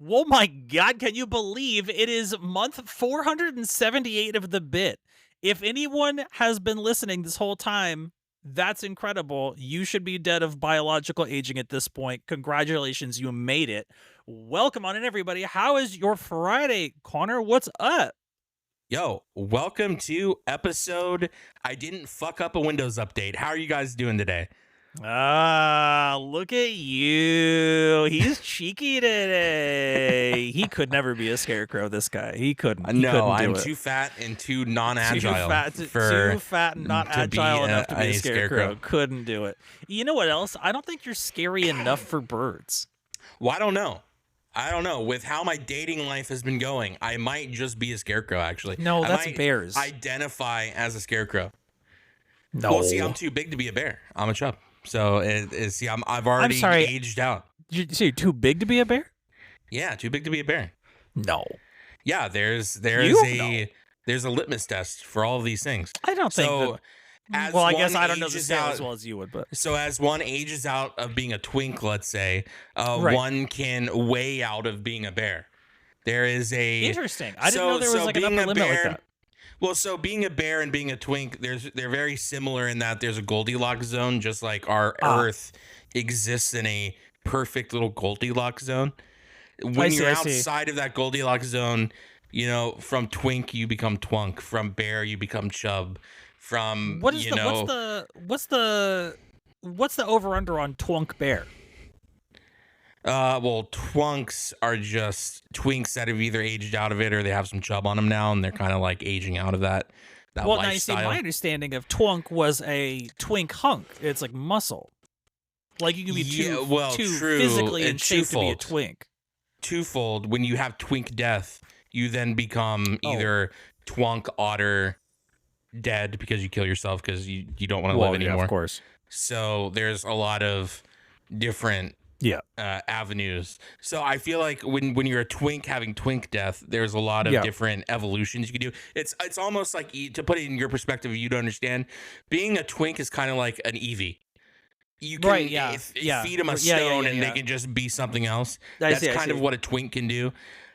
Oh my God, can you believe it is month 478 of the bit? If anyone has been listening this whole time, that's incredible. You should be dead of biological aging at this point. Congratulations, you made it. Welcome on in, everybody. How is your Friday, Connor? What's up? Yo, welcome to episode I didn't fuck up a Windows update. How are you guys doing today? Look at you. He's cheeky today. He could never be a scarecrow, this guy. He couldn't. He No, couldn't do I'm it. too fat and too non-agile Too fat and not to be agile enough to be a scarecrow. Couldn't do it. You know what else? I don't think you're scary enough for birds. Well, I don't know. With how my dating life has been going, I might just be a scarecrow, actually. No, I that's might bears. identify as a scarecrow. No. Well, see, I'm too big to be a bear. I'm a chub. So, I've already aged out. Did you say you're too big to be a bear? Yeah, too big to be a bear. No. Yeah, there's a litmus test for all of these things. I don't think so. Well, I guess I don't know the scale as well as you would, but so as one ages out of being a twink, let's say, right. one can weigh out of being a bear. There is a interesting. I didn't know there was like an upper limit like that. Well, so being a bear and being a twink, they're very similar in that there's a Goldilocks zone, just like our Earth exists in a perfect little Goldilocks zone. When you're outside of that Goldilocks zone, you know, from twink you become twunk, from bear you become chub. From what's the over under on twunk bear? Well, twunks are just twinks that have either aged out of it or they have some chub on them now, and they're kind of like aging out of that well, lifestyle. Now you see, my understanding of twunk was a twink hunk. It's like muscle. Like you can be too physically in shape to be a twink. Twofold. When you have twink death, you then become either twunk, otter, dead because you kill yourself because you don't want to live anymore. Yeah, of course. So there's a lot of different avenues. So I feel like when you're a twink having twink death, there's a lot of different evolutions you can do. It's almost like, to put it in your perspective, you to understand, being a twink is kind of like an Eevee. You can feed them a stone and they can just be something else. That's kind of what a twink can do.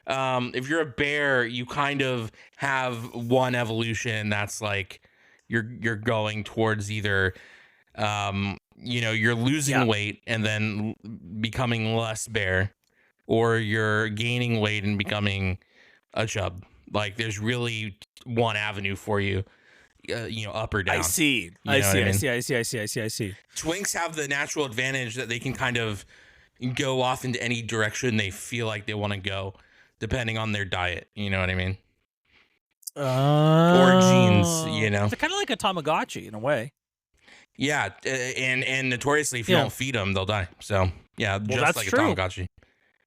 If you're a bear, you kind of have one evolution that's like you're going towards either you're losing weight and then becoming less bear, or you're gaining weight and becoming a chub. Like there's really one avenue for you, up or down. I see. I see. Twinks have the natural advantage that they can kind of go off into any direction they feel like they want to go, depending on their diet. You know what I mean? Or genes, you know? It's kind of like a Tamagotchi in a way. Yeah, and notoriously, if you don't feed them, they'll die. So, yeah, just that's like true. a Tamagotchi.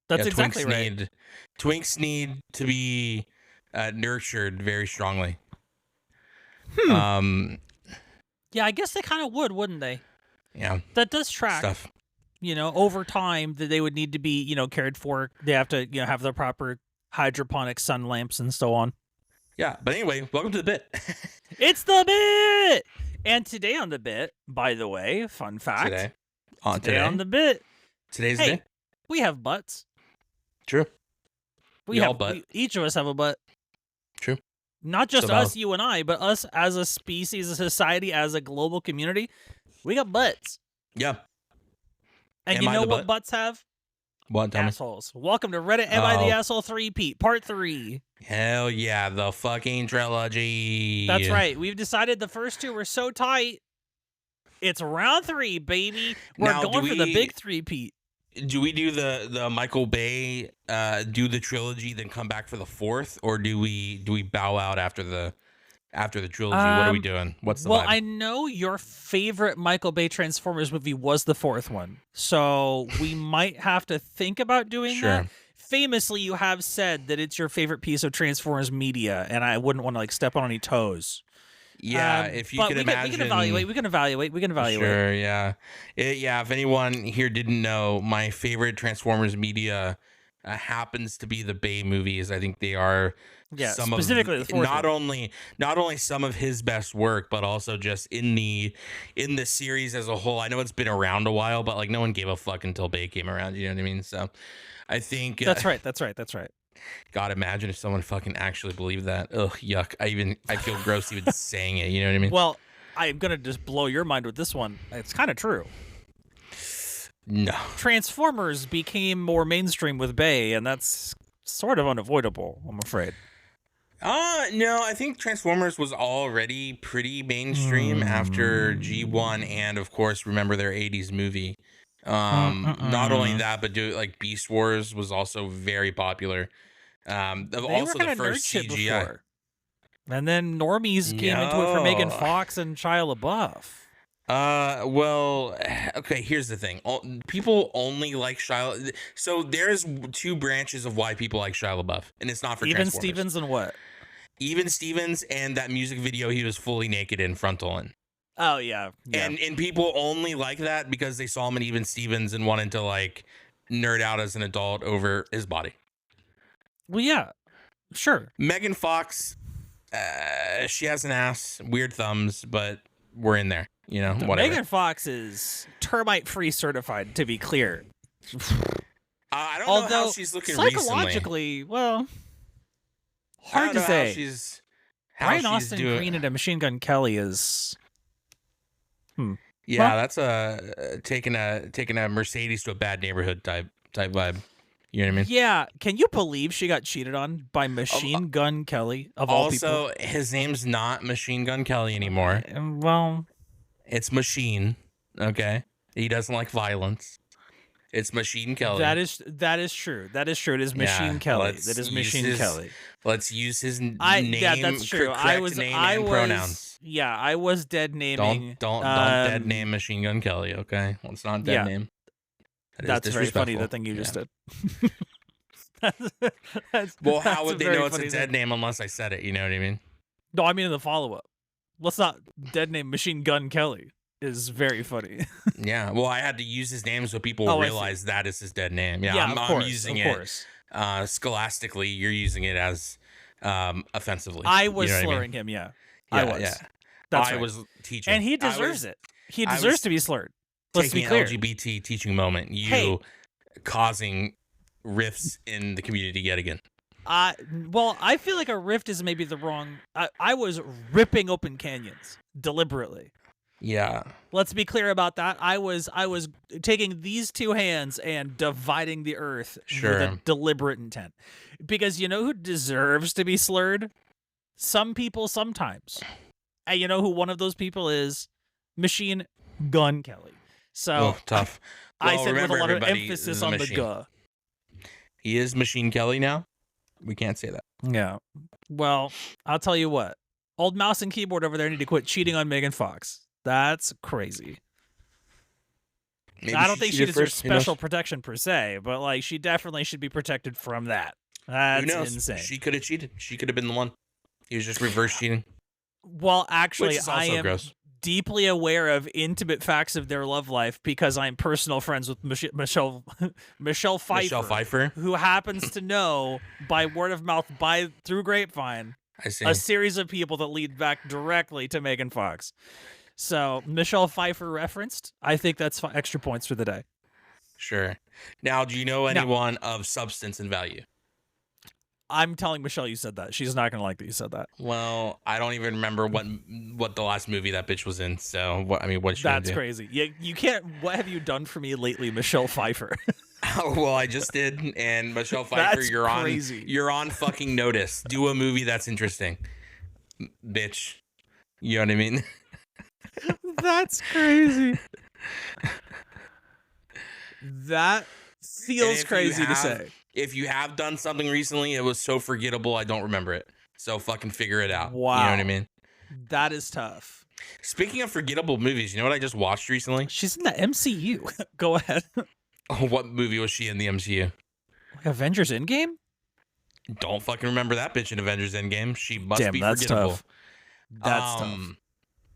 That's exactly right. Twinks need to be nurtured very strongly. Yeah, I guess they kind of would, wouldn't they? Yeah. That does track. Stuff. Over time that they would need to be, cared for. They have to, have the proper hydroponic sun lamps and so on. Yeah, but anyway, welcome to the bit. It's the bit! And today on the bit, by the way, fun fact. Today on the bit. Today's the day? We have butts. True. We have butt. Each of us have a butt. True. Not just us, you and I, but us as a species, a society, as a global community. We got butts. Yeah. And you know what butts have? What? Assholes. Welcome to Reddit Am I the Asshole 3-Pete, Part 3. Hell yeah, the fucking trilogy. That's right. We've decided the first two were so tight. It's round 3, baby. We're going for the big 3-Pete. Do we do the Michael Bay do the trilogy, then come back for the fourth, or do we bow out after the trilogy? What are we doing? What's the vibe? I know your favorite Michael Bay Transformers movie was the fourth one, so we might have to think about doing that. Famously, you have said that it's your favorite piece of Transformers media, and I wouldn't want to step on any toes. Yeah, if you could imagine. We can evaluate. Sure, yeah. If anyone here didn't know, my favorite Transformers media happens to be the Bay movies. I think they are some of specifically the fourth not one. only some of his best work, but also just in the series as a whole. I know it's been around a while, but like no one gave a fuck until Bay came around. You know what I mean? So I think That's right. God, imagine if someone fucking actually believed that. Ugh, yuck. I feel gross even saying it. You know what I mean? Well, I'm gonna just blow your mind with this one. It's kind of true. No. Transformers became more mainstream with Bay, and that's sort of unavoidable, I'm afraid. No, I think Transformers was already pretty mainstream after G1, and of course, remember their 80s movie. Not only that, but like Beast Wars was also very popular. They also were the nerd first shit CGI. before. And then normies came into it for Megan Fox and Shia LaBeouf. Well, okay, here's the thing. People only like Shia. So there's two branches of why people like Shia LaBeouf, and it's not for Even Transformers. Stevens and what? Even Stevens and that music video he was fully naked in frontal in. Oh yeah. And people only like that because they saw him in Even Stevens and wanted to like nerd out as an adult over his body. Well, yeah, sure. Megan Fox, she has an ass, weird thumbs, but we're in there. You know, whatever. Megan Fox is termite-free certified, to be clear. I don't know how she's looking psychologically, recently. Well, hard to say. How Brian she's Austin doing. Green into Machine Gun Kelly is. Yeah, that's taking a Mercedes to a bad neighborhood type vibe. You know what I mean? Yeah. Can you believe she got cheated on by Machine Gun Kelly of all people? Also, his name's not Machine Gun Kelly anymore. Well, it's Machine. Okay, he doesn't like violence. It's Machine Kelly. That is true. It is Machine Kelly. That is Machine Kelly. Let's use his name. Yeah, that's true. And pronouns. Yeah, I was dead naming. Don't dead name Machine Gun Kelly. Okay, let's not dead name. That's very funny. The thing you just did. Well, how would they know it's a dead name unless I said it? You know what I mean? No, I mean in the follow-up. Let's not dead name Machine Gun Kelly. Is very funny. Yeah, well, I had to use his name so people will realize that is his dead name. Yeah, I'm using it scholastically. You're using it as offensively. I was slurring him. Yeah, I was. Yeah. That's I was teaching, and he deserves it. He deserves to be slurred. Let's be clear. LGBT teaching moment. Causing rifts in the community yet again. Well, I feel like a rift is maybe the wrong. I was ripping open canyons deliberately. Yeah. Let's be clear about that. I was taking these two hands and dividing the earth with a deliberate intent. Because you know who deserves to be slurred? Some people sometimes. And you know who one of those people is? Machine Gun Kelly. So tough. I said with a lot of emphasis on the guh. He is Machine Kelly now. We can't say that. Yeah. Well, I'll tell you what. Old mouse and keyboard over there need to quit cheating on Megan Fox. That's crazy. I don't think she deserves special protection per se, but like she definitely should be protected from that. That's insane. She could have cheated. She could have been the one. He was just reverse cheating. Well, actually, I am deeply aware of intimate facts of their love life because I'm personal friends with Michelle Pfeiffer, who happens to know by word of mouth, through grapevine, a series of people that lead back directly to Megan Fox. So Michelle Pfeiffer referenced. I think that's extra points for the day. Sure. Now, do you know anyone of substance and value? I'm telling Michelle you said that. She's not going to like that you said that. Well, I don't even remember what the last movie that bitch was in. So, what's she That's crazy. You can't. What have you done for me lately, Michelle Pfeiffer? Oh, well, I just did. And Michelle Pfeiffer, you're on fucking notice. Do a movie that's interesting, bitch. You know what I mean? That's crazy. That feels crazy to say. If you have done something recently, it was so forgettable, I don't remember it. So fucking figure it out. Wow. You know what I mean? That is tough. Speaking of forgettable movies, you know what I just watched recently? She's in the MCU. Go ahead. Oh, what movie was she in the MCU? Avengers Endgame? Don't fucking remember that bitch in Avengers Endgame. She must be that's forgettable. Tough. That's tough.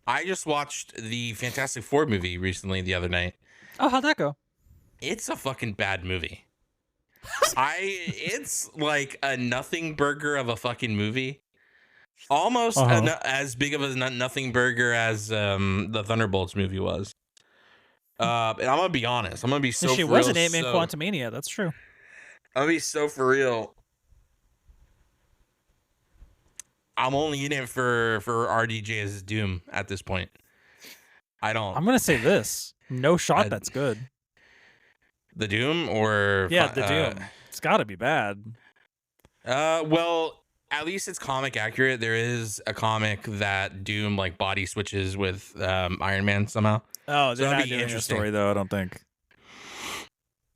I just watched the Fantastic Four movie recently the other night. Oh, how'd that go? It's a fucking bad movie. It's like a nothing burger of a fucking movie. Almost as big of a nothing burger as the Thunderbolts movie was. And I'm gonna be honest. I'm gonna be so She for was real. an Ant-Man Quantumania. That's true. I'm gonna be so for real. I'm only in it for RDJ as Doom at this point. I'm gonna say this. No shot. That's good. The Doom or the Doom. It's got to be bad. Well, at least it's comic accurate. There is a comic that Doom like body switches with Iron Man somehow. Oh, they're not doing a story though. I don't think.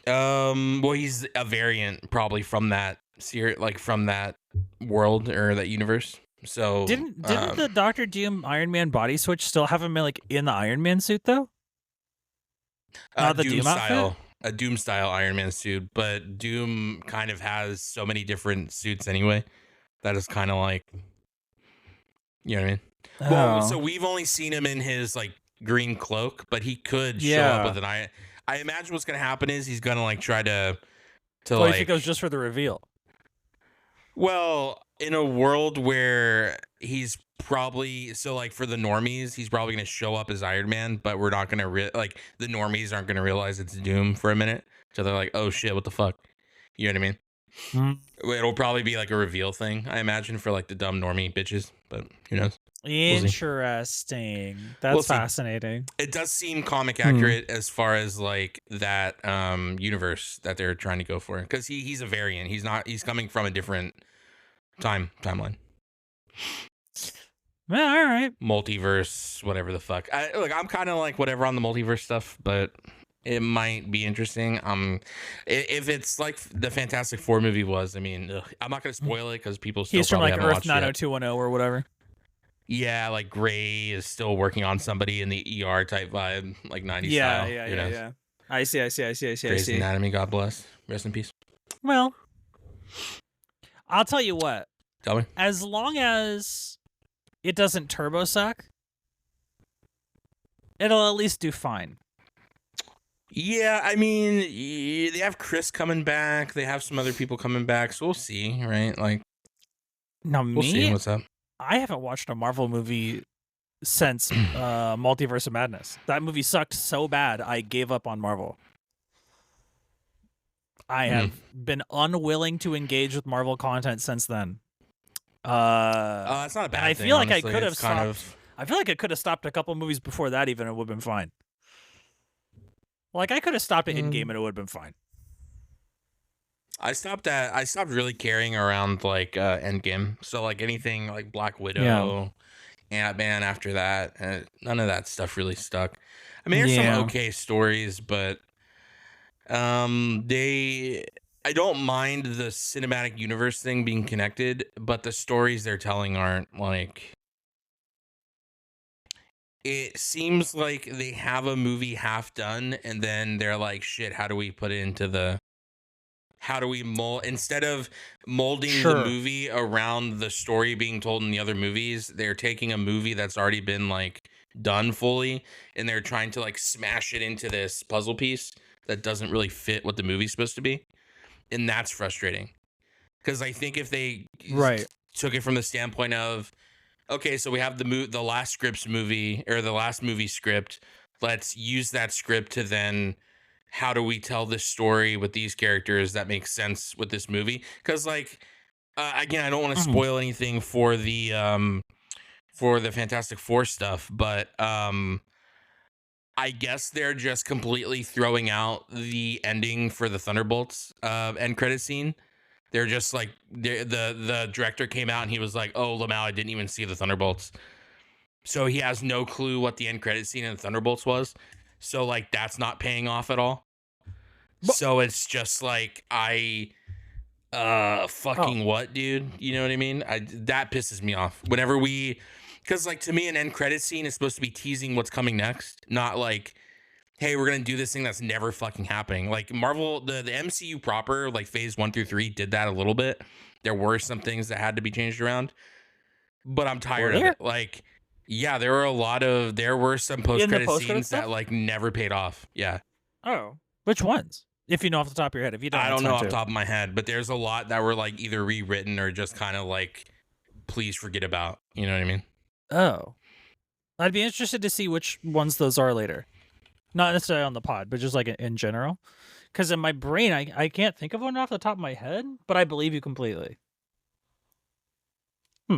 Well, he's a variant probably from that series, like from that world or that universe. So didn't the Doctor Doom Iron Man body switch still have him like in the Iron Man suit though? Not the Doom style, outfit? a Doom style Iron Man suit, but Doom kind of has so many different suits anyway. That is kind of like, you know what I mean? Oh. Well, so we've only seen him in his like green cloak, but he could show up with an iron. I imagine what's gonna happen is he's gonna like try to like. If it goes just for the reveal. Well, in a world where he's probably like for the normies, he's probably gonna show up as Iron Man, but we're not gonna like the normies aren't gonna realize it's Doom for a minute, so they're like, oh shit, what the fuck, you know what I mean? Mm-hmm. It'll probably be like a reveal thing, I imagine, for like the dumb normie bitches, but who knows? Interesting. That's fascinating. It does seem comic accurate as far as like that universe that they're trying to go for, because he's a variant. He's coming from a different timeline. Well, all right. Multiverse, whatever the fuck. I'm kind of like whatever on the multiverse stuff, but it might be interesting. If it's like the Fantastic Four movie was, I mean, I'm not gonna spoil it because people still he's from like Earth 90210 or whatever. Yeah, like Gray is still working on somebody in the ER type vibe, like 90s style. Yeah. I see. Grey's Anatomy, God bless. Rest in peace. Well, I'll tell you what. Tell me. As long as it doesn't turbo suck, it'll at least do fine. Yeah, I mean, they have Chris coming back. They have some other people coming back, so we'll see, right? Like, we'll see what's up. I haven't watched a Marvel movie since Multiverse of Madness. That movie sucked so bad, I gave up on Marvel. I have been unwilling to engage with Marvel content since then. It's not a bad thing. I feel like honestly. I could have stopped. I feel like I could have stopped a couple movies before that even, it would have been fine. Like, I could have stopped at Endgame and it would have been fine. I stopped really caring around like Endgame. So like anything like Black Widow, Ant-Man after that, none of that stuff really stuck. I mean, there's some okay stories, but I don't mind the cinematic universe thing being connected, but the stories they're telling aren't like. It seems like they have a movie half done, and then they're like, "Shit, how do we put it into the? How do we mold instead of molding the movie around the story being told in the other movies? They're taking a movie that's already been like done fully, and they're trying to like smash it into this puzzle piece that doesn't really fit what the movie's supposed to be, and that's frustrating. Because I think if they took it from the standpoint of, okay, so we have the last scripts movie or the last movie script. Let's use that script to then, how do we tell this story with these characters that makes sense with this movie? Because like, again, I don't want to spoil anything for the Fantastic Four stuff, but I guess they're just completely throwing out the ending for the Thunderbolts end credit scene. They're just like the director came out and he was like, "Oh, Lamau, I didn't even see the Thunderbolts," so he has no clue what the end credit scene in the Thunderbolts was. So like that's not paying off at all. So it's just like what, dude? You know what I mean? That pisses me off. Whenever because like to me an end credit scene is supposed to be teasing what's coming next, not like, hey, we're gonna do this thing that's never fucking happening. Like Marvel, the MCU proper, like phase 1 through 3 did that a little bit. There were some things that had to be changed around, but I'm tired of it. Like, yeah, there were some post credit scenes that like never paid off. Yeah. Oh, which ones? If you know off the top of your head. If you don't, I that's don't know fine off the too. top of my head, but there's a lot that were like either rewritten or just kind of like, please forget about. You know what I mean? Oh. I'd be interested to see which ones those are later. Not necessarily on the pod, but just like in general. Because in my brain, I can't think of one off the top of my head, but I believe you completely. I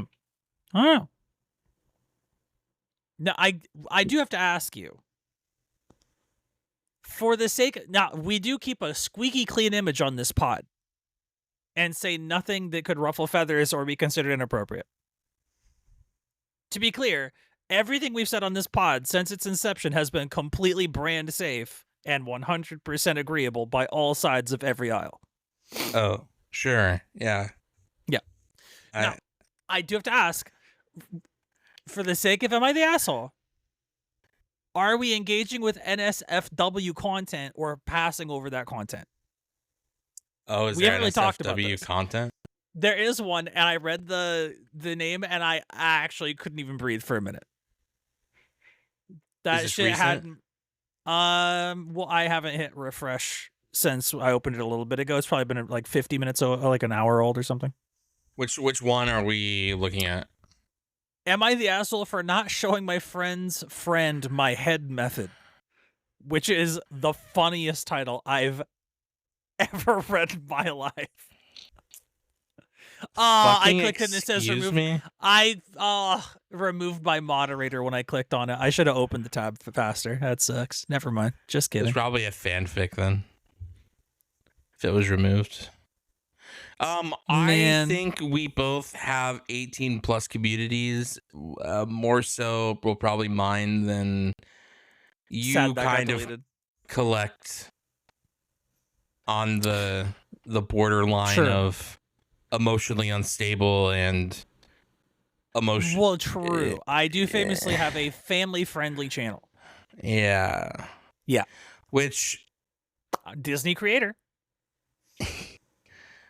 don't know. Now, I do have to ask you. For the sake... Now, we do keep a squeaky clean image on this pod. And say nothing that could ruffle feathers or be considered inappropriate. To be clear, everything we've said on this pod since its inception has been completely brand safe and 100% agreeable by all sides of every aisle. Oh, sure. Yeah. Yeah. Now, I do have to ask, for the sake of Am I the Asshole, are we engaging with NSFW content or passing over that content? Oh, is there NSFW content? There is one, and I read the name, and I actually couldn't even breathe for a minute. That shit hadn't... well, I haven't hit refresh since I opened it a little bit ago. It's probably been like 50 minutes, like an hour old or something. Which one are we looking at? Am I the asshole for not showing my friend's friend my head method? Which is the funniest title I've ever read in my life. I clicked and it says remove me? I removed my moderator when I clicked on it. I should have opened the tab faster. That sucks. Never mind. Just kidding. It's probably a fanfic then. If it was removed. I think we both have 18 plus communities. More so will probably mine than you kind of collect on the borderline of emotionally unstable and emotion. Well, true. I do famously have a family-friendly channel. Yeah. Yeah. Which Disney creator.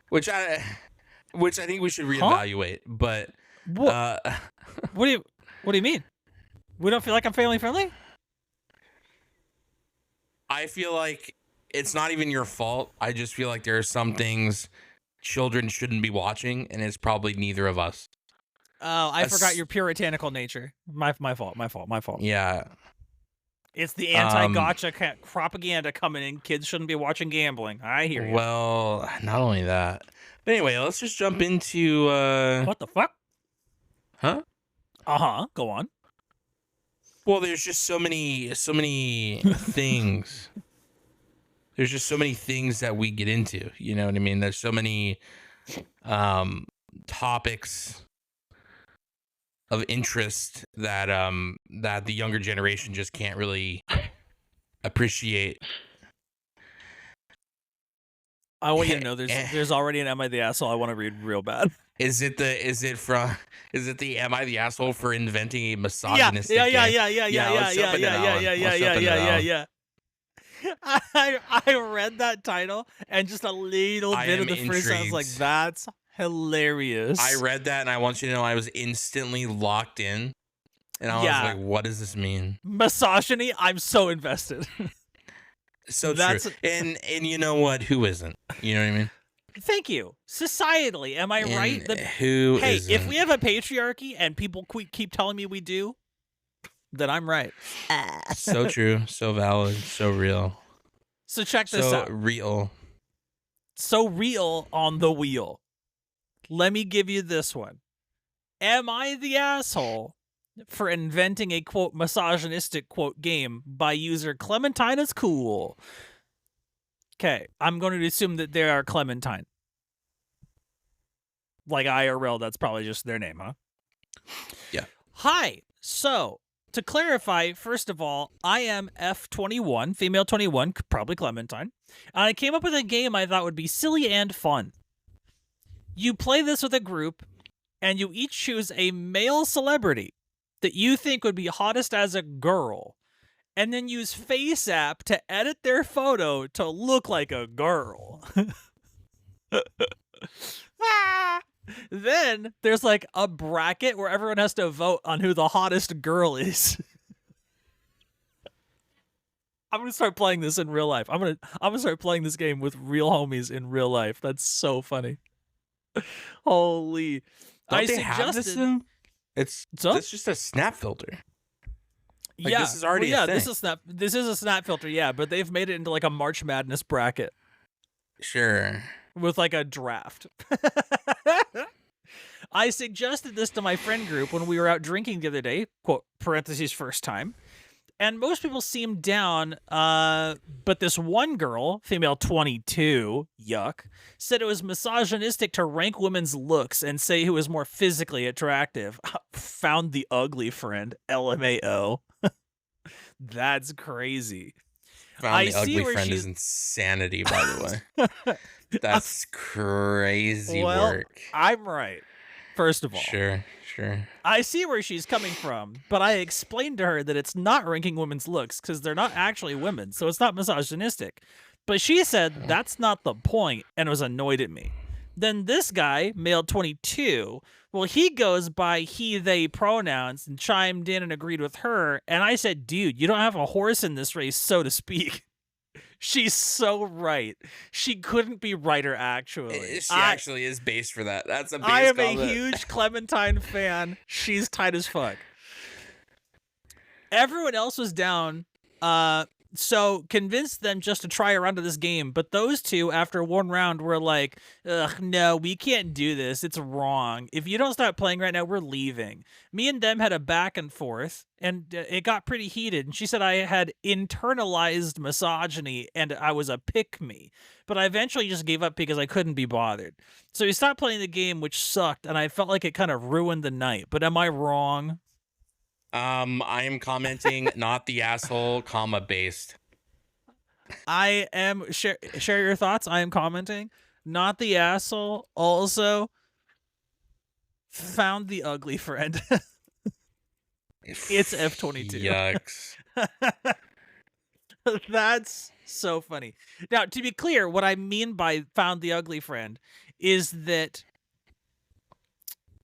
Which I think we should reevaluate. But what do you mean? We don't feel like I'm family friendly? I feel like it's not even your fault. I just feel like there are some things children shouldn't be watching, and it's probably neither of us. Oh, I forgot your puritanical nature. My fault. Yeah. It's the anti-gotcha propaganda coming in. Kids shouldn't be watching gambling. I hear you. Well, not only that. But anyway, let's just jump into... What the fuck? Huh? Uh-huh. Go on. Well, there's just so many things. There's just so many things that we get into. You know what I mean? There's so many topics of interest that the younger generation just can't really appreciate. I want you to know there's already an Am I the Asshole I want to read real bad. Is it the Am I the Asshole for inventing a misogynistic game? Yeah. I read that title and just a little bit of the first I was like, that's hilarious. I read that and I want you to know I was instantly locked in. And I was like, what does this mean? Misogyny? I'm so invested. So true. And you know what? Who isn't? You know what I mean? Thank you. Societally, am I right? Who isn't? If we have a patriarchy and people keep telling me we do, then I'm right. So true. So valid. So real. So check this out. So real. So real on the wheel. Let me give you this one. Am I the asshole for inventing a, quote, misogynistic, quote, game by user Clementine is cool? Okay, I'm going to assume that they are Clementine. Like IRL, that's probably just their name, huh? Yeah. Hi. So, to clarify, first of all, I am F21, female 21, probably Clementine. And I came up with a game I thought would be silly and fun. You play this with a group, and you each choose a male celebrity that you think would be hottest as a girl, and then use FaceApp to edit their photo to look like a girl. Then there's like a bracket where everyone has to vote on who the hottest girl is. I'm gonna start playing this in real life. I'm gonna start playing this game with real homies in real life. That's so funny. Holy! Don't I they have this suggested. though? It's So That's just a snap filter. Like yeah, this is well, already a yeah. thing. This is a snap filter. Yeah, but they've made it into like a March Madness bracket Sure. with like a draft. I suggested this to my friend group when we were out drinking the other day. Quote parentheses first time. And most people seemed down, but this one girl, female 22, yuck, said it was misogynistic to rank women's looks and say who was more physically attractive. Found the ugly friend, LMAO. That's crazy. Found the ugly friend is insanity, by the way. That's crazy work. I'm right. First of all. Sure. I see where she's coming from, but I explained to her that it's not ranking women's looks because they're not actually women, so it's not misogynistic. But she said that's not the point and was annoyed at me. Then this guy, male 22, well, he goes by he, they pronouns and chimed in and agreed with her. And I said, dude, you don't have a horse in this race, so to speak. She's so right. She couldn't be righter, actually. She actually is based for that. That's a base I am comment. a huge Clementine fan. She's tight as fuck. Everyone else was down, so convinced them just to try a round of this game. But those two, after one round, were like, ugh, no, we can't do this. It's wrong. If you don't start playing right now, we're leaving. Me and them had a back and forth, and it got pretty heated. And she said I had internalized misogyny and I was a pick-me. But I eventually just gave up because I couldn't be bothered. So we stopped playing the game, which sucked, and I felt like it kind of ruined the night. But am I wrong? I am commenting not the asshole, comma based. I am share your thoughts. I am commenting not the asshole. Also found the ugly friend. It's F22. Yucks. That's so funny. Now, to be clear, what I mean by found the ugly friend is that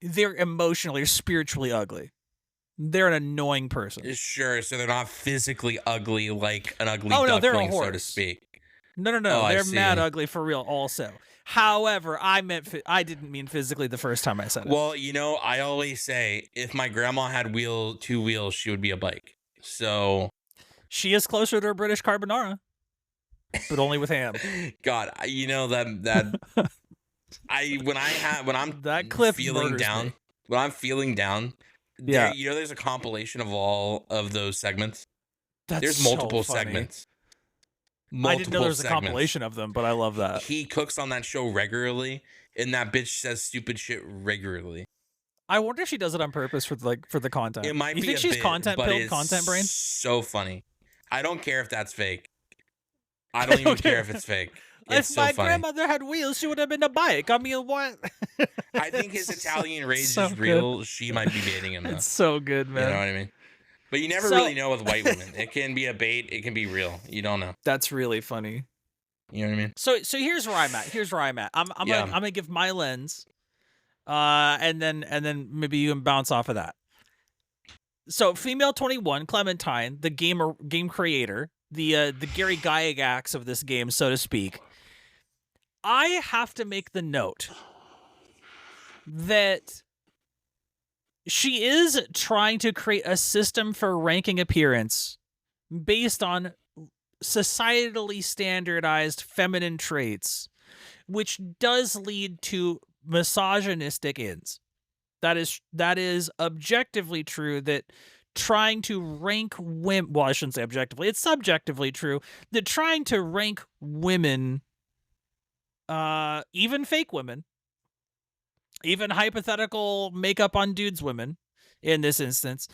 they're emotionally or spiritually ugly. They're an annoying person. Sure, so they're not physically ugly like an ugly duckling, so to speak. No. They're mad ugly for real also. However, I didn't mean physically the first time I said it. Well, I always say if my grandma had two wheels, she would be a bike. So she is closer to a British carbonara, but only with ham. God, that when I'm that clip feeling down, me. When I'm feeling down, yeah, there's a compilation of all of those segments. There's so multiple funny. segments. I didn't know there was a compilation of them, but I love that. He cooks on that show regularly, and that bitch says stupid shit regularly. I wonder if she does it on purpose for the content. It might be. You think she's content pilled, content brain? So funny. I don't care if that's fake. I don't even care if it's fake. It's if so my funny. grandmother had wheels, she would have been a bike. I mean, what? I think his Italian rage is real. Good. She might be baiting him, though. It's so good, man. You know what I mean? But you never really know with white women. It can be a bait. It can be real. You don't know. That's really funny. You know what I mean? So here's where I'm at. I'm gonna give my lens, and then maybe you can bounce off of that. So female 21, Clementine, the game creator, the Gary Gygax of this game, so to speak. I have to make the note that she is trying to create a system for ranking appearance based on societally standardized feminine traits, which does lead to misogynistic ends. That is objectively true that trying to rank women, well, I shouldn't say objectively, it's subjectively true that trying to rank women, even fake women, even hypothetical makeup on dudes women in this instance,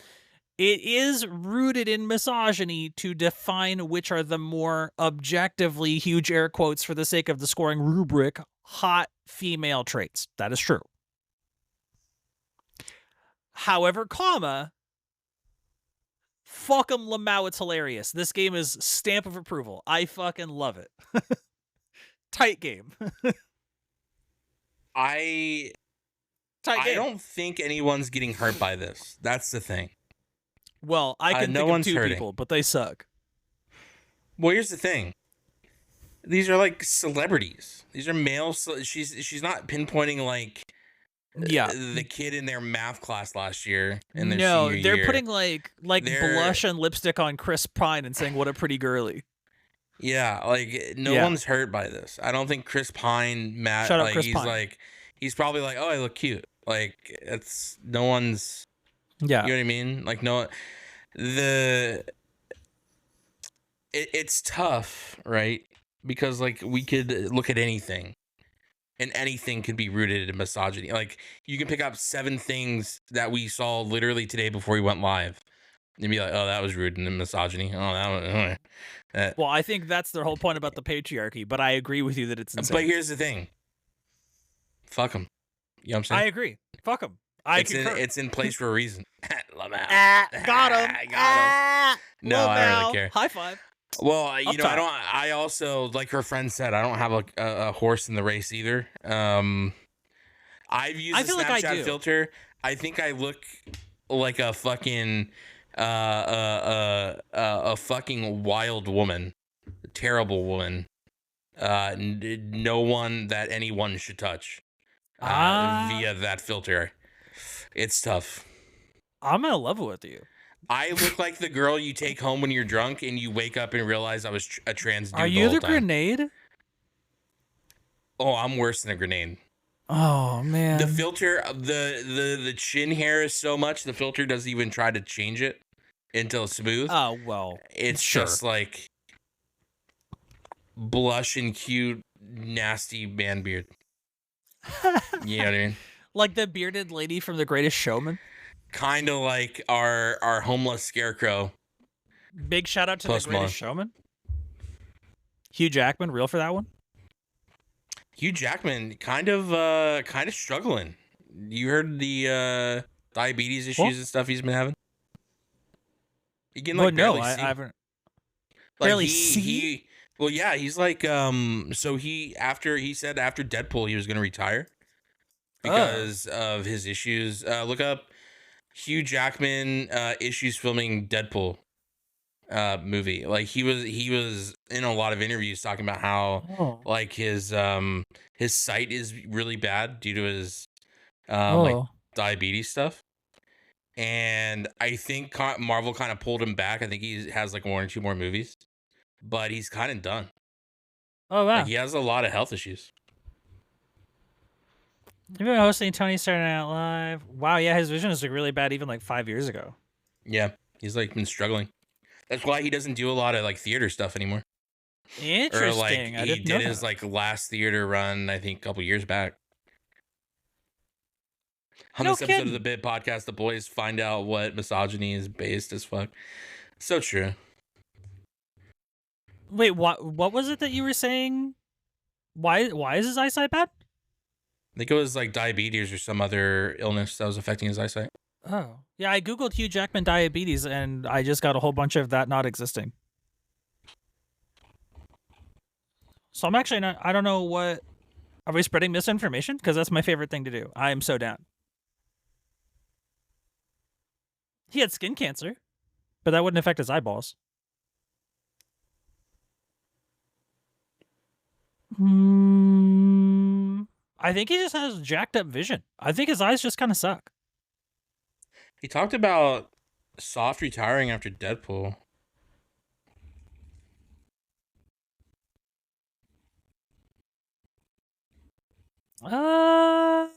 it is rooted in misogyny to define which are the more objectively, huge air quotes for the sake of the scoring rubric, hot female traits. That is true. However, fuck 'em Lamau, it's hilarious. This game is stamp of approval. I fucking love it. Tight game. I don't think anyone's getting hurt by this. That's the thing. Well, I can think of two hurting. people, but they suck. Well, here's the thing. These are like celebrities. These are male. She's not pinpointing like the kid in their math class last year in their No, senior they're year. putting like blush and lipstick on Chris Pine and saying, "What a pretty girly." Yeah, like no one's hurt by this. I don't think Chris Pine, Matt, Shut up, like Chris Pine. he's probably like, oh, I look cute. Like it's no one's. Yeah, you know what I mean. Like no, it's tough, right? Because like we could look at anything, and anything could be rooted in misogyny. Like you can pick up 7 things that we saw literally today before we went live, and be like, oh, that was rooted in misogyny. Oh, that was. Well, I think that's their whole point about the patriarchy, but I agree with you that it's insane. But here's the thing. Fuck them. You know what I'm saying? I agree. Fuck them. It's in place for a reason. Got him. Got him. No, I don't really care. High five. Well, you know, I also, like her friend said, I don't have a horse in the race either. I've used the Snapchat filter. I think I look like a fucking a fucking wild woman, a terrible woman. No one that anyone should touch via that filter. It's tough. I'm gonna level with you. I look like the girl you take home when you're drunk and you wake up and realize I was a trans dude. Are you the grenade? Oh, I'm worse than a grenade. Oh man. The filter, the chin hair is so much the filter doesn't even try to change it until it's smooth. Oh well. It's just like blush and cute, nasty man beard. You know what I mean? Like the bearded lady from The Greatest Showman. Kind of like our homeless scarecrow. Big shout out to The Greatest Showman. Hugh Jackman, real for that one? Hugh Jackman kind of struggling. You heard the diabetes issues and stuff he's been having? He can like barely see. I haven't like barely see. Well, yeah, he's like so he said after Deadpool he was going to retire because of his issues. Look up Hugh Jackman issues filming Deadpool movie. Like he was in a lot of interviews talking about how like his sight is really bad due to his like diabetes stuff. And I think Marvel kind of pulled him back. I think he has like 1 or 2 more movies, but he's kind of done. Oh wow. Like, he has a lot of health issues. You've been hosting Tony Saturday Night Live. Wow, yeah, his vision is like really bad even like 5 years ago. Yeah, he's like been struggling. That's why he doesn't do a lot of like theater stuff anymore. Interesting. Or like he did his like last theater run, I think, a couple years back. On this episode of the Bit Podcast, the boys find out what misogyny is based as fuck. So true. Wait, what was it that you were saying? Why is his eyesight bad? I think it was like diabetes or some other illness that was affecting his eyesight. Oh. Yeah, I googled Hugh Jackman diabetes and I just got a whole bunch of that not existing. So I'm actually not, I don't know what, are we spreading misinformation? Because that's my favorite thing to do. I am so down. He had skin cancer, but that wouldn't affect his eyeballs. I think he just has jacked up vision. I think his eyes just kind of suck. He talked about soft retiring after Deadpool. I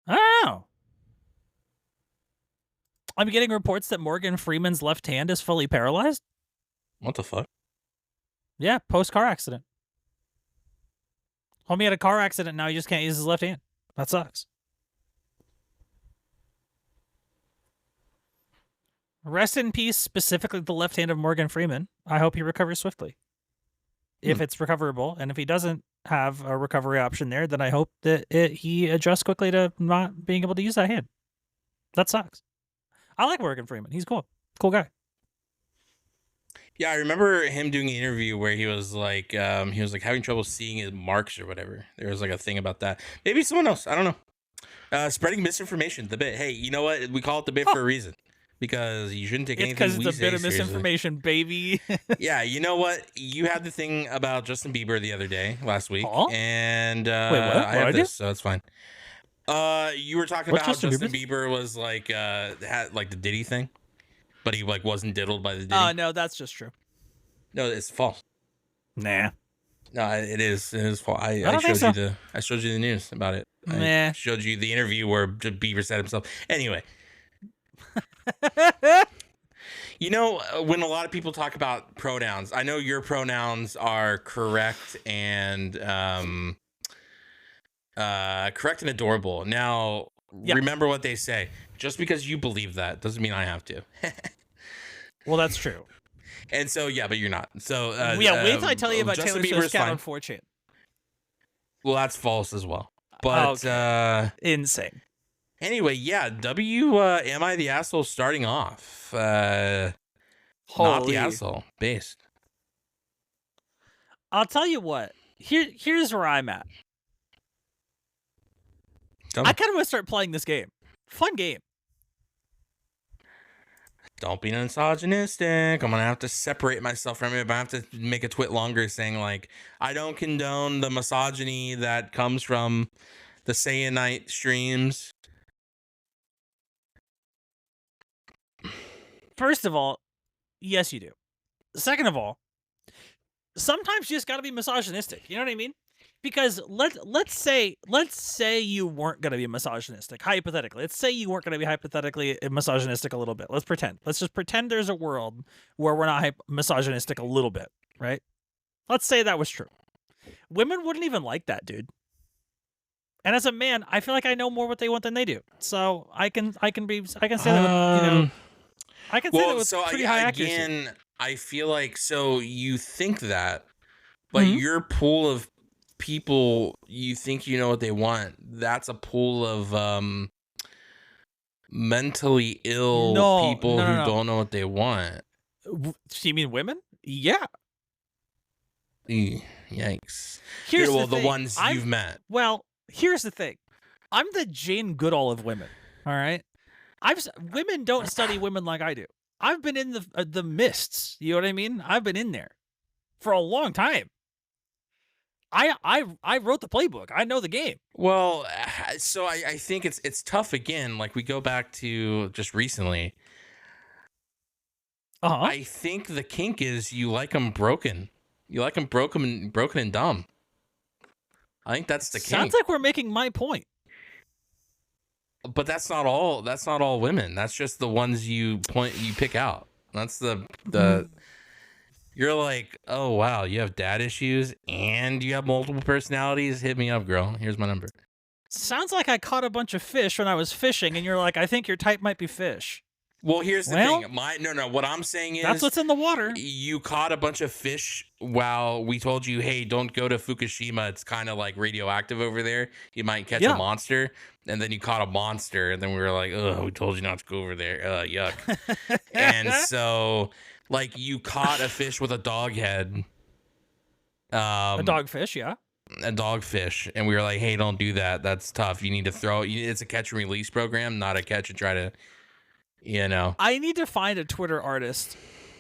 don't know. I'm getting reports that Morgan Freeman's left hand is fully paralyzed. What the fuck? Yeah, post-car accident. Homie had a car accident, now he just can't use his left hand. That sucks. Rest in peace, specifically the left hand of Morgan Freeman. I hope he recovers swiftly. If it's recoverable, and if he doesn't have a recovery option there, then I hope that he adjusts quickly to not being able to use that hand. That sucks. I like Morgan Freeman. He's cool. Cool guy. Yeah, I remember him doing an interview where he was like having trouble seeing his marks or whatever. There was like a thing about that. Maybe someone else. I don't know. Spreading misinformation, the bit. Hey, you know what? We call it the bit for a reason. Because you shouldn't take It's anything because we it's a say bit of seriously. misinformation, baby. Yeah, you know what? You had the thing about Justin Bieber the other day, last week, and Wait, what? I have I do? this, so it's fine. You were talking What's about how Justin Justin Bieber was like had like the Diddy thing, but he like wasn't diddled by the Diddy. No, that's just true. No, it's false. Nah. No, it is. It is false. I I don't think showed so. you the news about it. Nah. I showed you the interview where Bieber said himself. Anyway, you know, when a lot of people talk about pronouns, I know your pronouns are correct and correct and adorable. Now, remember what they say. Just because you believe that doesn't mean I have to. Well, that's true. And so, yeah, but you're not. So, wait till I tell you about Justin Taylor Swift's Bieber's cat fine. on 4chan. Well, that's false as well. But insane. Anyway, yeah, am I the asshole starting off? Not the asshole based. I'll tell you what. Here's where I'm at. I kind of want to start playing this game. Fun game. Don't be misogynistic. I'm gonna have to separate myself from it, but I have to make a twit longer saying like I don't condone the misogyny that comes from the Sayanite streams. First of all, yes, you do. Second of all, sometimes you just got to be misogynistic. You know what I mean? Because let's say you weren't going to be misogynistic, hypothetically. Let's say you weren't going to be hypothetically misogynistic a little bit. Let's pretend. Let's just pretend there's a world where we're not misogynistic a little bit, right? Let's say that was true. Women wouldn't even like that, dude. And as a man, I feel like I know more what they want than they do. So I can say that with, I can say that with pretty high accuracy. Again, I feel like you think that, but your pool of people, you think you know what they want. That's a pool of mentally ill people who don't know what they want. You mean women? Yeah. Yikes. Here's the ones you've met. Well, here's the thing. I'm the Jane Goodall of women. All right. Women don't study women like I do. I've been in the mists. You know what I mean? I've been in there for a long time. I wrote the playbook. I know the game. Well, so I think it's tough again. Like we go back to just recently. I think the kink is you like them broken. You like them broken and dumb. I think that's the kink. Sounds like we're making my point. But that's not all. That's not all women. That's just the ones you pick out. That's the. You're like, oh wow, you have dad issues and you have multiple personalities. Hit me up, girl. Here's my number. Sounds like I caught a bunch of fish when I was fishing, and you're like, I think your type might be fish. Well, here's the thing. What I'm saying is that's what's in the water. You caught a bunch of fish while we told you, hey, don't go to Fukushima. It's kind of like radioactive over there. You might catch a monster. And then you caught a monster, and then we were like, oh, we told you not to go over there. Yuck. And so, like, you caught a fish with a dog head. A dogfish, yeah. A dogfish. And we were like, hey, don't do that. That's tough. You need to throw. It's a catch and release program, not a catch and try to, you know. I need to find a Twitter artist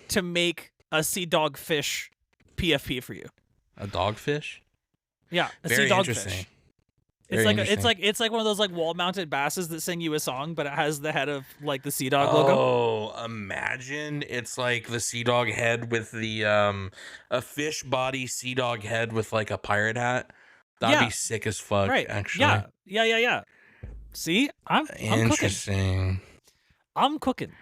to make a sea dogfish PFP for you. A dogfish? Yeah, a Very sea dogfish. Interesting. It's like one of those like wall mounted basses that sing you a song, but it has the head of like the Sea Dog logo. Oh, imagine it's like the Sea Dog head with the a fish body Sea Dog head with like a pirate hat. That'd be sick as fuck. Right. Actually. Yeah. See, I'm interesting. I'm cooking.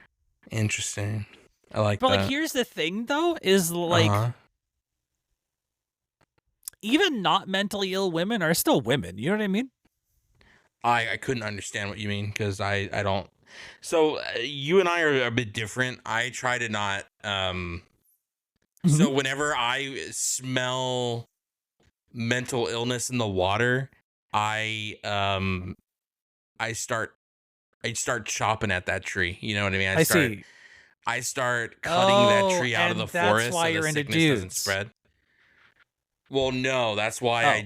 Interesting. I like that. But like, here's the thing, though, is like. Even not mentally ill women are still women. You know what I mean? I couldn't understand what you mean because I don't. So you and I are a bit different. I try to not. So whenever I smell mental illness in the water, I start chopping at that tree. You know what I mean? I start cutting that tree out of the forest. That's why you're into dudes. Doesn't spread. Well, no, that's why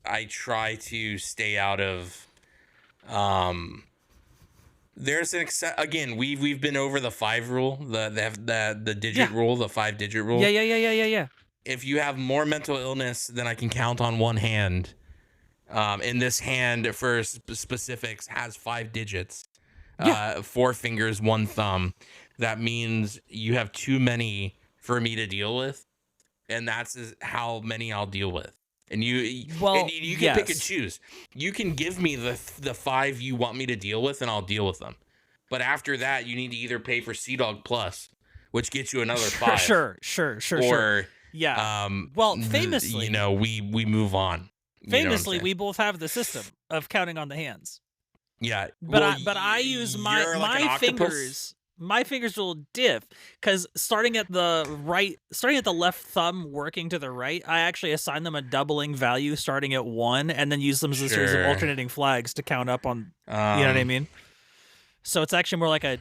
I try to stay out of Um, there's again, we've been over the 5 rule, the digit rule, the 5-digit rule. Yeah. If you have more mental illness than I can count on one hand, and this hand for specifics has 5 digits, 4 fingers, 1 thumb, that means you have too many for me to deal with, and that's how many I'll deal with. And you can pick and choose. You can give me the 5 you want me to deal with, and I'll deal with them. But after that, you need to either pay for Sea Dog Plus, which gets you another 5. Sure. Yeah. Well, famously, we move on. Famously, we both have the system of counting on the hands. Yeah. But I use my fingers. My fingers will diff because starting at the left thumb working to the right, I actually assign them a doubling value starting at 1 and then use them as a series of alternating flags to count up on, you know what I mean? So it's actually more like a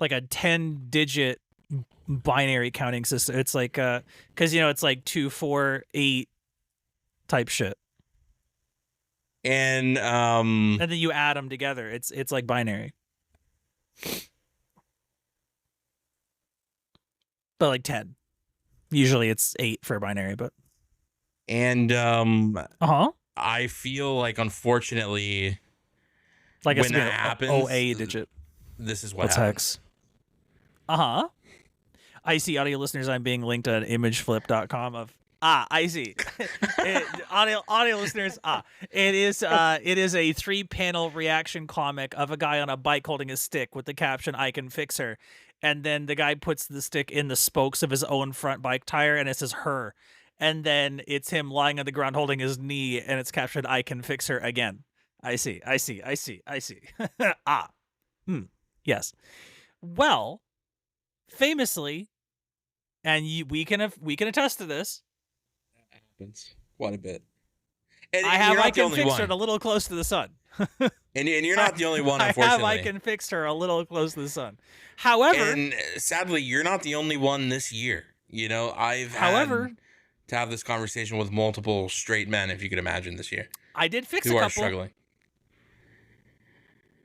10-digit binary counting system. It's like, cause it's like 2, 4, 8 type shit. And then you add them together. It's like binary. But like 10. Usually it's 8 for a binary, but. And I feel like, unfortunately, like when that happens, OA digit. This is what happens. Hex. I see, audio listeners, I'm being linked at imageflip.com of I see. Audio listeners, it is a 3-panel reaction comic of a guy on a bike holding a stick with the caption "I can fix her." And then the guy puts the stick in the spokes of his own front bike tire, and it says "her." And then it's him lying on the ground holding his knee, and it's captioned "I can fix her" again. I see. Yes. Well, famously, and we can attest to this. That happens quite a bit. And I can fix her a little close to the sun. And you're not the only one, unfortunately. I can fix her a little close to the sun. However, and sadly, you're not the only one this year. I've had to have this conversation with multiple straight men, if you could imagine, this year. I did fix a couple. Who are struggling.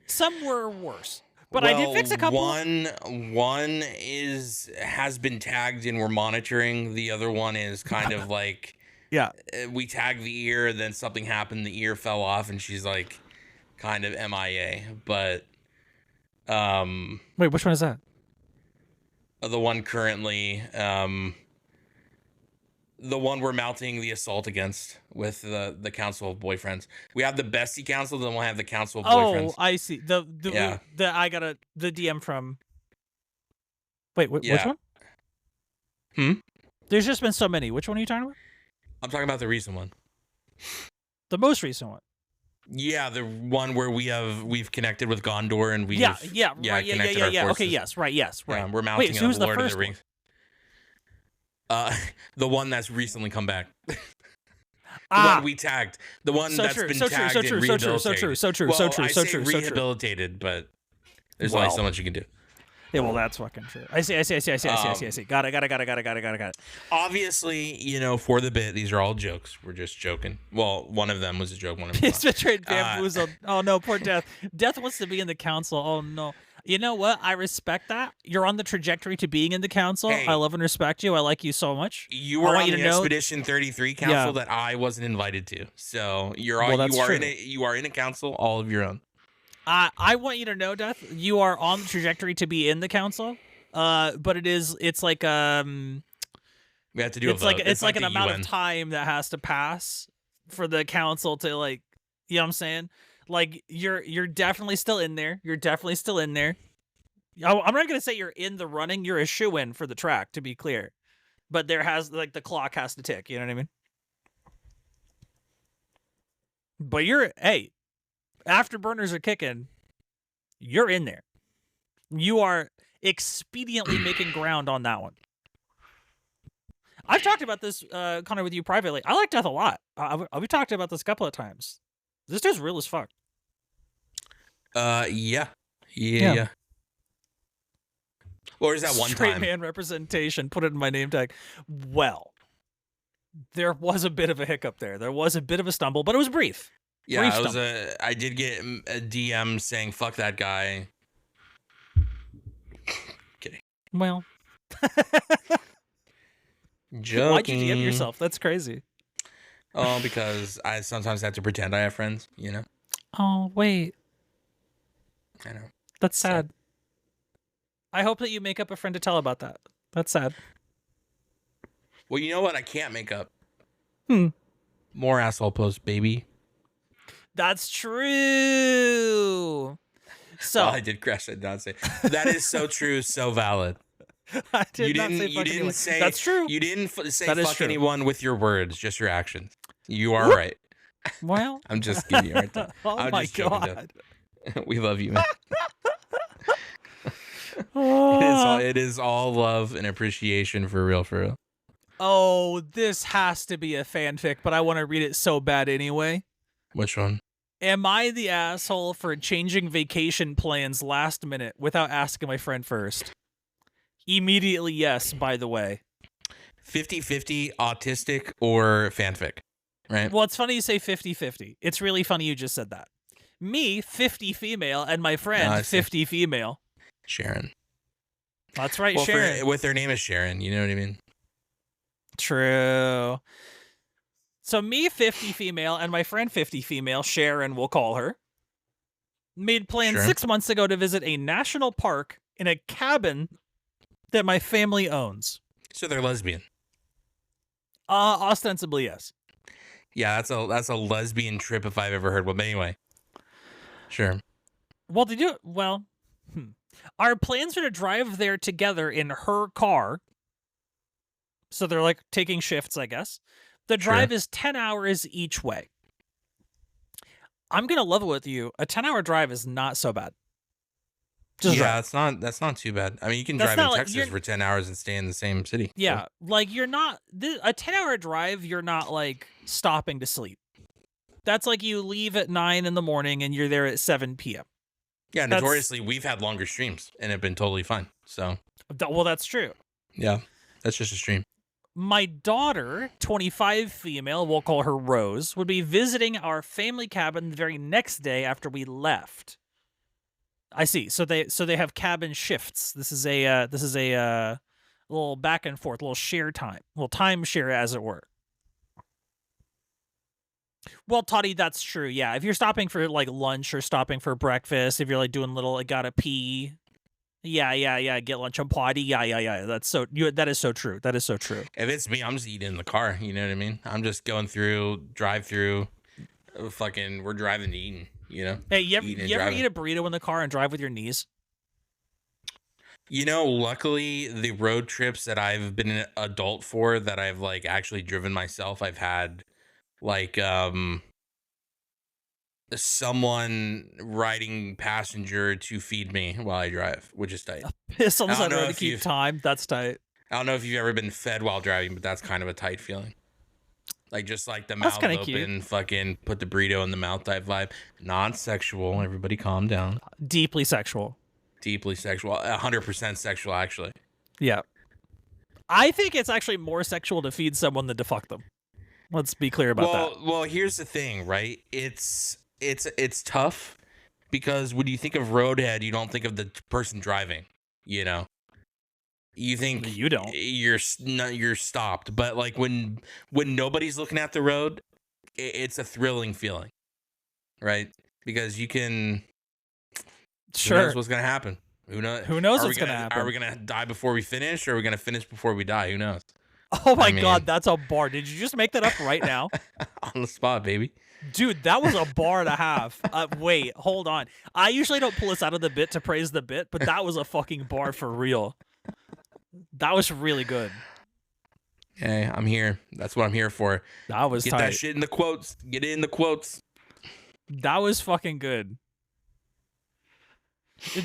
Some were worse, but I did fix a couple. One has been tagged and we're monitoring. The other one is kind of like, we tagged the ear, then something happened, the ear fell off, and she's like kind of MIA. But wait, which one is that? The one currently, the one we're mounting the assault against with the Council of Boyfriends. We have the Bestie Council, then we'll have the Council of Boyfriends. Oh, I see. I got the DM from. Wait, which one? There's just been so many. Which one are you talking about? I'm talking about the recent one. The most recent one. Yeah, the one where we've connected with Gondor and yeah. Okay, yes, right. We're mounting who's Lord the of the Rings. The one that's recently come back. The one we tagged. The one that's been tagged and rehabilitated. So true. Rehabilitated, but there's only so much you can do. Yeah, well, that's fucking true. I see. Got it. Obviously, for the bit, these are all jokes. We're just joking. Well, one of them was a joke. One of them was betrayed bamboozled. Oh no, poor Death. Death wants to be in the council. Oh no. You know what? I respect that. You're on the trajectory to being in the council. Hey, I love and respect you. I like you so much. You were on the Expedition 33 council that I wasn't invited to. So you are in a council all of your own. I want you to know, Death, you are on the trajectory to be in the council. But it's like we have to do it's like an amount of time that has to pass for the council to, like, you know what I'm saying? Like, you're definitely still in there. I'm not gonna say you're in the running. You're a shoo-in for the track, to be clear. But the clock has to tick. You know what I mean? But afterburners are kicking. You're in there. You are expediently making ground on that one. I've talked about this, Connor, with you privately. I like Death a lot. We've talked about this a couple of times. This dude's real as fuck. Yeah. Or is that one Straight time? Man representation. Put it in my name tag. Well, there was a bit of a hiccup there. There was a bit of a stumble, but it was brief. Yeah, I did get a DM saying "fuck that guy." Kidding. Well, joking. Why'd you DM yourself? That's crazy. Oh, because I sometimes have to pretend I have friends. Oh wait, I know. that's sad. I hope that you make up a friend to tell about that. That's sad. Well, you know what? I can't make up. Hmm. More asshole posts, baby. That's true. So I did crash. I did not say that is so true, so valid. I did not say fuck anyone. That's true. You didn't say that fuck anyone with your words, just your actions. You are right. Well, I'm just giving you a hard time. Oh my god. We love you, man. It is all love and appreciation for real. Oh, this has to be a fanfic, but I want to read it so bad anyway. Which one? Am I the asshole for changing vacation plans last minute without asking my friend first? Immediately yes, by the way. 50-50 autistic or fanfic, right? Well, it's funny you say 50-50. It's really funny you just said that. Me, 50 female, and my friend, 50 female. Sharon. That's right, Sharon. With her name is Sharon, you know what I mean? True. So me, 50 female, and my friend, 50 female, Sharon, we'll call her, made plans 6 months ago to visit a national park in a cabin that my family owns. So they're lesbian. Ostensibly, yes. Yeah, that's a lesbian trip if I've ever heard one. But anyway, sure. Well, they do. Well, our plans are to drive there together in her car. So they're like taking shifts, I guess. The drive is 10 hours each way. I'm gonna level with you. A 10-hour drive is not so bad. That's not too bad. I mean, you can drive in Texas for 10 hours and stay in the same city. Yeah, so. like you're not a 10-hour drive. You're not like stopping to sleep. That's like you leave at 9 in the morning and you're there at 7 p.m. Yeah, notoriously, we've had longer streams and have been totally fine. So, well, that's true. Yeah, that's just a stream. My daughter, 25 female, we'll call her Rose, would be visiting our family cabin the very next day after we left. I see. So they have cabin shifts. This is a little back and forth, little share time, little time share, as it were. Well, Toddy, that's true. Yeah, if you're stopping for like lunch or stopping for breakfast, if you're like doing little, I gotta pee. Yeah. Get lunch on potty. Yeah. That is so true. That is so true. If it's me, I'm just eating in the car. You know what I mean? I'm just going through, drive through. We're driving and eating. You know? Hey, you ever eat a burrito in the car and drive with your knees? You know, luckily the road trips that I've been an adult for, that I've like actually driven myself, I've had like someone riding passenger to feed me while I drive, which is tight. Piss on the side to keep time. That's tight. I don't know if you've ever been fed while driving, but that's kind of a tight feeling. Like just like the mouth open, cute. Fucking put the burrito in the mouth type vibe. Non-sexual. Everybody calm down. Deeply sexual. 100% sexual, actually. Yeah. I think it's actually more sexual to feed someone than to fuck them. Let's be clear about that. Well, here's the thing, right? It's tough because when you think of roadhead, you don't think of the person driving, you know? You think you don't. You're stopped, but like when nobody's looking at the road, it's a thrilling feeling, right? Because you can. Sure. Who knows what's gonna happen? Who knows what's gonna happen? Are we gonna die before we finish, or are we gonna finish before we die? Who knows? Oh my god, that's a bar. Did you just make that up right now? On the spot, baby. Dude, that was a bar and a half. Wait, hold on. I usually don't pull this out of the bit to praise the bit, but that was a fucking bar for real. That was really good. Hey, I'm here. That's what I'm here for. That was tight. Get that shit in the quotes. Get it in the quotes. That was fucking good.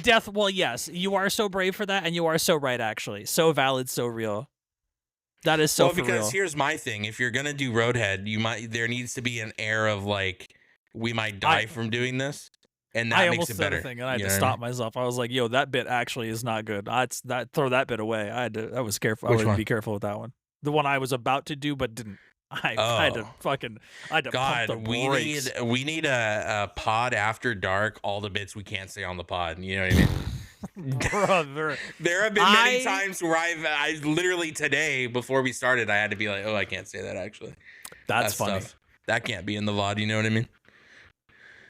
Death, well, yes, you are so brave for that, and you are so right, actually. So valid, so real. That is so for real. Well, because here's my thing. If you're going to do Roadhead, there needs to be an air of, like, we might die from doing this. And that makes it better. I thing, and I had to stop myself. I was like, "Yo, that bit actually is not good. Throw that bit away." I was careful. I would be careful with that one. The one I was about to do, but didn't. I had to Oh fucking, I had to pump the God, brakes. we need a pod after dark. All the bits we can't say on the pod. You know what I mean? Brother, There have been many times where I literally today before we started, I had to be like, oh, I can't say that actually. That's That funny. stuff that can't be in the VOD. You know what I mean?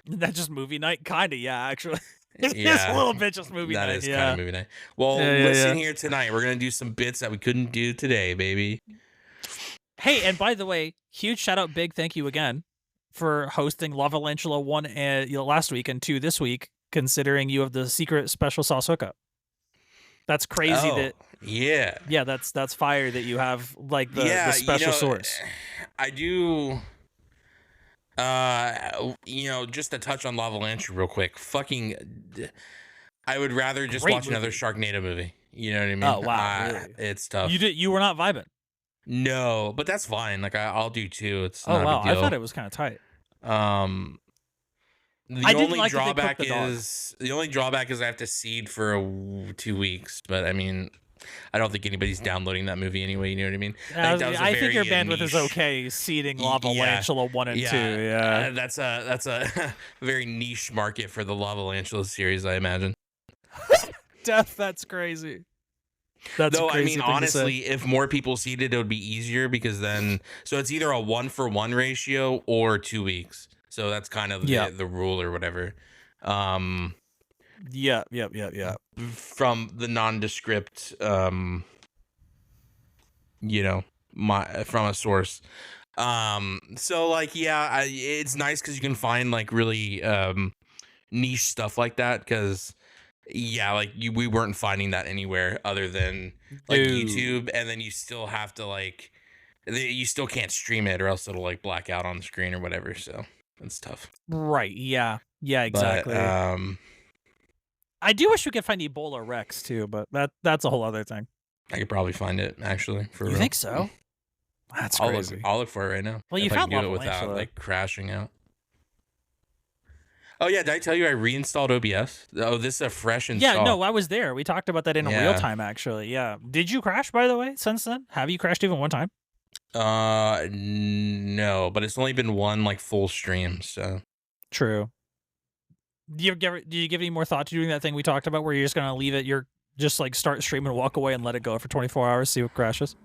That's just movie night, kind of. Yeah, actually, it's a Yeah, little bit just movie that night. is kind Yeah. of movie night. Well, listen here tonight. We're gonna do some bits that we couldn't do today, baby. Hey, and by the way, huge shout out, big thank you again for hosting Lava Lantula 1 last week and 2 this week, considering you have the secret special sauce hookup. That's crazy. Oh, yeah, that's fire that you have like the special source. I do. Just to touch on Lava Lantern real quick. Fucking, I would rather just watch another Sharknado movie. You know what I mean? Oh wow, really? It's tough. You were not vibing. No, but that's fine. Like I'll do too. It's oh not wow, a big deal. I thought it was kind of tight. The only drawback is I have to seed for 2 weeks. But I mean, I don't think anybody's downloading that movie anyway. You know what I mean? I think your bandwidth is okay seeding Lava Lantula 1 and 2. Yeah, that's a very niche market for the Lava Lantula series, I imagine. Death, that's crazy. That's I mean, honestly, if more people seeded, it would be easier because then, so it's either a 1-for-1 ratio or 2 weeks. So that's kind of the rule or whatever. Yeah. From the nondescript, from a source. So like, yeah, it's nice because you can find like really niche stuff like that because. Yeah, like we weren't finding that anywhere other than like YouTube, and then you still have to you still can't stream it or else it'll like black out on the screen or whatever. So it's tough. Right? Yeah. Exactly. But, I do wish we could find Ebola Rex too, but that's a whole other thing. I could probably find it actually. You think so? That's crazy. I'll look for it right now. Well, you found it without like crashing out. Oh yeah, did I tell you I reinstalled OBS? Oh, this is a fresh install. Yeah, no, I was there. We talked about that in real time, actually. Yeah. Did you crash, by the way, since then? Have you crashed even one time? No, but it's only been one like full stream, so. True. Do you give any more thought to doing that thing we talked about where you're just gonna leave it? You're just like start streaming, walk away, and let it go for 24 hours, see what crashes?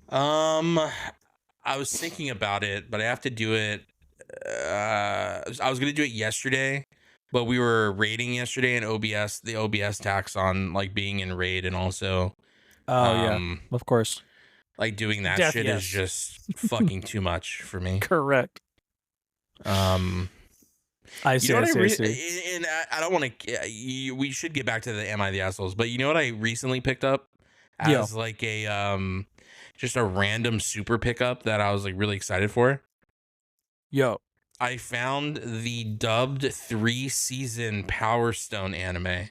I was thinking about it, but I have to do it. I was gonna do it yesterday, but we were raiding yesterday, and the OBS tax on like being in raid, and also, yeah, of course, like doing that shit is just fucking too much for me. Correct. I see. And I don't want to. We should get back to the Am I the Assholes, but you know what I recently picked up as like a just a random super pickup that I was like really excited for. I found the dubbed 3-season Power Stone anime.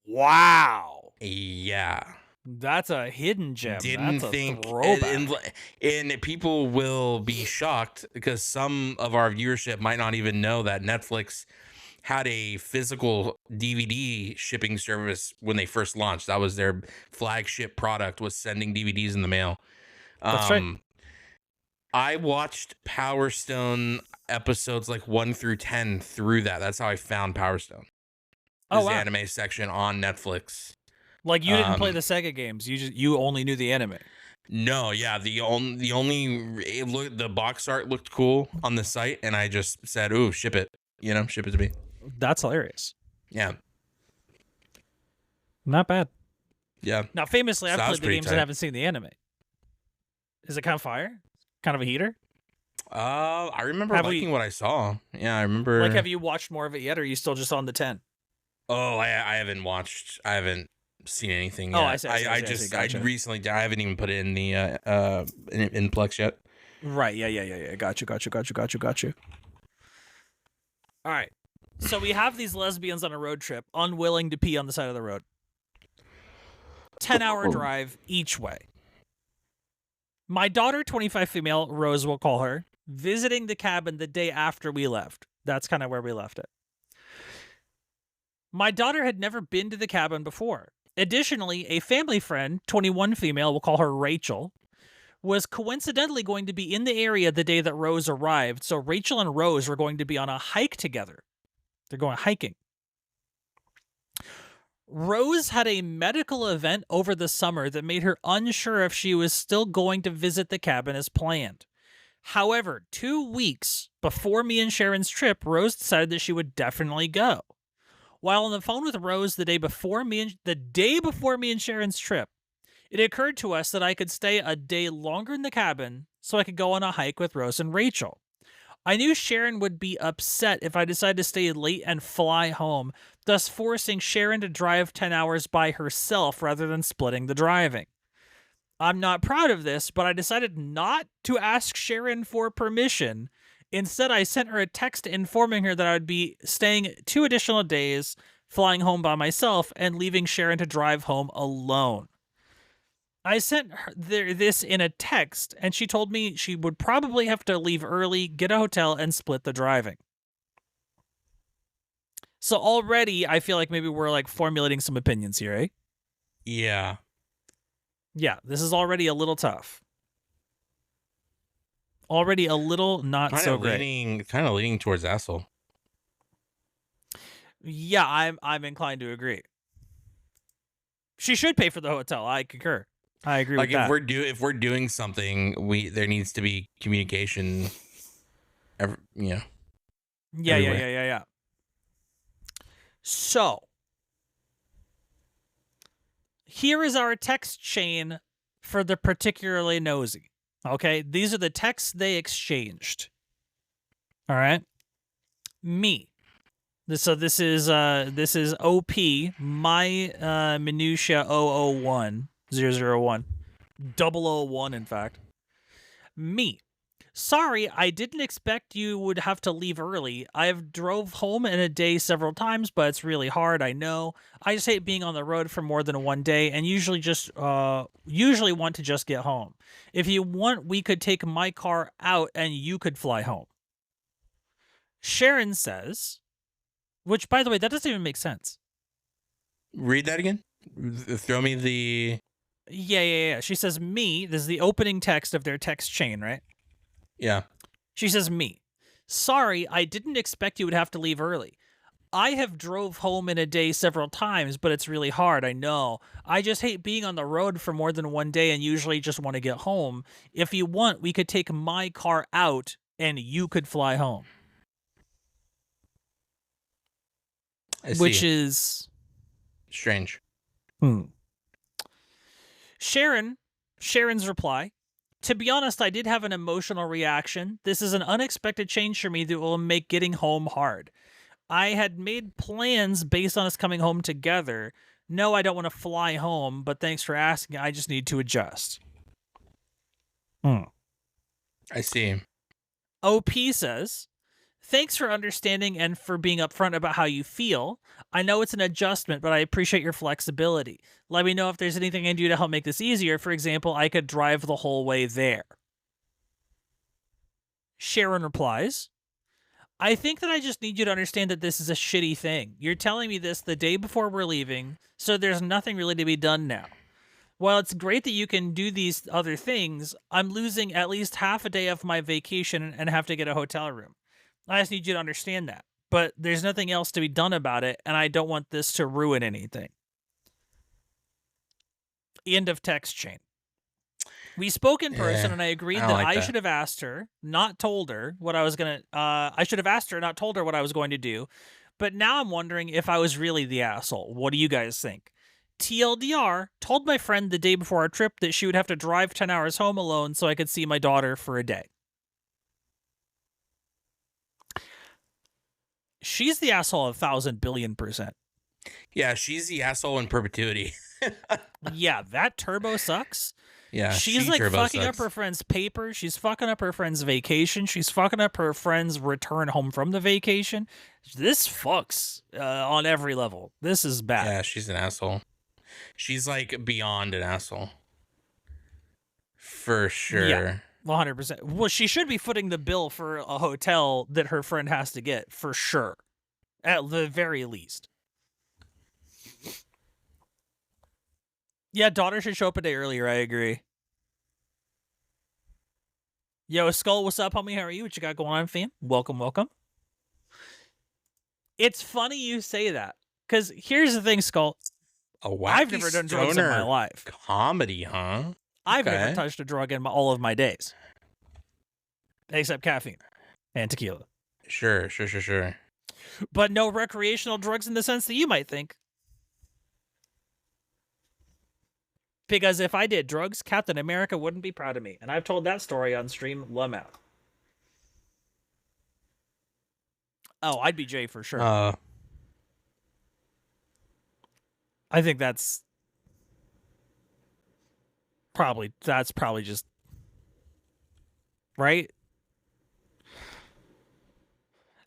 Wow. Yeah. That's a hidden gem. Didn't think and people will be shocked because some of our viewership might not even know that Netflix had a physical DVD shipping service when they first launched. That was their flagship product, was sending DVDs in the mail. That's right. I watched Power Stone episodes like 1 through 10 through that. That's how I found Power Stone. The anime section on Netflix. Like you didn't play the Sega games. You only knew the anime. No, yeah. The box art looked cool on the site, and I just said, "Ooh, ship it." Ship it to me. That's hilarious. Yeah. Not bad. Yeah. Now, famously, I've played the games and haven't seen the anime. Is it kind of fire? Kind of a heater? I remember liking what I saw. Yeah, I remember. Like, have you watched more of it yet, or are you still just on the 10? Oh, I haven't watched. I haven't seen anything yet. Oh, I see. I recently. I haven't even put it in the in Plex yet. Right. Yeah. Got you. All right. So we have these lesbians on a road trip, unwilling to pee on the side of the road. 10-hour drive each way. My daughter, 25 female, Rose we'll call her, visiting the cabin the day after we left. That's kind of where we left it. My daughter had never been to the cabin before. Additionally, a family friend, 21 female, we'll call her Rachel, was coincidentally going to be in the area the day that Rose arrived, so Rachel and Rose were going to be on a hike together. They're going hiking. Rose had a medical event over the summer that made her unsure if she was still going to visit the cabin as planned. However, 2 weeks before me and Sharon's trip, Rose decided that she would definitely go. While on the phone with Rose the day before me and Sharon's trip, it occurred to us that I could stay a day longer in the cabin so I could go on a hike with Rose and Rachel. I knew Sharon would be upset if I decided to stay late and fly home, thus forcing Sharon to drive 10 hours by herself rather than splitting the driving. I'm not proud of this, but I decided not to ask Sharon for permission. Instead, I sent her a text informing her that I would be staying 2 additional days, flying home by myself, and leaving Sharon to drive home alone. I sent her this in a text, and she told me she would probably have to leave early, get a hotel, and split the driving. So already, I feel like maybe we're like formulating some opinions here, eh? Yeah. Yeah, this is already a little tough. Already a little not so great. Kind of leaning towards asshole. Yeah, I'm inclined to agree. She should pay for the hotel. I concur. I agree with that. Like if we're doing something, there needs to be communication. Yeah. So, here is our text chain for the particularly nosy. Okay, these are the texts they exchanged. All right, me. So this is OP my minutia 001 001 001 in fact. Me. Sorry, I didn't expect you would have to leave early. I've drove home in a day several times, but it's really hard, I know. I just hate being on the road for more than one day and usually want to just get home. If you want, we could take my car out and you could fly home. Sharon says, which by the way, that doesn't even make sense. Read that again? Throw me the... Yeah. She says, me, this is the opening text of their text chain, right? Yeah. She says, me. Sorry, I didn't expect you would have to leave early. I have drove home in a day several times, but it's really hard, I know. I just hate being on the road for more than one day and usually just want to get home. If you want, we could take my car out and you could fly home. Which is... strange. Sharon's reply. To be honest, I did have an emotional reaction. This is an unexpected change for me that will make getting home hard. I had made plans based on us coming home together. No, I don't want to fly home, but thanks for asking. I just need to adjust. I see. OP says, thanks for understanding and for being upfront about how you feel. I know it's an adjustment, but I appreciate your flexibility. Let me know if there's anything I can do to help make this easier. For example, I could drive the whole way there. Sharon replies, I think that I just need you to understand that this is a shitty thing. You're telling me this the day before we're leaving, so there's nothing really to be done now. While it's great that you can do these other things, I'm losing at least half a day of my vacation and have to get a hotel room. I just need you to understand that. But there's nothing else to be done about it, and I don't want this to ruin anything. End of text chain. We spoke in person, and I agreed that I should have asked her, not told her what I was going to... I should have asked her, not told her what I was going to do. But now I'm wondering if I was really the asshole. What do you guys think? TLDR, told my friend the day before our trip that she would have to drive 10 hours home alone so I could see my daughter for a day. She's the asshole 1,000 billion %. Yeah, she's the asshole in perpetuity. Yeah, that turbo sucks. Yeah, she's like fucking up her friend's paper. She's fucking up her friend's vacation. She's fucking up her friend's return home from the vacation. This fucks on every level. This is bad. Yeah, she's an asshole. She's like beyond an asshole. For sure. Yeah, 100%. Well, she should be footing the bill for a hotel that her friend has to get, for sure. At the very least. Yeah, daughter should show up a day earlier. I agree. Yo, Skull, what's up, homie? How are you? What you got going on, fam? Welcome, welcome. It's funny you say that, because here's the thing, Skull. A wacky I've never done drugs in my life. Comedy, huh? I've never touched a drug in all of my days, except caffeine and tequila. Sure. But no recreational drugs in the sense that you might think. Because if I did drugs, Captain America wouldn't be proud of me. And I've told that story on stream. Lamau. Oh, I'd be Jay for sure. I think that's probably just right.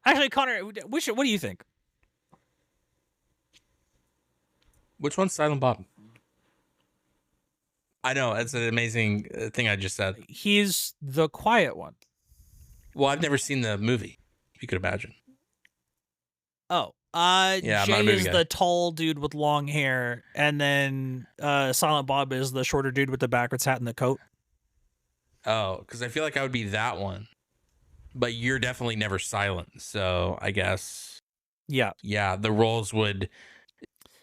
Actually, Connor, what do you think? Which one's Silent Bob? I know, it's an amazing thing I just said. He's the quiet one. Well, I've never seen the movie, if you could imagine. Oh, Jay is the tall dude with long hair, and then Silent Bob is the shorter dude with the backwards hat and the coat. Oh, because I feel like I would be that one. But you're definitely never silent, so I guess... Yeah, the roles would...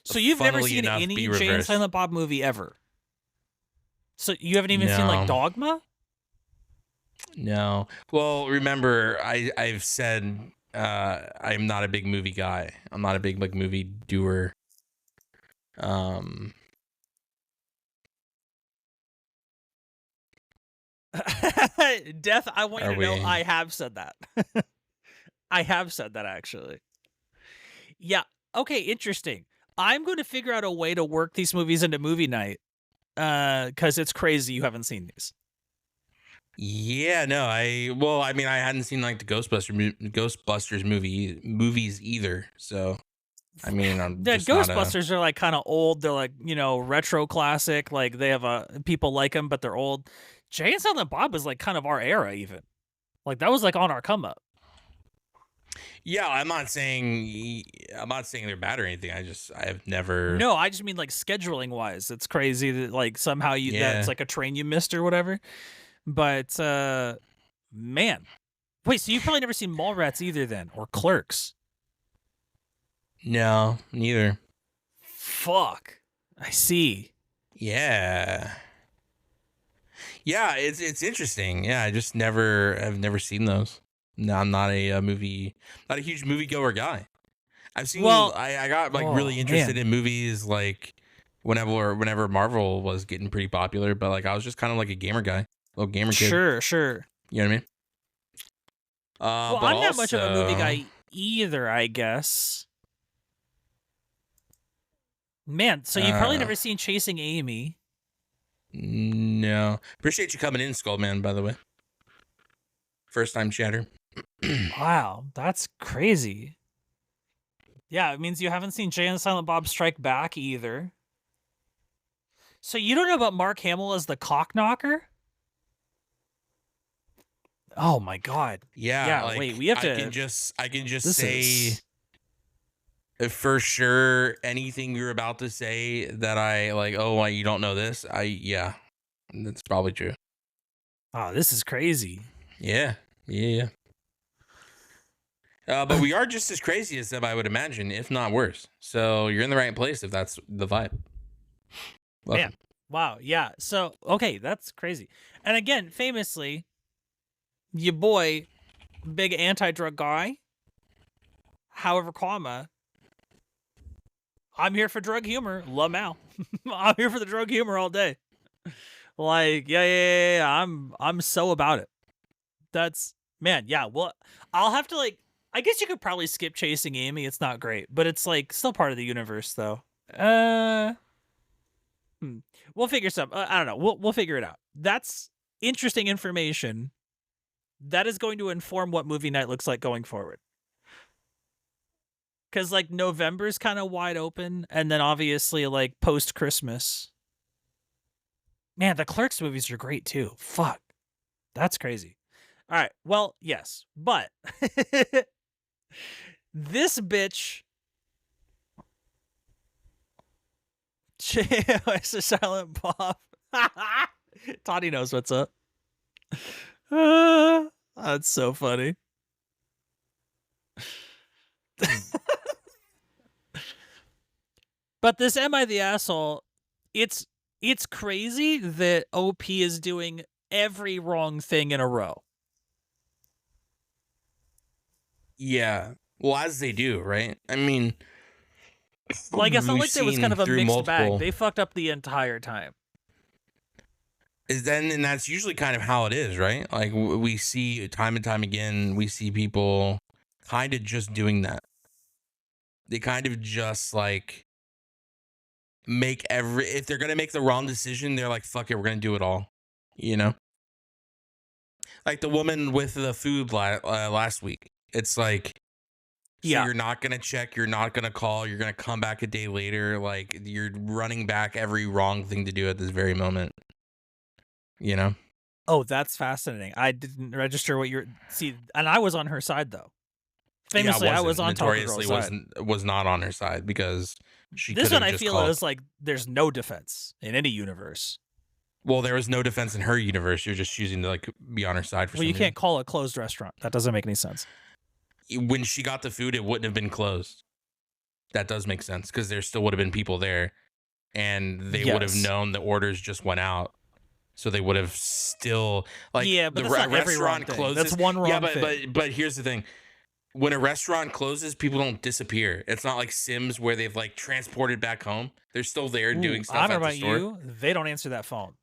So you've never seen any Jay and Silent Bob movie ever? So you haven't even seen, like, Dogma? No. Well, remember, I've said I'm not a big movie guy. I'm not a big, like, movie doer. Death, I want you to know I have said that. I have said that, actually. Yeah. Okay, interesting. I'm going to figure out a way to work these movies into movie night. Because it's crazy you haven't seen these. Yeah, no, I hadn't seen like the Ghostbusters movies either. So, I mean, the Ghostbusters are like kind of old. They're like, retro classic. Like they have people like them, but they're old. Jay and Silent Bob is like kind of our era, even. Like that was like on our come up. Yeah, I'm not saying they're bad or anything. I have never. No, I just mean like scheduling wise, it's crazy that like somehow that's like a train you missed or whatever. But man, wait, so you've probably never seen Mallrats either, then, or Clerks? No, neither. Fuck, I see. Yeah, it's interesting. Yeah, I've never seen those. No, I'm not a huge moviegoer guy. I've seen. Well, I got like really interested in movies like whenever Marvel was getting pretty popular, but like I was just kind of like a gamer guy, little gamer kid. Sure. You know what I mean? Well, I'm not much of a movie guy either, I guess. Man, so you've probably never seen Chasing Amy. No. Appreciate you coming in, Skullman, by the way. First time chatter. Wow, that's crazy. Yeah, it means you haven't seen Jay and Silent Bob Strike Back either. So you don't know about Mark Hamill as the cock knocker? Oh my god. Yeah. Like, wait, we have to. I can just say for sure anything you're about to say that I like. Oh, you don't know this? That's probably true. Oh, this is crazy. Yeah. But we are just as crazy as them, I would imagine, if not worse. So you're in the right place if that's the vibe. Welcome. Man, wow, yeah. So, okay, that's crazy. And again, famously, your boy, big anti-drug guy, however, I'm here for drug humor, Lamau. I'm here for the drug humor all day. Like, yeah, I'm so about it. That's, man, yeah, well, I'll have to, like, I guess you could probably skip Chasing Amy. It's not great, but it's like still part of the universe, though. We'll figure something. I don't know. We'll figure it out. That's interesting information. That is going to inform what movie night looks like going forward. Because like November's kind of wide open, and then obviously like post Christmas. Man, the Clerks movies are great too. Fuck, that's crazy. All right. Well, yes, but this bitch. It's a Silent Bob. Toddy knows what's up. That's so funny. But this Am I the Asshole, it's crazy that OP is doing every wrong thing in a row. Yeah. Well, as they do, right? I mean, like, it's not we've like there was seen kind of a through mixed bag. multiple. They fucked up the entire time. And that's usually kind of how it is, right? Like we see time and time again, we see people kind of just doing that. They kind of just like make if they're gonna make the wrong decision, they're like, fuck it, we're gonna do it all, you know? Like the woman with the food last week. It's like, so you're not gonna check, you're not gonna call, you're gonna come back a day later, like you're running back every wrong thing to do at this very moment, you know? Oh, that's fascinating. I didn't register what you're and I was on her side though. Famously, I was on Taco Girl's side. Was not on her side because she. This one I just feel called. is like there's no defense in any universe. Well, there was no defense in her universe. You're just choosing to like be on her side for. Well, you can't call a closed restaurant. That doesn't make any sense. When she got the food, it wouldn't have been closed. That does make sense because there still would have been people there, and they would have known the orders just went out. So they would have still like but the that's not every restaurant wrong closes. Thing. That's one wrong thing. But here's the thing. When a restaurant closes, people don't disappear. It's not like Sims where they've like transported back home. They're still there doing stuff at the store. You, they don't answer that phone.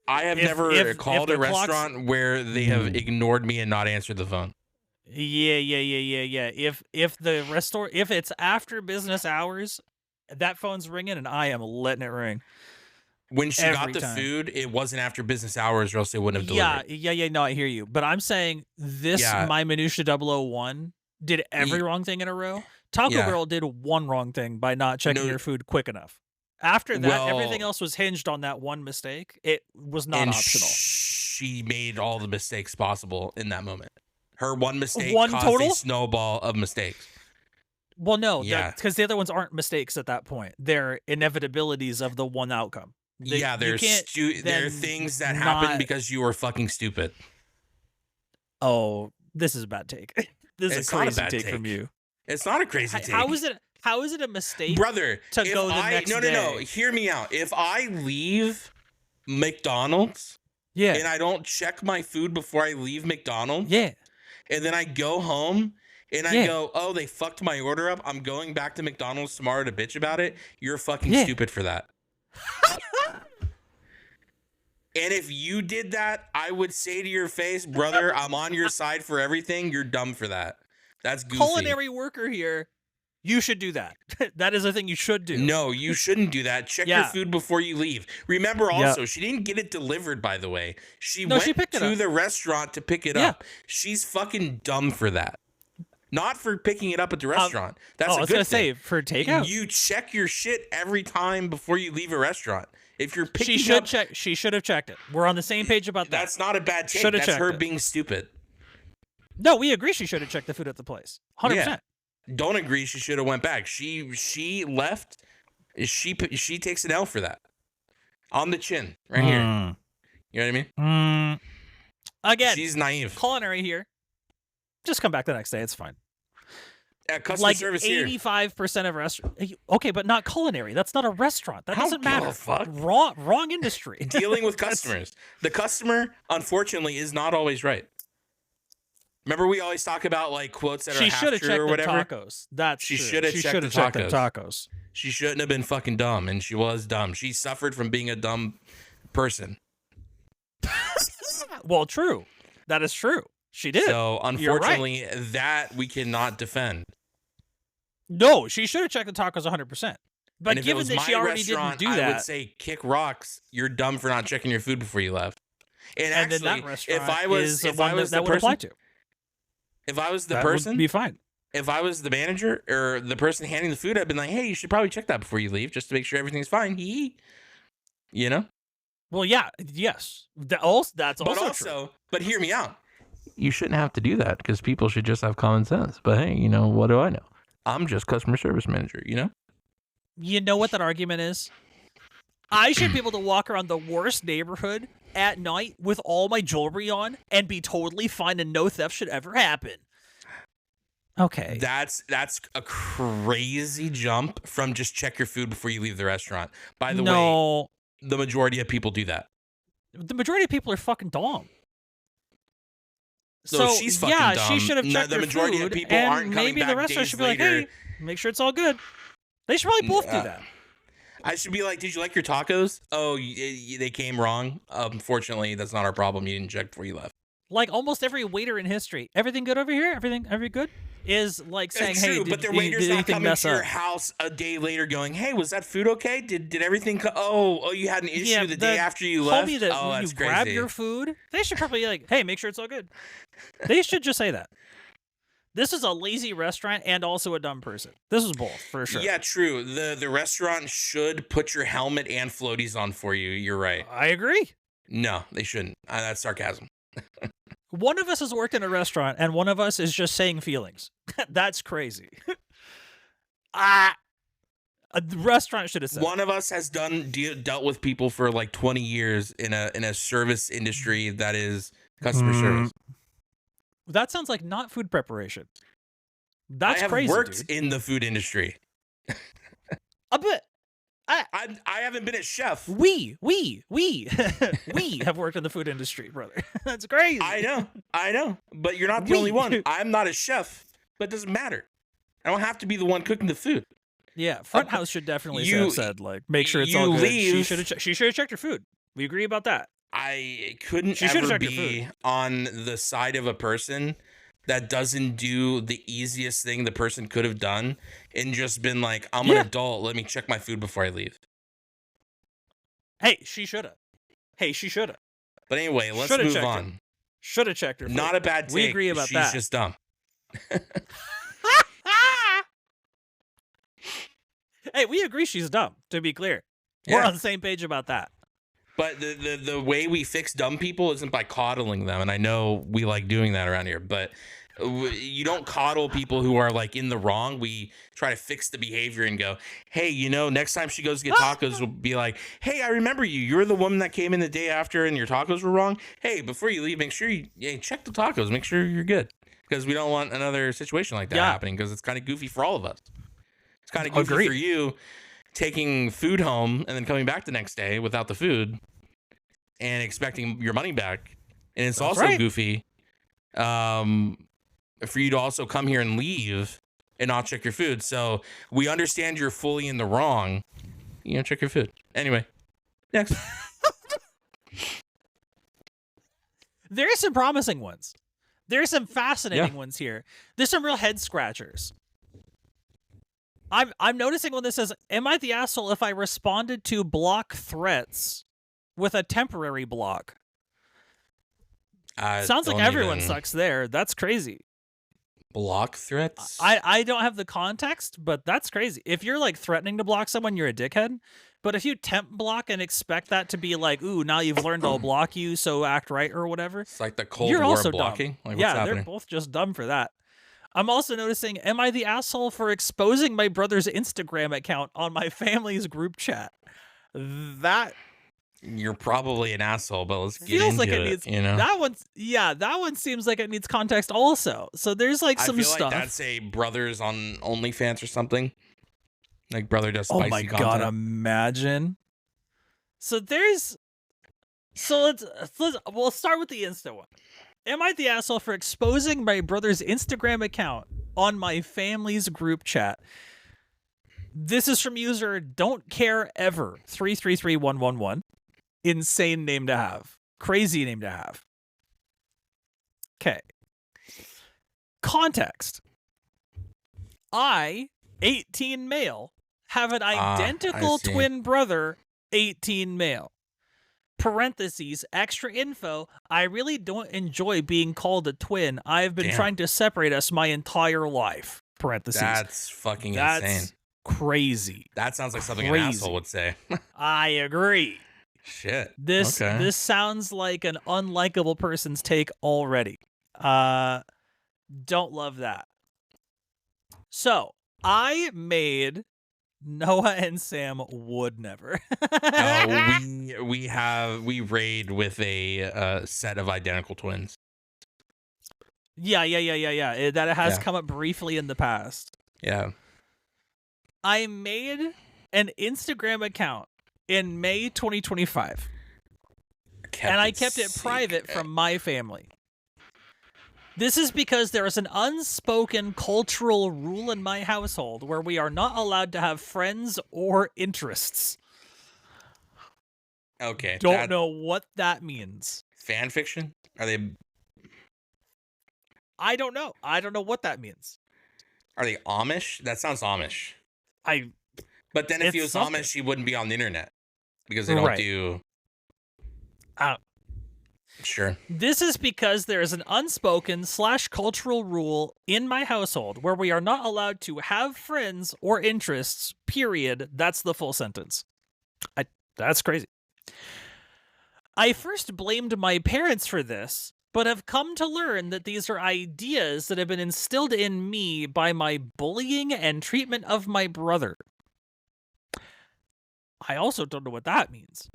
I have never called a restaurant where they have ignored me and not answered the phone. Yeah. If it's after business hours, that phone's ringing and I am letting it ring. When she got the food, it wasn't after business hours or else they wouldn't have delivered. Yeah, no, I hear you. But I'm saying this My Minutia 001 did every wrong thing in a row. Taco Girl did one wrong thing by not checking your food quick enough. After that, everything else was hinged on that one mistake. It was not optional. She made all the mistakes possible in that moment. Her one mistake caused a snowball of mistakes. Well, no, because the other ones aren't mistakes at that point. They're inevitabilities of the one outcome. There are things that happen because you were fucking stupid. Oh, this is a bad take. This is a crazy take from you. It's not a crazy take. How is it a mistake, brother? To go the next day? No. Hear me out. If I leave McDonald's, and I don't check my food before I leave McDonald's, and then I go home. And I go, oh, they fucked my order up. I'm going back to McDonald's tomorrow to bitch about it. You're fucking stupid for that. And if you did that, I would say to your face, brother, I'm on your side for everything. You're dumb for that. That's goofy. Culinary worker here. You should do that. That is a thing you should do. No, you shouldn't do that. Check your food before you leave. Remember also, she didn't get it delivered, by the way. She went to the restaurant to pick it up. She's fucking dumb for that. Not for picking it up at the restaurant. That's a good thing. I was going to say, for takeout. You check your shit every time before you leave a restaurant. If you're picking she should have checked it. We're on the same page about that. That's not a bad take. That's her being stupid. No, we agree she should have checked the food at the place. 100%. Yeah. Don't agree she should have went back. She left. She takes an L for that. On the chin, right here. You know what I mean? Again, she's naive. Culinary here. Just come back the next day. It's fine. Customer service here. 85% of restaurants. Okay, but not culinary. That's not a restaurant. That doesn't matter. Fuck. Wrong industry. Dealing with customers. The customer, unfortunately, is not always right. Remember, we always talk about like quotes that are half true or whatever. Tacos. That's she should have checked the tacos. She shouldn't have been fucking dumb, and she was dumb. She suffered from being a dumb person. Well, true. That is true. She did. So, unfortunately, that we cannot defend. No, she should have checked the tacos 100%. But given that she already didn't do that, I would say kick rocks. You're dumb for not checking your food before you left. And actually, that restaurant if I was the person, if I was the person, would be fine. If I was the manager or the person handing the food, I'd been like, hey, you should probably check that before you leave just to make sure everything's fine. You know? Well, yeah, yes. That's also true. But hear me out. You shouldn't have to do that because people should just have common sense. But hey, you know, what do I know? I'm just customer service manager, you know? You know what that argument is? I should be able to walk around the worst neighborhood at night with all my jewelry on and be totally fine and no theft should ever happen. Okay. That's a crazy jump from just check your food before you leave the restaurant. By the way, the majority of people do that. The majority of people are fucking dumb. So she's fucking dumb. She should have checked the majority food, of people and aren't coming maybe back the restaurant days should be later. like, hey, make sure it's all good. They should probably both do that. I should be like, did you like your tacos? Oh, they came wrong. Unfortunately, that's not our problem. You didn't check before you left. Like almost every waiter in history, everything good over here? Everything good? Is like saying, it's true, hey, but their waiter's not coming to your house a day later going, hey, was that food okay? Did everything oh, you had an issue the day after you left? Homie that oh, when that's you crazy. grab your food, they should probably be like, hey, make sure it's all good. They should just say that. This is a lazy restaurant and also a dumb person. This is both, for sure. Yeah, true. The restaurant should put your helmet and floaties on for you. You're right. I agree. No, they shouldn't. That's sarcasm. One of us has worked in a restaurant, and one of us is just saying feelings. That's crazy. A restaurant should have said. One of us has dealt with people for like 20 years in a service industry that is customer service. That sounds like not food preparation. That's crazy. I have worked dude. in the food industry. A bit. I haven't been a chef. We have worked in the food industry, brother. That's crazy. I know. But you're not the only one. I'm not a chef, but it doesn't matter. I don't have to be the one cooking the food. Yeah, front house should definitely have said, like, make sure it's all good. She should have checked her food. We agree about that. I couldn't ever be on the side of a person that doesn't do the easiest thing the person could have done and just been like, I'm an adult. Let me check my food before I leave. Hey, she should have. But anyway, let's move on. Should have checked her food. Not a bad take. We agree about that. She's just dumb. Hey, we agree she's dumb, to be clear. We're on the same page about that. But the way we fix dumb people isn't by coddling them. And I know we like doing that around here, but you don't coddle people who are like in the wrong. We try to fix the behavior and go, hey, next time she goes to get tacos, we'll be like, hey, I remember you. You're the woman that came in the day after and your tacos were wrong. Hey, before you leave, make sure you check the tacos. Make sure you're good. Because we don't want another situation like that happening, because it's kind of goofy for all of us. It's kind of goofy for you taking food home and then coming back the next day without the food and expecting your money back. And it's also goofy for you to also come here and leave and not check your food. So we understand you're fully in the wrong. Check your food. Anyway, next. There are some promising ones. There are some fascinating ones here. There's some real head scratchers. I'm noticing when this says, am I the asshole if I responded to block threats with a temporary block? Sounds like everyone sucks there. That's crazy. Block threats? I don't have the context, but that's crazy. If you're like threatening to block someone, you're a dickhead. But if you temp block and expect that to be like, ooh, now you've learned I'll block you, so act right or whatever. It's like the Cold War also blocking. Dumb. Like, what's happening? They're both just dumb for that. I'm also noticing, am I the asshole for exposing my brother's Instagram account on my family's group chat? That you're probably an asshole, but let's get feels into like it. Needs, that one seems like it needs context also. So there's like some stuff. I feel like that's a brothers on OnlyFans or something. Like brother does spicy content. Oh my god, imagine. So we'll start with the Insta one. Am I the asshole for exposing my brother's Instagram account on my family's group chat? This is from user don't care ever 333111. Insane name to have. Crazy name to have. Okay. Context. I, 18 male, have an identical twin brother, 18 male. Parentheses, extra info, I really don't enjoy being called a twin. I've been trying to separate us my entire life. Parentheses. That's fucking insane. Crazy. That sounds like something an asshole would say. I agree. Shit. This sounds like an unlikable person's take already. Don't love that. So, I made Noah and Sam would never. Oh, we raid with a set of identical twins. Yeah. That has Yeah. come up briefly in the past. Yeah. I made an Instagram account in May 2025. And I kept it private from my family. This is because there is an unspoken cultural rule in my household where we are not allowed to have friends or interests. Okay. Don't know what that means. Fan fiction? Are they? I don't know. I don't know what that means. Are they Amish? That sounds Amish. But then if he was something. Amish, he wouldn't be on the internet because they don't do. Sure. This is because there is an unspoken / cultural rule in my household where we are not allowed to have friends or interests, period. That's the full sentence. That's crazy. I first blamed my parents for this, but have come to learn that these are ideas that have been instilled in me by my bullying and treatment of my brother. I also don't know what that means.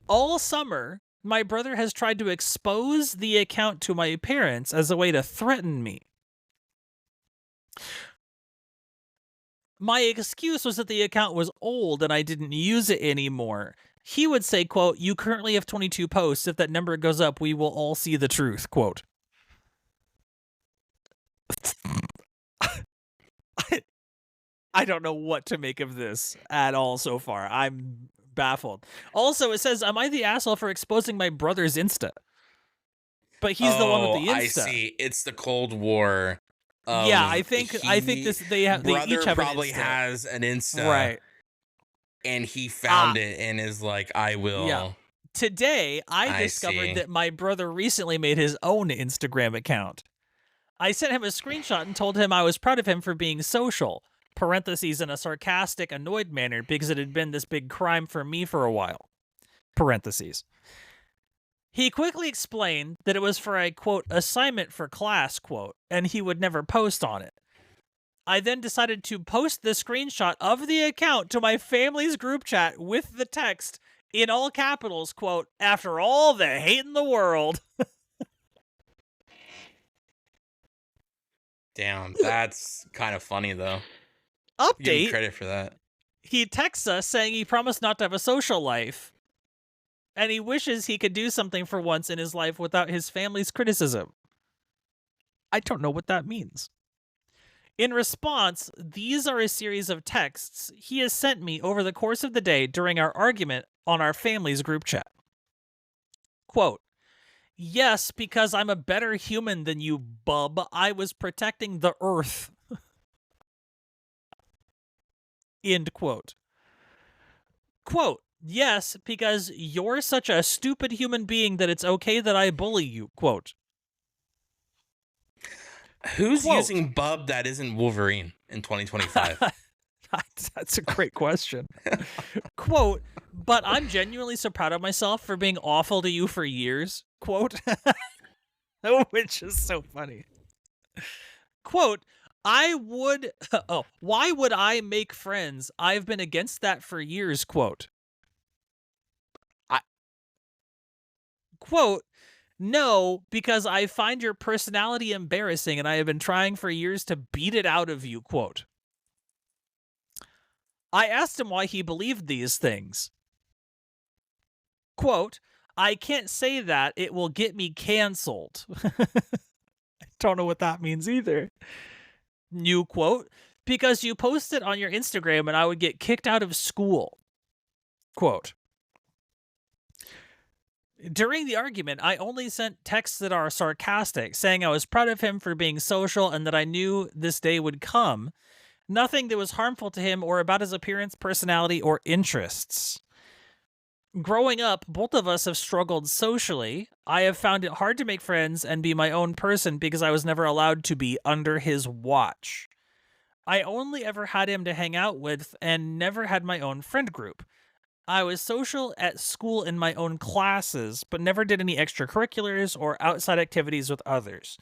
All summer, my brother has tried to expose the account to my parents as a way to threaten me. My excuse was that the account was old and I didn't use it anymore. He would say, quote, "You currently have 22 posts. If that number goes up, we will all see the truth," quote. I don't know what to make of this at all so far. I'm baffled. Also, it says, "Am I the asshole for exposing my brother's Insta?" But he's the one with the Insta. I see. It's the Cold War. Yeah, I think this they each have probably an Insta. has an Insta, right? And he found it and is like, "I will." Yeah. Today, I discovered that my brother recently made his own Instagram account. I sent him a screenshot and told him I was proud of him for being social. Parentheses in a sarcastic, annoyed manner because it had been this big crime for me for a while. Parentheses. He quickly explained that it was for a, quote, "assignment for class," quote, and he would never post on it. I then decided to post the screenshot of the account to my family's group chat with the text in all capitals, quote, "After all the hate in the world." Damn, that's kind of funny though. Update. Give him credit for that. He texts us saying he promised not to have a social life, and he wishes he could do something for once in his life without his family's criticism. I don't know what that means. In response, these are a series of texts he has sent me over the course of the day during our argument on our family's group chat. Quote, "Yes, because I'm a better human than you, bub. I was protecting the earth." End quote. Quote, "Yes, because you're such a stupid human being that it's okay that I bully you," quote. Who's quote, using bub that isn't Wolverine in 2025? That's a great question. Quote, "But I'm genuinely so proud of myself for being awful to you for years," quote. Which is so funny. Quote, "Why would I make friends? I've been against that for years," quote. Quote, "No, because I find your personality embarrassing and I have been trying for years to beat it out of you," quote. I asked him why he believed these things. Quote, "I can't say that. It will get me canceled." I don't know what that means either. New quote, "Because you posted on your Instagram and I would get kicked out of school." Quote. During the argument, I only sent texts that are sarcastic, saying I was proud of him for being social and that I knew this day would come. Nothing that was harmful to him or about his appearance, personality, or interests. Growing up, both of us have struggled socially. I have found it hard to make friends and be my own person because I was never allowed to be under his watch. I only ever had him to hang out with and never had my own friend group. I was social at school in my own classes, but never did any extracurriculars or outside activities with others.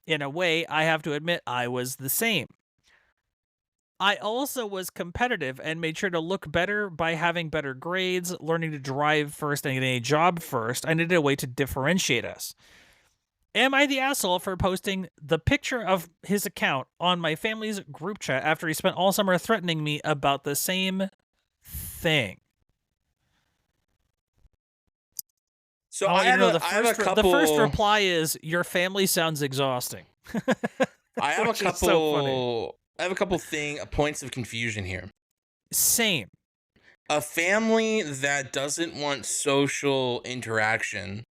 In a way, I have to admit I was the same. I also was competitive and made sure to look better by having better grades, learning to drive first, and getting a job first. I needed a way to differentiate us. Am I the asshole for posting the picture of his account on my family's group chat after he spent all summer threatening me about the same thing? So I want you to know I have a couple. the first reply is your family sounds exhausting. I have a Which is so funny. I have a couple points of confusion here. Same. A family that doesn't want social interaction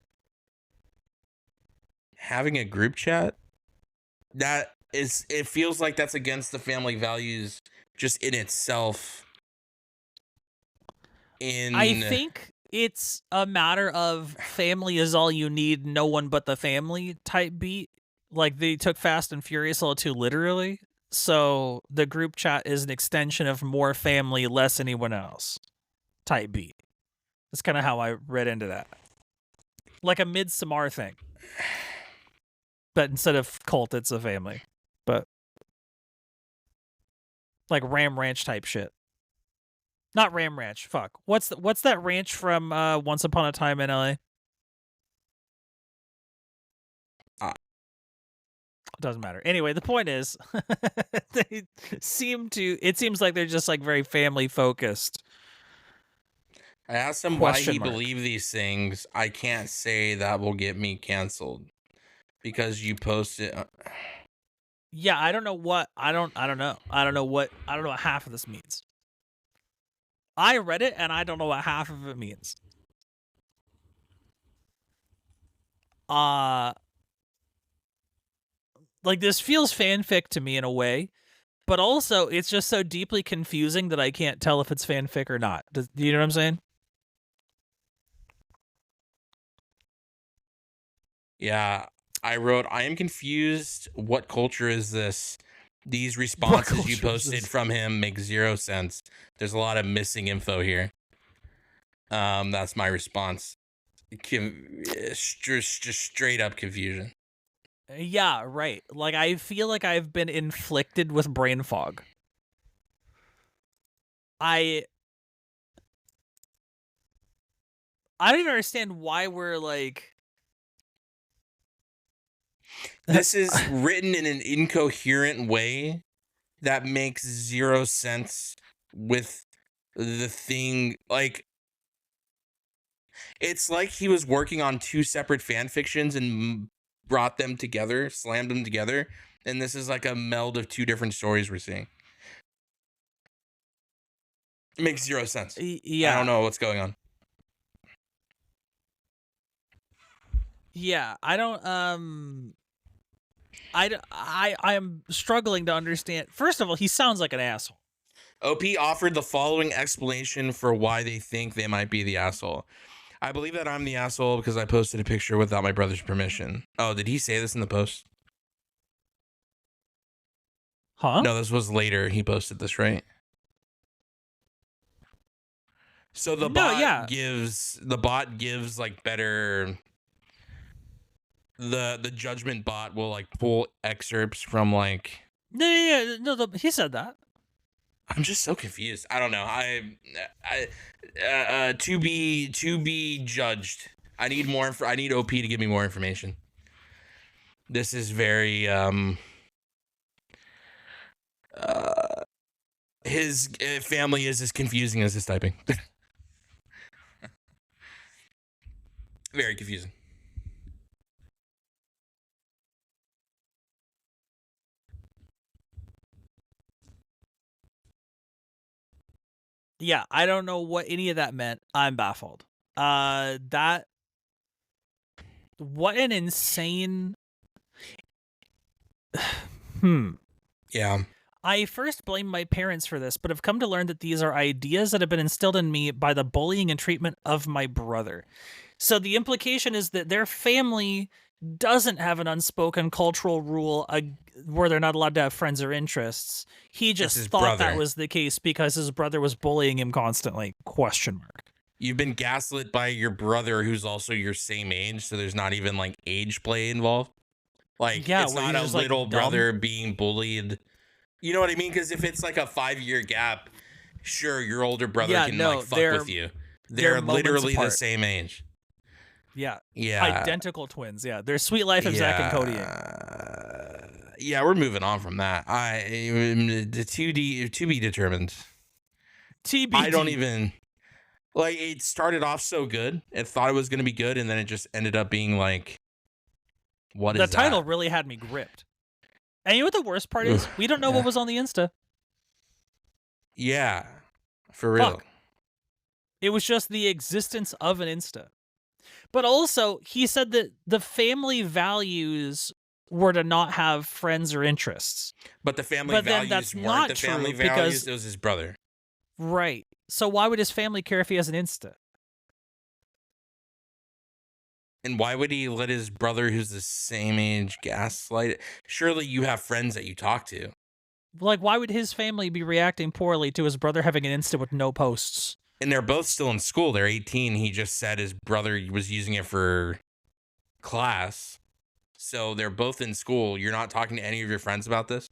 having a group chat, it feels like that's against the family values just in itself. I think it's a matter of family is all you need, no one but the family type beat. Like they took Fast and Furious a little too literally. So the group chat is an extension of more family, less anyone else type beat. That's kind of how I read into that. Like a Midsommar thing. But instead of cult, it's a family. But like Ram Ranch type shit. Not Ram Ranch. Fuck. What's that ranch from Once Upon a Time in LA? Doesn't matter. Anyway, the point is, it seems like they're just like very family focused. I asked him why he believed these things. I can't say that will get me canceled because you posted. Yeah, I don't know what I don't know. I don't know what half of this means. I read it and I don't know what half of it means. Like this feels fanfic to me in a way, but also it's just so deeply confusing that I can't tell if it's fanfic or not. Do you know what I'm saying? Yeah, I wrote, I am confused. What culture is this? These responses you posted from him make zero sense. There's a lot of missing info here. That's my response. Just straight up confusion. Yeah, right. Like I feel like I've been inflicted with brain fog. I don't even understand why we're like. This is written in an incoherent way that makes zero sense with the thing. Like, it's like he was working on two separate fan fictions and brought them together, slammed them together, and this is like a meld of two different stories we're seeing. It makes zero sense. Yeah. I don't know what's going on. Yeah, I don't I am struggling to understand. First of all, he sounds like an asshole. OP offered the following explanation for why they think they might be the asshole. I believe that I'm the asshole because I posted a picture without my brother's permission. Oh, did he say this in the post? Huh? No, this was later. He posted this, right? So the bot gives like better. The judgment bot will like pull excerpts from like. No, he said that. I'm just so confused. I don't know. To be judged. I need more. I need OP to give me more information. This is very his family is as confusing as his typing. Very confusing. Yeah, I don't know what any of that meant. I'm baffled. What an insane. Yeah. I first blamed my parents for this, but have come to learn that these are ideas that have been instilled in me by the bullying and treatment of my brother. So the implication is that their family doesn't have an unspoken cultural rule where they're not allowed to have friends or interests. He just thought that was the case because his brother was bullying him constantly. ? You've been gaslit by your brother who's also your same age, so there's not even like age play involved. Like, it's not a little brother being bullied You know what I mean? Because if it's like a 5-year gap, sure, your older brother Yeah, can like no, fuck with you. they're They're moments literally the apart. same age. Yeah. Yeah. Identical twins. Yeah. They're Sweet Life of Zach and Cody. Yeah, we're moving on from that. The 2D to be determined. TBD. I don't even like. It started off so good. It thought it was going to be good, and then it just ended up being like, what is the title that? really had me gripped. And you know what the worst part is? We don't know what was on the Insta. Yeah, for real. Fuck. It was just the existence of an Insta. But also, he said that the family values were to not have friends or interests. But the family values weren't the family values. It was his brother. Right. So why would his family care if he has an Insta? And why would he let his brother, who's the same age, gaslight it? Surely you have friends that you talk to. Like, why would his family be reacting poorly to his brother having an Insta with no posts? And they're both still in school. They're 18. He just said his brother was using it for class. So they're both in school. You're not talking to any of your friends about this?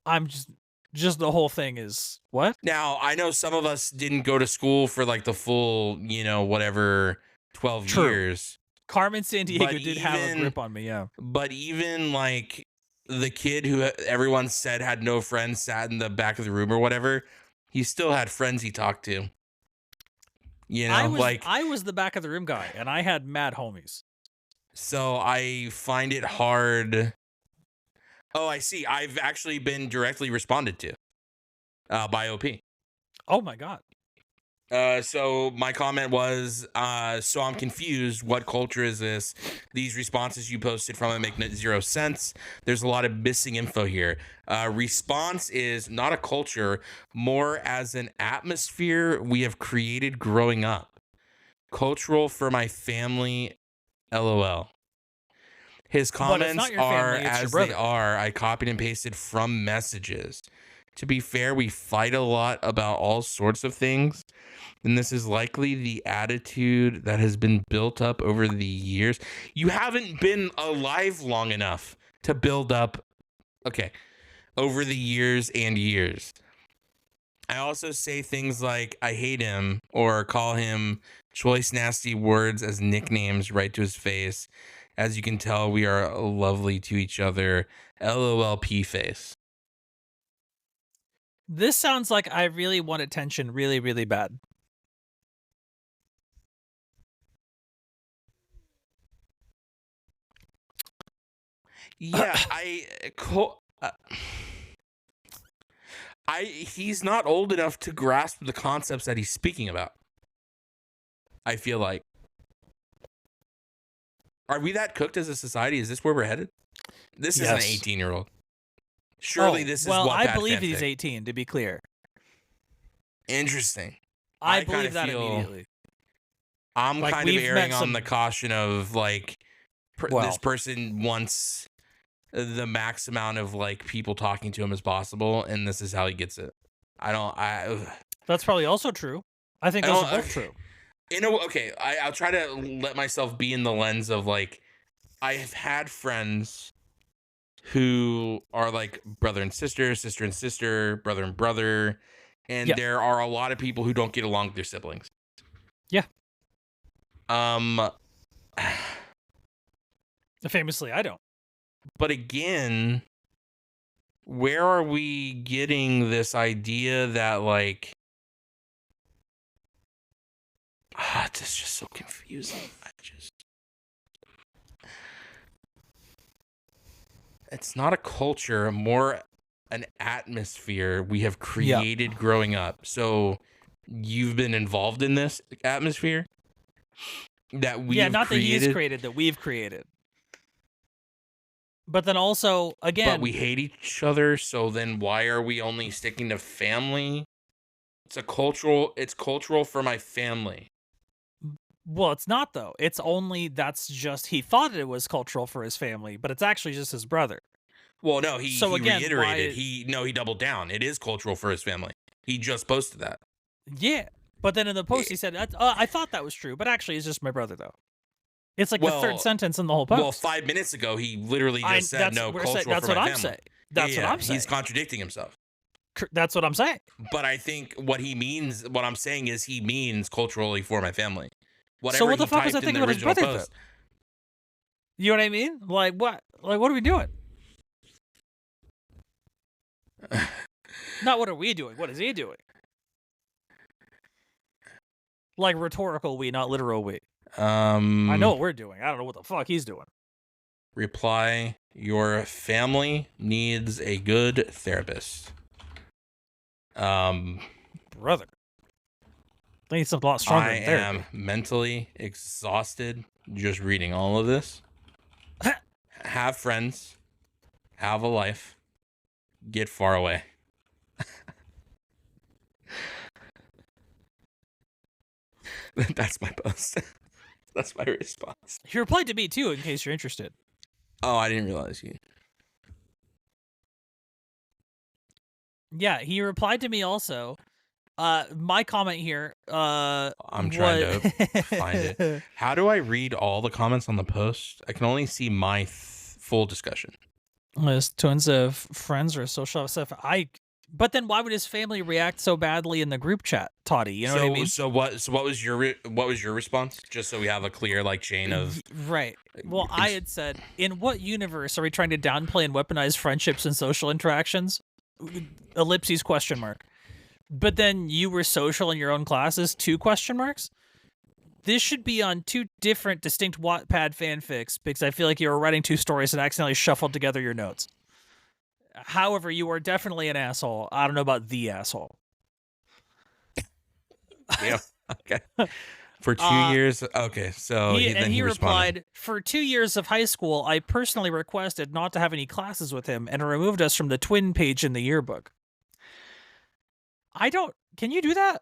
I'm just the whole thing is what? Now, I know some of us didn't go to school for like the full, whatever 12 years. Carmen Sandiego did have a grip on me, yeah. But even like the kid who everyone said had no friends sat in the back of the room or whatever, he still had friends he talked to. I was the back of the room guy, and I had mad homies. So I find it hard. Oh, I see. I've actually been directly responded to by OP. Oh my God. So my comment was, so I'm confused. What culture is this? These responses you posted from it make zero sense. There's a lot of missing info here. Response is not a culture, more as an atmosphere we have created growing up. Cultural for my family, LOL. His comments are as they are. I copied and pasted from messages. To be fair, we fight a lot about all sorts of things. And this is likely the attitude that has been built up over the years. You haven't been alive long enough to build up, over the years and years. I also say things like, I hate him, or call him choice nasty words as nicknames right to his face. As you can tell, we are lovely to each other. LOL P face. This sounds like I really want attention really, really bad. Yeah, he's not old enough to grasp the concepts that he's speaking about. I feel like. Are we that cooked as a society? Is this where we're headed? This is an 18-year-old. Surely this is well, I Wattpad believe fanfic. he's 18, to be clear. Interesting. I believe that immediately. I'm kind of erring on the caution of like this person wants the max amount of like people talking to him as possible, and this is how he gets it. That's probably also true. I think those are both true. I'll try to let myself be in the lens of like, I have had friends who are like brother and sister, sister and sister, brother and brother, and there are a lot of people who don't get along with their siblings. Yeah. Famously, I don't. But again, where are we getting this idea that like, it's just so confusing. It's not a culture, more an atmosphere we have created growing up. So you've been involved in this atmosphere that we not that he's created, that we've created. But then also, again, but we hate each other. So then why are we only sticking to family? It's cultural for my family. Well, it's not though. It's only he thought it was cultural for his family, but it's actually just his brother. Well, no, he reiterated. He doubled down. It is cultural for his family. He just posted that. Yeah, but then in the post he said, "I thought that was true, but actually, it's just my brother though." It's like the third sentence in the whole post. Well, 5 minutes ago, he literally just said no cultural for my family. That's what I'm saying. He's contradicting himself. That's what I'm saying. But I think what I'm saying is he means culturally for my family. Whatever so what the he fuck was I typed in thinking the about his original brother post. though? You know what I mean? Like what? Like what are we doing? Not what are we doing? What is he doing? Like rhetorical we, not literal we. I know what we're doing. I don't know what the fuck he's doing. Reply, your family needs a good therapist. Brother. They need something a lot stronger than therapy. I am mentally exhausted just reading all of this. Have friends. Have a life. Get far away. That's my post. That's my response. He replied to me too, in case you're interested. Oh, I didn't realize you. Yeah, he replied to me also. My comment here. I'm trying to find it. How do I read all the comments on the post? I can only see my full discussion. List tons of friends or social stuff. But then why would his family react so badly in the group chat, Toddy? You know what I mean? So what was your response? Just so we have a clear chain of right. Well, I had said, in what universe are we trying to downplay and weaponize friendships and social interactions? Ellipses ? But then you were social in your own classes ? This should be on two different, distinct Wattpad fanfics because I feel like you were writing two stories and accidentally shuffled together your notes. However, you are definitely an asshole. I don't know about the asshole. Yeah. Okay. For 2 years. Okay. So he replied, for 2 years of high school, I personally requested not to have any classes with him and removed us from the twin page in the yearbook. Can you do that?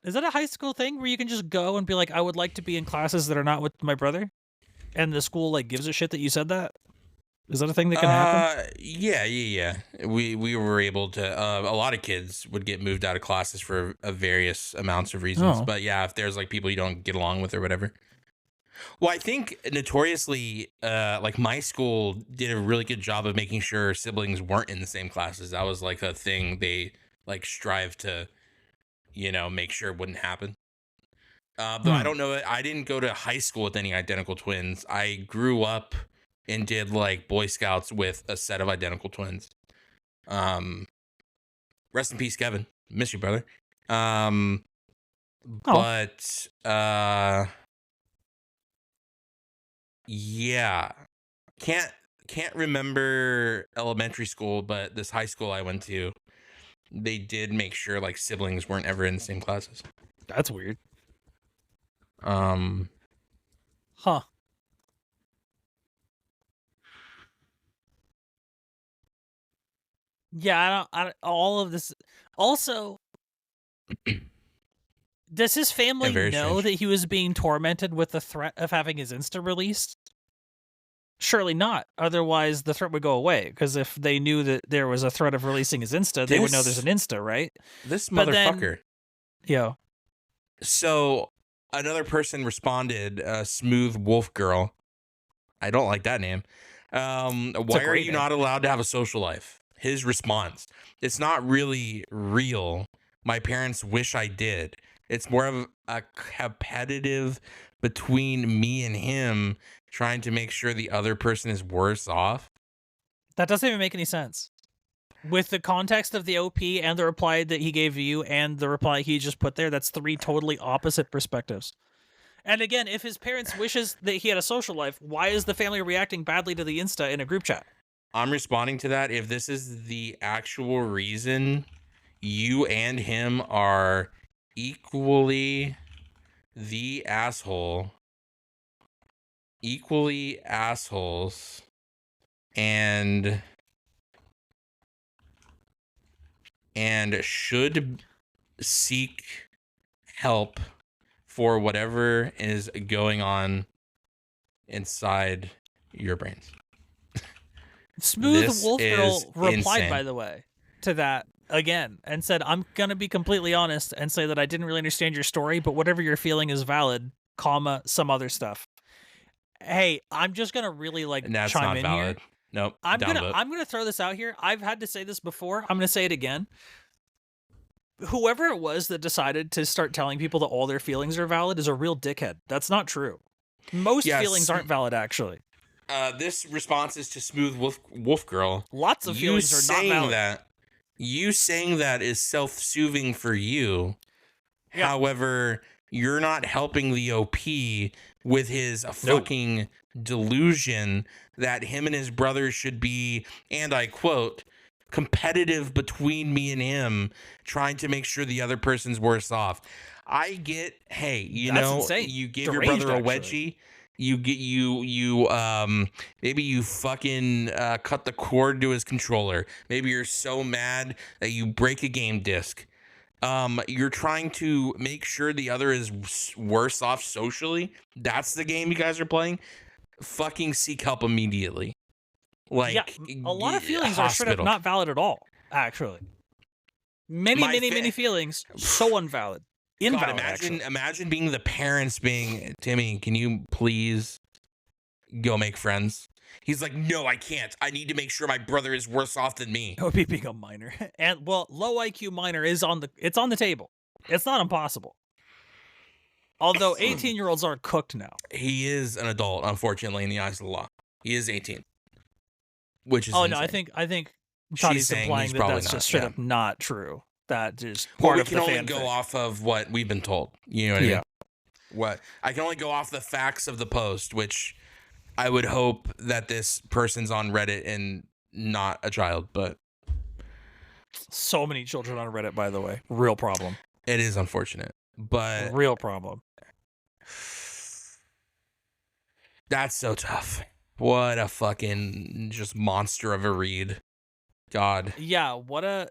Is that a high school thing where you can just go and be like, I would like to be in classes that are not with my brother? And the school gives a shit that you said that? Is that a thing that can happen? Yeah. We were able to. A lot of kids would get moved out of classes for various amounts of reasons. Oh. But yeah, if there's people you don't get along with or whatever. Well, I think notoriously, my school did a really good job of making sure siblings weren't in the same classes. That was a thing they strive to, make sure it wouldn't happen. Though I don't know. I didn't go to high school with any identical twins. I grew up and did Boy Scouts with a set of identical twins. Rest in peace, Kevin. Miss you, brother. But yeah, can't remember elementary school, but this high school I went to, they did make sure siblings weren't ever in the same classes. That's weird. Huh. Yeah, I don't all of this. Also, does his family know that he was being tormented with the threat of having his Insta released? Surely not. Otherwise, the threat would go away. Because if they knew that there was a threat of releasing his Insta, they would know there's an Insta, right? This motherfucker. Yeah. So another person responded, Smooth Wolf Girl. I don't like that name. Why are you not allowed to have a social life? His response, it's not really real. My parents wish I did. It's more of a competitive between me and him, trying to make sure the other person is worse off. That doesn't even make any sense. With the context of the OP and the reply that he gave you and the reply he just put there, that's three totally opposite perspectives. And again, if his parents wishes that he had a social life, why is the family reacting badly to the Insta in a group chat? I'm responding to that. If this is the actual reason, you and him are equally the asshole, equally assholes, and should seek help for whatever is going on inside your brains. Smooth Wolf Girl replied, by the way, to that again and said, I'm going to be completely honest and say that I didn't really understand your story, but whatever you're feeling is valid, comma, some other stuff. Hey, I'm just going to really chime in valid here. Nope. I'm Down vote. gonna throw this out here. I've had to say this before. I'm gonna say it again. Whoever it was that decided to start telling people that all their feelings are valid is a real dickhead. That's not true. Most feelings aren't valid, actually. This response is to Smooth Wolf Girl. Lots of feelings are not valid. You saying that is self-soothing for you. Yeah. However, you're not helping the OP with his fucking delusion that him and his brother should be, and I quote, competitive between me and him, trying to make sure the other person's worse off. I get, hey, That's insane. You give your brother a wedgie. You get maybe you fucking cut the cord to his controller. Maybe you're so mad that you break a game disc. You're trying to make sure the other is worse off socially. That's the game you guys are playing. Fucking seek help immediately. Like, a lot of feelings are straight up not valid at all. Actually, many feelings so invalid. Invalid. God, imagine being the parents being, Timmy, can you please go make friends? He's like, no, I can't. I need to make sure my brother is worse off than me. It would be being a minor. And, well, low IQ minor is on the table. It's not impossible. Although 18-year-olds aren't cooked now. He is an adult, unfortunately, in the eyes of the law. He is 18. Which is insane. No, I think Toddy's implying that that's just straight up not true. That is part of the fan. We can only go off of what we've been told. You know what I mean? What I can only go off the facts of the post, which I would hope that this person's on Reddit and not a child, but so many children on Reddit, by the way. Real problem. It is unfortunate, but real problem. That's so tough. What a fucking just monster of a read. God. Yeah,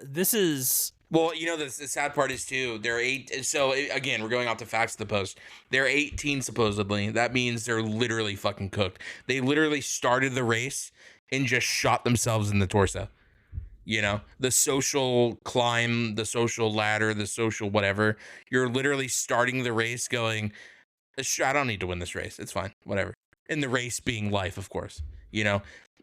this is. Well, the sad part is too, they're 8. So again, we're going off the facts of the post. They're 18 supposedly. That means they're literally fucking cooked. They literally started the race and just shot themselves in the torso. The social climb, the social ladder, the social whatever. You're literally starting the race going, I don't need to win this race. It's fine. Whatever. And the race being life, of course.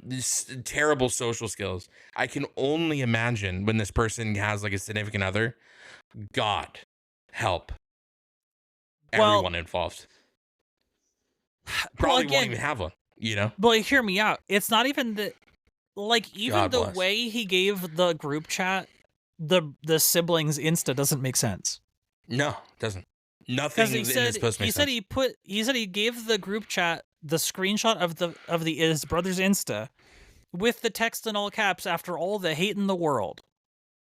This terrible social skills. I can only imagine when this person has like a significant other. God help everyone involved. Probably won't even have one, But hear me out. It's not even that. Like, even the way he gave the group chat the siblings Insta doesn't make sense. No, it doesn't. Nothing in this post makes sense. He said he gave the group chat the screenshot of his brother's Insta with the text in all caps after all the hate in the world.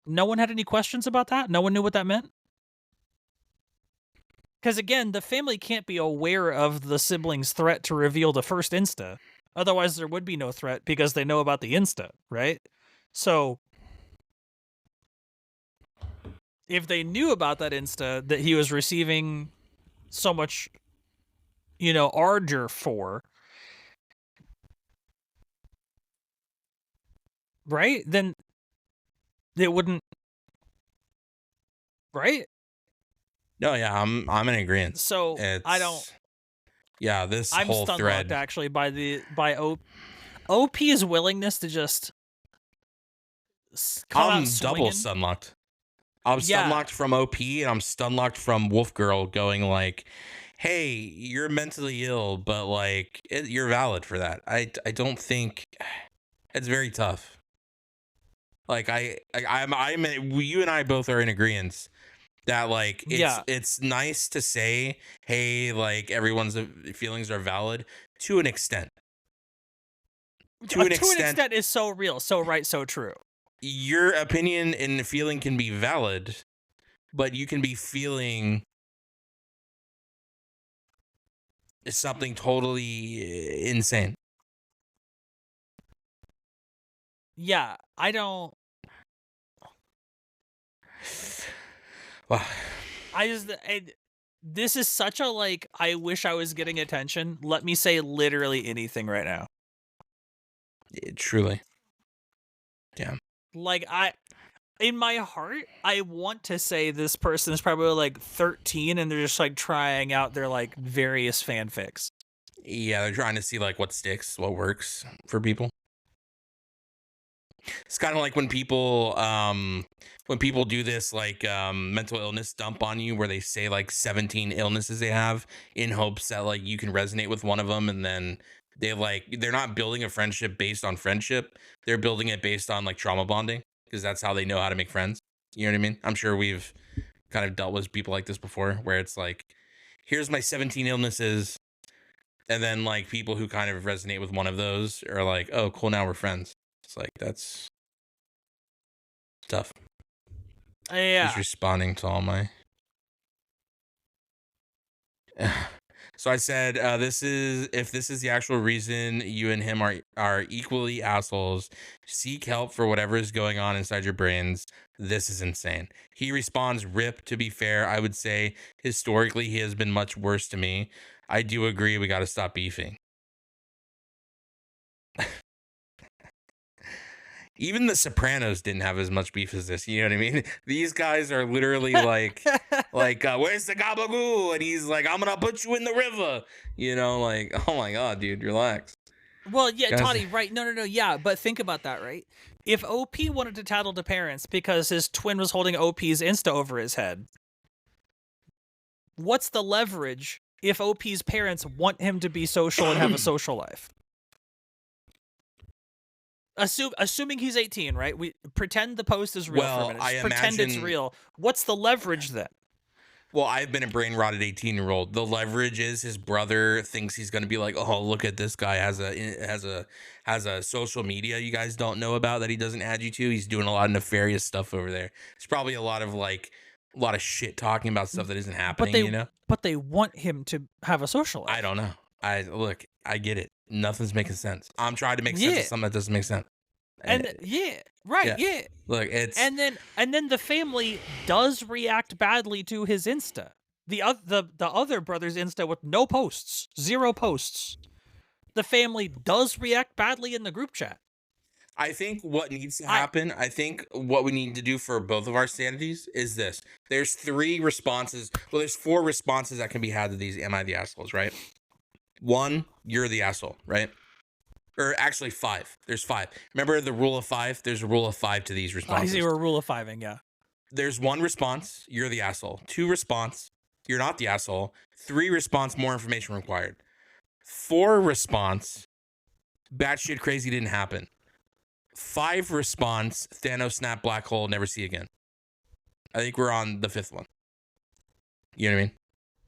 No one had any questions about that? No one knew what that meant? Because again, the family can't be aware of the siblings' threat to reveal the first Insta. Otherwise, there would be no threat because they know about the Insta, right? So, if they knew about that Insta that he was receiving so much, ardor for, right? Then it wouldn't, right? No, yeah, I'm in agreement. So I don't. Yeah, I'm whole thread actually by OP's willingness to just. I'm double stunlocked. I'm stunlocked from OP and I'm stunlocked from Wolf Girl going like, hey, you're mentally ill, but like you're valid for that. I don't think it's very tough. Like you and I both are in agreement that like it's nice to say, hey, like everyone's feelings are valid to an extent. To an extent is so real, so right, so true. Your opinion and feeling can be valid, but you can be feeling something totally insane. Yeah, I don't. Well, this is such a like. I wish I was getting attention. Let me say literally anything right now. Truly. Yeah. Like in my heart, I want to say this person is probably like 13 and they're just like trying out their like various fanfics. Yeah, they're trying to see like what sticks, what works for people. It's kind of like when people do this like mental illness dump on you, where they say like 17 illnesses they have in hopes that like you can resonate with one of them, and then they're not building a friendship based on friendship. They're building it based on like trauma bonding, because that's how they know how to make friends. You know what I mean? I'm sure we've kind of dealt with people like this before, where it's like, here's my 17 illnesses, and then like people who kind of resonate with one of those are like, oh cool, now we're friends. It's like, that's tough. Yeah. He's responding to all my so I said, if this is the actual reason you and him are equally assholes, seek help for whatever is going on inside your brains. This is insane. He responds, rip. To be fair, I would say historically he has been much worse to me. I do agree, we got to stop beefing. Even the Sopranos didn't have as much beef as this. You know what I mean? These guys are literally like, where's the gabagoo? And he's like, I'm gonna put you in the river. You know, like, oh my god, dude, relax. Well, yeah, guys, Toddy, right? No, yeah, but think about that, right? If OP wanted to tattle to parents because his twin was holding OP's Insta over his head, what's the leverage if OP's parents want him to be social and have a social life? Assuming he's 18, right? We pretend the post is real for a minute. Pretend it's real. What's the leverage then? Well, I've been a brain rotted 18-year-old. The leverage is his brother thinks he's going to be like, oh, look at this guy has a social media you guys don't know about that he doesn't add you to. He's doing a lot of nefarious stuff over there. It's probably a lot of shit talking about stuff that isn't happening. But they want him to have a social life. I don't know. I get it. Nothing's making sense. I'm trying to make sense of something that doesn't make sense. And right. Look, it's and then the family does react badly to his Insta. The other brother's Insta with no posts, 0 posts. The family does react badly in the group chat. I think what needs to happen, I think what we need to do for both of our sanities is this. There's 3 responses. Well, there's 4 responses that can be had to these am I the assholes, right? 1, you're the asshole, right? Or actually 5. There's 5. Remember the rule of 5? There's a rule of 5 to these responses. I see we're rule of 5ing, yeah. There's 1 response, you're the asshole. 2 response, you're not the asshole. 3 response, more information required. 4 response, batshit crazy didn't happen. 5 response, Thanos snap black hole, never see again. I think we're on the 5th one. You know what I mean?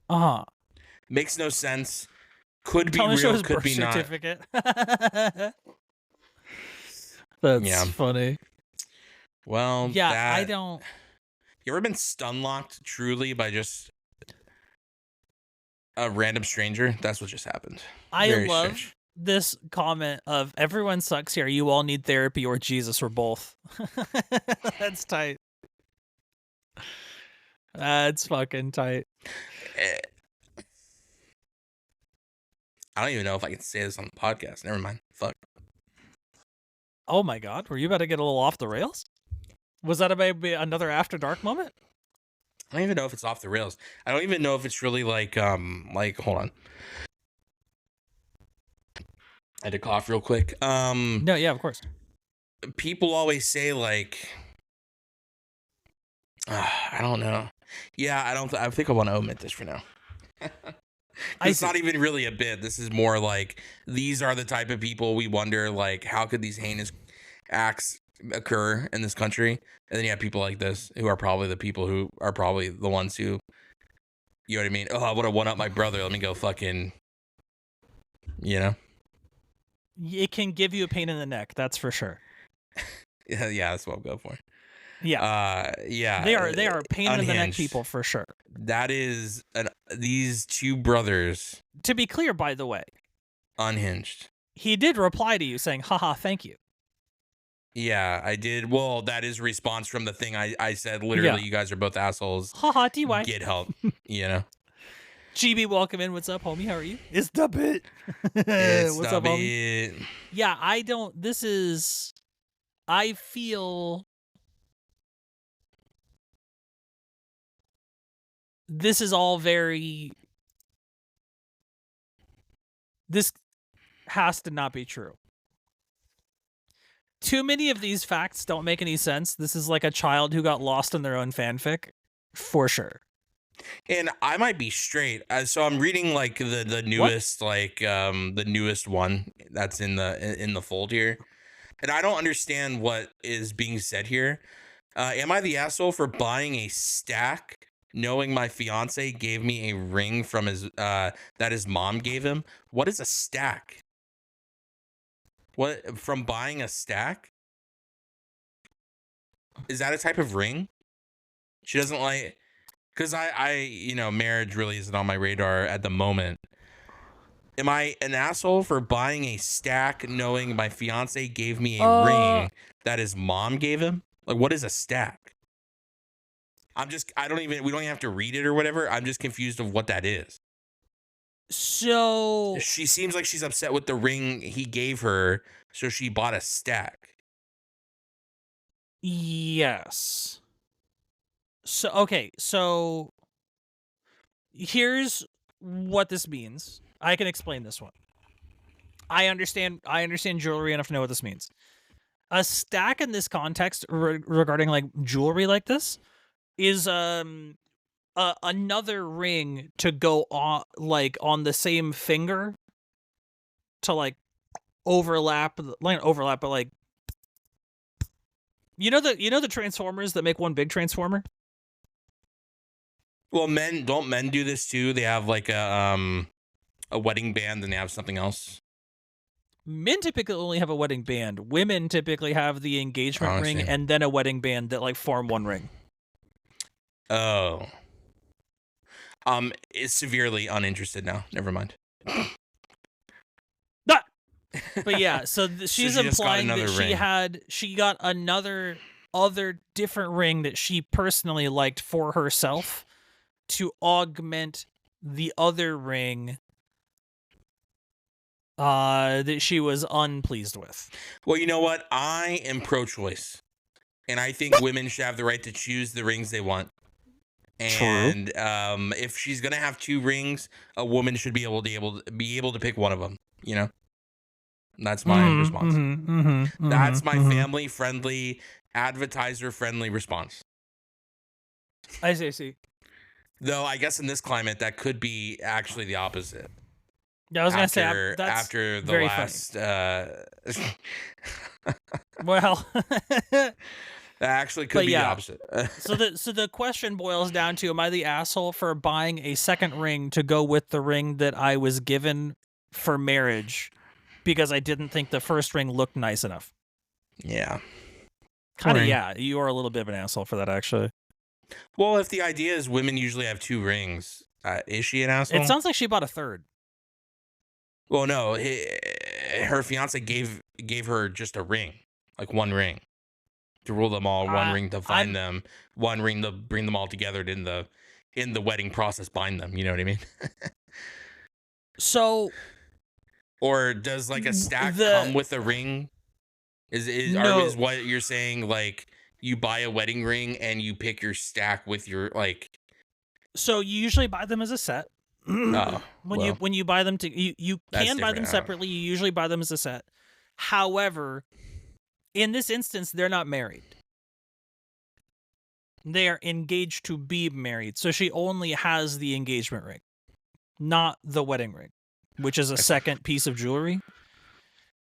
Uh-huh. Makes no sense. Could be real, could be not. Certificate. That's funny. Well, yeah, I don't. You ever been stun locked truly by just a random stranger? That's what just happened. Very love strange. This comment of everyone sucks here. You all need therapy or Jesus or both. That's tight. That's fucking tight. I don't even know if I can say this on the podcast. Never mind. Fuck. Oh my god, were you about to get a little off the rails? Was that maybe another After Dark moment? I don't even know if it's off the rails. I don't even know if it's really like hold on. I had to cough real quick. No, yeah, of course. People always say like I don't know. Yeah, I think I want to omit this for now. It's not even really a bit. This is more like, these are the type of people we wonder, like, how could these heinous acts occur in this country? And then you have people like this who are probably the people who are probably the ones who, you know what I mean? Oh, I want to one up my brother. Let me go fucking, you know? It can give you a pain in the neck. That's for sure. Yeah, that's what I'll go for. Yeah. Yeah. They are pain in the neck people for sure. That is these 2 brothers. To be clear, by the way, unhinged. He did reply to you saying, haha, thank you. Yeah, I did. Well, that is a response from the thing I said. Literally, You guys are both assholes. Haha, DY. Get help. You know? GB, welcome in. What's up, homie? How are you? It's the bit. What's up, homie? Yeah, I feel this is all very. This has to not be true. too many of these facts don't make any sense. This is like a child who got lost in their own fanfic, for sure. And I might be straight. So I'm reading like the newest the newest one that's in the fold here, and I don't understand what is being said here. Am I the asshole for buying a stack, knowing my fiance gave me a ring from his that his mom gave him? What is a stack? What from buying a stack? Is that a type of ring? She doesn't like because marriage really isn't on my radar at the moment. Am I an asshole for buying a stack knowing my fiance gave me a ring that his mom gave him? Like, what is a stack? We don't even have to read it or whatever. I'm just confused of what that is. So she seems like she's upset with the ring he gave her, so she bought a stack. Yes. So here's what this means. I can explain this one. I understand jewelry enough to know what this means. A stack in this context regarding like jewelry like this is another ring to go on the same finger to like overlap, but like the Transformers that make one big Transformer? Well, don't men do this too? They have like a wedding band and they have something else. Men typically only have a wedding band. Women typically have the engagement ring and then a wedding band that like form one ring. Oh. Is severely uninterested now. Never mind. But yeah, so she's implying that she got another different ring that she personally liked for herself to augment the other ring that she was unpleased with. Well, you know what? I am pro-choice, and I think women should have the right to choose the rings they want. And if she's gonna have two rings, a woman should be able to pick one of them. You know, that's my response. That's my family-friendly, advertiser-friendly response. I see. Though I guess in this climate, that could be actually the opposite. Yeah, I was gonna say that's after the very last. Well, that actually could be the opposite. so the question boils down to: am I the asshole for buying a second ring to go with the ring that I was given for marriage because I didn't think the first ring looked nice enough? Yeah. Kind of. Yeah, you are a little bit of an asshole for that, actually. Well, if the idea is women usually have two rings, is she an asshole? It sounds like she bought a third. Well, no, her fiance gave her just a ring, like one ring, to rule them all, one ring to find them, one ring to bring them all together in the wedding process, bind them. You know what I mean? So, or does like a stack come with a ring? Is what you're saying like? You buy a wedding ring and you pick your stack with your like. So you usually buy them as a set. When you buy them you can buy them separately. You usually buy them as a set. However, in this instance, they're not married. They are engaged to be married. So she only has the engagement ring, not the wedding ring, which is a second piece of jewelry.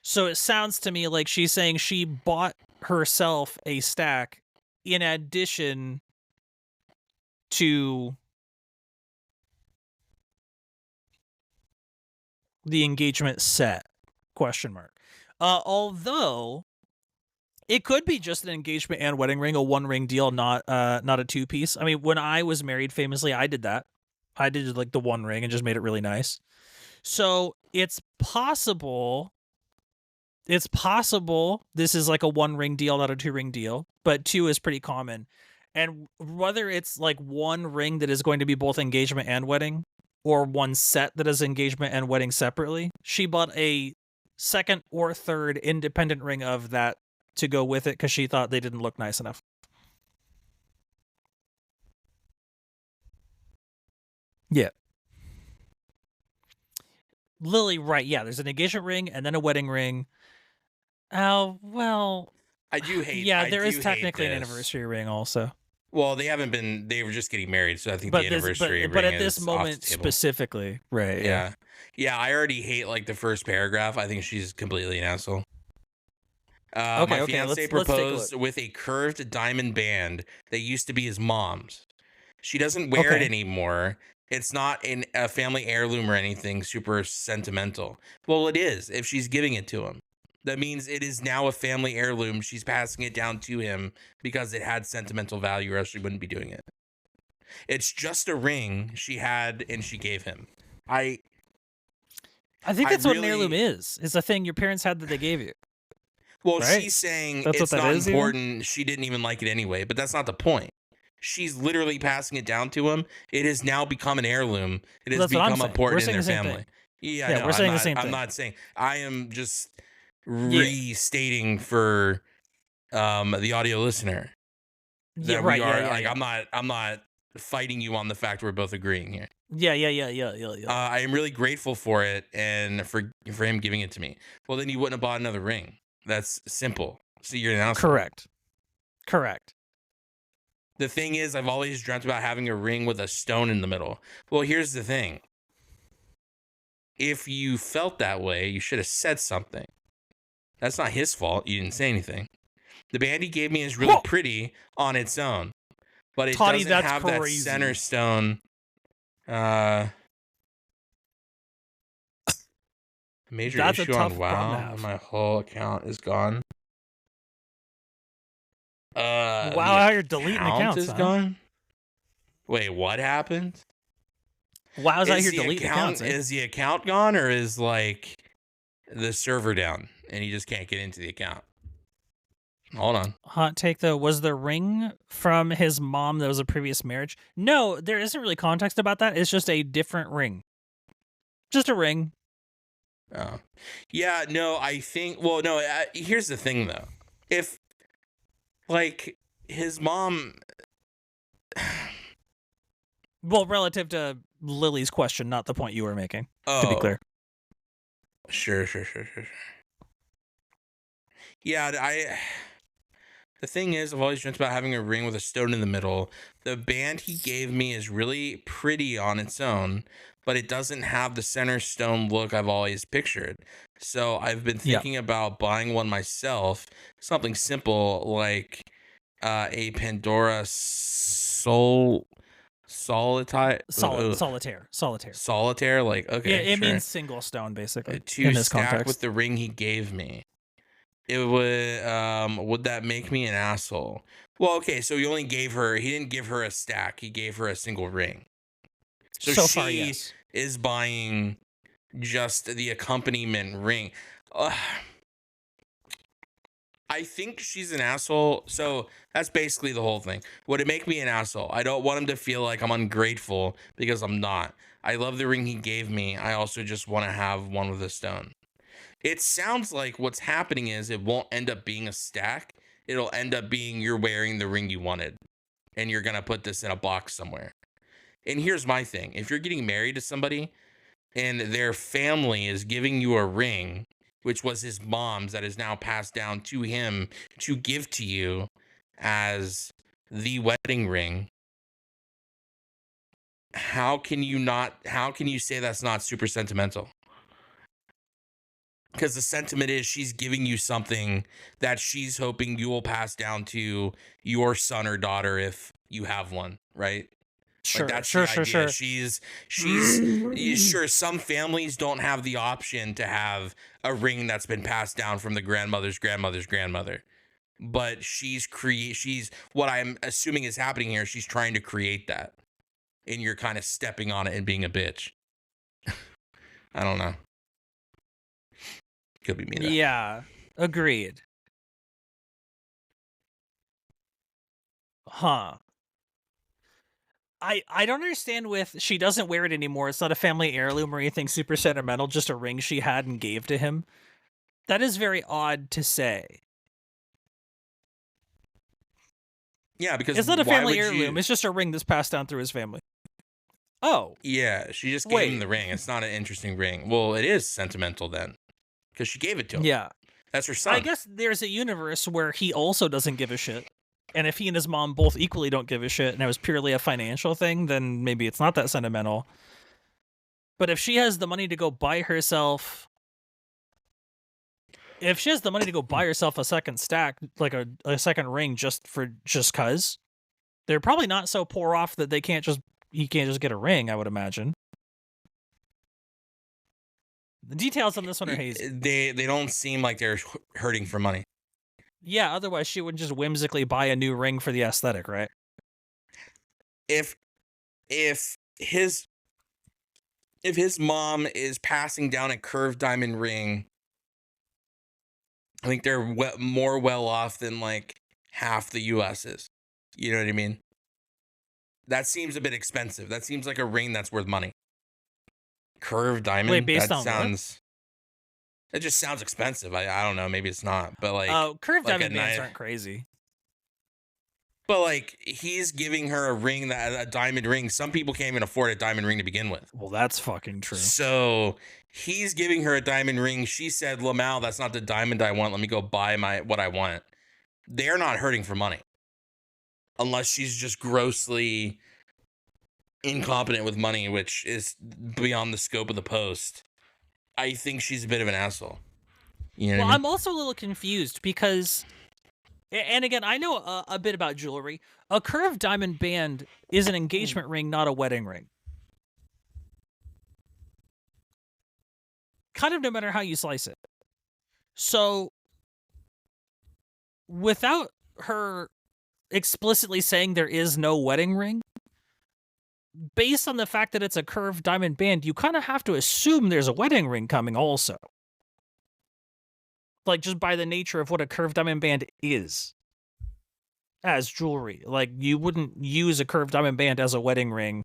So it sounds to me like she's saying she bought herself a stack in addition to the engagement set, ? Although it could be just an engagement and wedding ring, a one ring deal, not a two piece. I mean, when I was married, famously, I did that. I did like the one ring and just made it really nice. So it's possible this is like a one ring deal, not a two ring deal, but two is pretty common. And whether it's like one ring that is going to be both engagement and wedding, or one set that is engagement and wedding separately, she bought a second or third independent ring of that to go with it because she thought they didn't look nice enough. Yeah. Lily, right, yeah, there's an engagement ring and then a wedding ring. Oh, well, I do hate. Yeah, I there is do hate technically an this. anniversary ring also. Well, they haven't been. They were just getting married, so I think the anniversary But ring at this is off the moment table. specifically, right? Yeah, yeah. I already hate like the first paragraph. I think she's completely an asshole. My Okay. fiance Let's take a look. proposed with a curved diamond band that used to be his mom's. She doesn't wear it Okay. anymore. It's not in a family heirloom or anything super sentimental. Well, it is if she's giving it to him. That means it is now a family heirloom. She's passing it down to him because it had sentimental value, or else she wouldn't be doing it. It's just a ring she had and she gave him. I think that's what an heirloom is. It's a thing your parents had that they gave you. Well, right? She's saying that's it's what that not is, important. Even? She didn't even like it anyway, but that's not the point. She's literally passing it down to him. It has now become an heirloom. It has become important in their family. Thing. Yeah, no, we're saying the same thing. I'm not saying. I am just restating for the audio listener that we are like. I'm not fighting you on the fact we're both agreeing here. Yeah. I am really grateful for it and for him giving it to me. Well, then you wouldn't have bought another ring. That's simple. So you're an asshole. Correct. The thing is, I've always dreamt about having a ring with a stone in the middle. Well, here's the thing. If you felt that way, you should have said something. That's not his fault. You didn't say anything. The band he gave me is really pretty on its own, but it doesn't have that center stone. Major issue on WoW, and my whole account is gone. Wow, how you're deleting accounts is gone? Wait, what happened? Wow's out here deleting accounts. Is the account gone, or is like the server down and he just can't get into the account? Hold on. Hot take though, was the ring from his mom that was a previous marriage? No, there isn't really context about that. It's just a different ring. Just a ring. Oh. Yeah, no, I think, well, no, here's the thing though. If, like, his mom... Well, relative to Lily's question, not the point you were making, to be clear. Sure. Yeah, the thing is, I've always dreamt about having a ring with a stone in the middle. The band he gave me is really pretty on its own, but it doesn't have the center stone look I've always pictured. So I've been thinking about buying one myself, something simple like a Pandora solitaire. Solitaire, like, okay. Yeah, it means single stone, basically. To stack with the ring he gave me. It would that make me an asshole? Well, okay, so he didn't give her a stack, he gave her a single ring. So far, yes. Is buying just the accompaniment ring. I think she's an asshole. So that's basically the whole thing. Would it make me an asshole? I don't want him to feel like I'm ungrateful, because I'm not. I love the ring he gave me. I also just want to have one with a stone. It sounds like what's happening is it won't end up being a stack. It'll end up being you're wearing the ring you wanted, and you're going to put this in a box somewhere. And here's my thing. If you're getting married to somebody and their family is giving you a ring, which was his mom's, that is now passed down to him to give to you as the wedding ring, how can you say that's not super sentimental? Because the sentiment is she's giving you something that she's hoping you will pass down to your son or daughter if you have one, right? Sure, like sure. She's sure, some families don't have the option to have a ring that's been passed down from the grandmother's grandmother. But she's what I'm assuming is happening here, she's trying to create that. And you're kind of stepping on it and being a bitch. I don't know. Could be me though. Yeah, agreed. Huh. I don't understand with she doesn't wear it anymore. It's not a family heirloom or anything super sentimental, just a ring she had and gave to him. That is very odd to say. Yeah, because it's not a family heirloom. It's just a ring that's passed down through his family. Oh. Yeah, she just gave him the ring. It's not an interesting ring. Well, it is sentimental then, because she gave it to him. Yeah. That's her I son. guess there's a universe where he also doesn't give a shit. And if he and his mom both equally don't give a shit and it was purely a financial thing, then maybe it's not that sentimental. But if she has the money to go buy herself... If she has the money to go buy herself a second stack, like a second ring just cuz, they're probably not so poor off that he can't just get a ring, I would imagine. The details on this one are hazy. They don't seem like they're hurting for money. Yeah, otherwise she wouldn't just whimsically buy a new ring for the aesthetic, right? If his mom is passing down a curved diamond ring, I think they're more well off than like half the U.S. is. You know what I mean? That seems a bit expensive. That seems like a ring that's worth money. Curved diamond. Wait, based that on sounds. What? It just sounds expensive. I don't know. Maybe it's not. But like, curved diamond bands aren't crazy. But like, he's giving her a diamond ring. Some people can't even afford a diamond ring to begin with. Well, that's fucking true. So he's giving her a diamond ring. She said, "Lamau, that's not the diamond I want. Let me go buy what I want." They're not hurting for money, unless she's just grossly incompetent with money, which is beyond the scope of the post. I think she's a bit of an asshole. You know what I mean? I'm also a little confused because... And again, I know a bit about jewelry. A curved diamond band is an engagement ring, not a wedding ring. Kind of no matter how you slice it. So, without her explicitly saying there is no wedding ring, based on the fact that it's a curved diamond band, you kind of have to assume there's a wedding ring coming also. Like, just by the nature of what a curved diamond band is as jewelry. Like, you wouldn't use a curved diamond band as a wedding ring.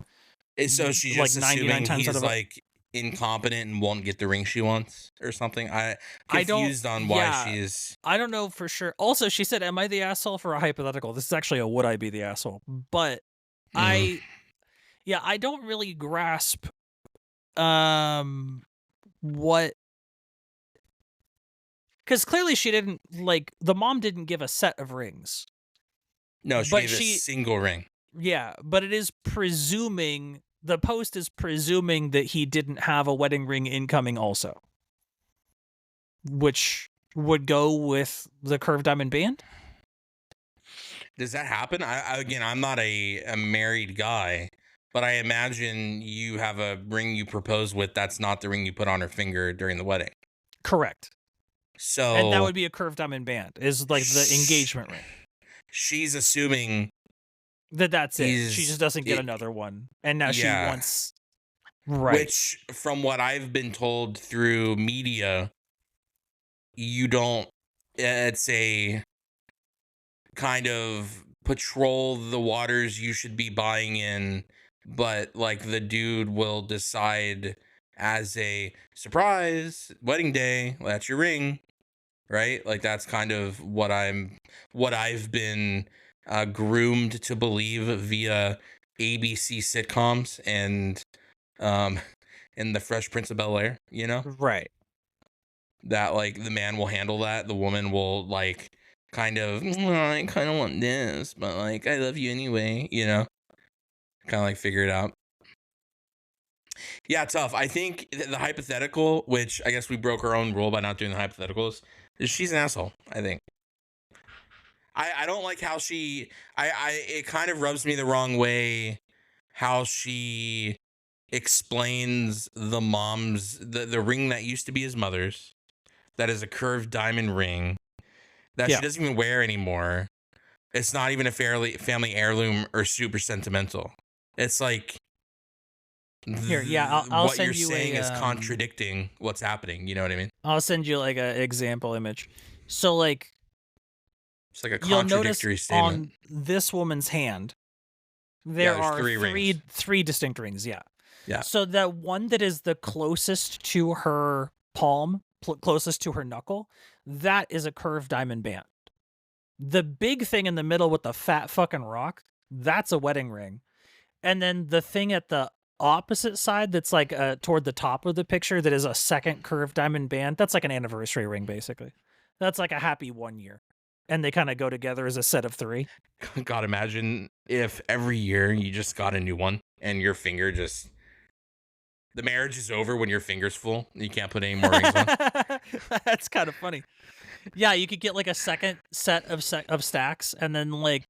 So she's just like assuming he's like incompetent and won't get the ring she wants or something. I'm confused on why she's... I don't know for sure. Also, she said, am I the asshole for a hypothetical? This is actually a would I be the asshole? But I don't really grasp what... Because clearly she didn't, like, the mom didn't give a set of rings. No, she gave a single ring. Yeah, but it is presuming, the post is presuming that he didn't have a wedding ring incoming also. Which would go with the curved diamond band? Does that happen? Again, I'm not a married guy, but I imagine you have a ring you propose with that's not the ring you put on her finger during the wedding. Correct. So, and that would be a curved diamond band, is like the engagement ring. She's assuming that's it. She just doesn't get another one. And now she wants... Right. Which, from what I've been told through media, you don't... It's a kind of patrol the waters you should be buying in, but like the dude will decide as a surprise, wedding day, that's your ring. Right? Like, that's kind of what I've been groomed to believe via ABC sitcoms and in the Fresh Prince of Bel-Air, you know? Right. That, like, the man will handle that. The woman will, like, kind of, I kind of want this, but, like, I love you anyway, you know? Kind of, like, figure it out. Yeah, tough. I think the hypothetical, which I guess we broke our own rule by not doing the hypotheticals, she's an asshole, I think. I don't like how she... it kind of rubs me the wrong way how she explains the mom's... The ring that used to be his mother's, that is a curved diamond ring, that she doesn't even wear anymore. It's not even a family heirloom or super sentimental. It's like... Here, I'll what send you're you saying is contradicting what's happening. You know what I mean? I'll send you like an example image. So like, it's like a contradictory statement. On this woman's hand, there are three distinct rings. Yeah. Yeah. So that one that is the closest to her palm, closest to her knuckle, that is a curved diamond band. The big thing in the middle with the fat fucking rock, that's a wedding ring. And then the thing at the opposite side that's like toward the top of the picture that is a second curved diamond band, that's like an anniversary ring basically. That's like a happy 1 year. And they kinda go together as a set of 3. God, imagine if every year you just got a new one and your finger just the marriage is over when your finger's full. You can't put any more rings on. That's kinda funny. Yeah, you could get, like, a second set of stacks, and then, like,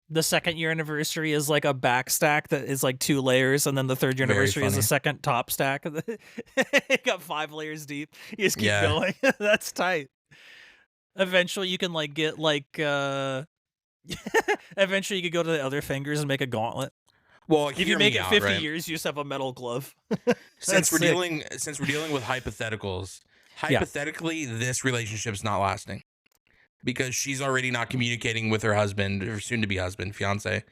the second year anniversary is, like, a back stack that is, like, 2 layers, and then the third year Very anniversary is a funny. second top stack. You got 5 layers deep. You just keep Yeah. going. That's tight. Eventually, you can, like, get, like, eventually, you could go to the other fingers and make a gauntlet. Well, If you hear make me it out, 50 right? years, you just have a metal glove. Since That's we're sick. dealing with hypotheticals, Yeah. hypothetically, this relationship's not lasting because she's already not communicating with her husband or soon to be husband, fiance,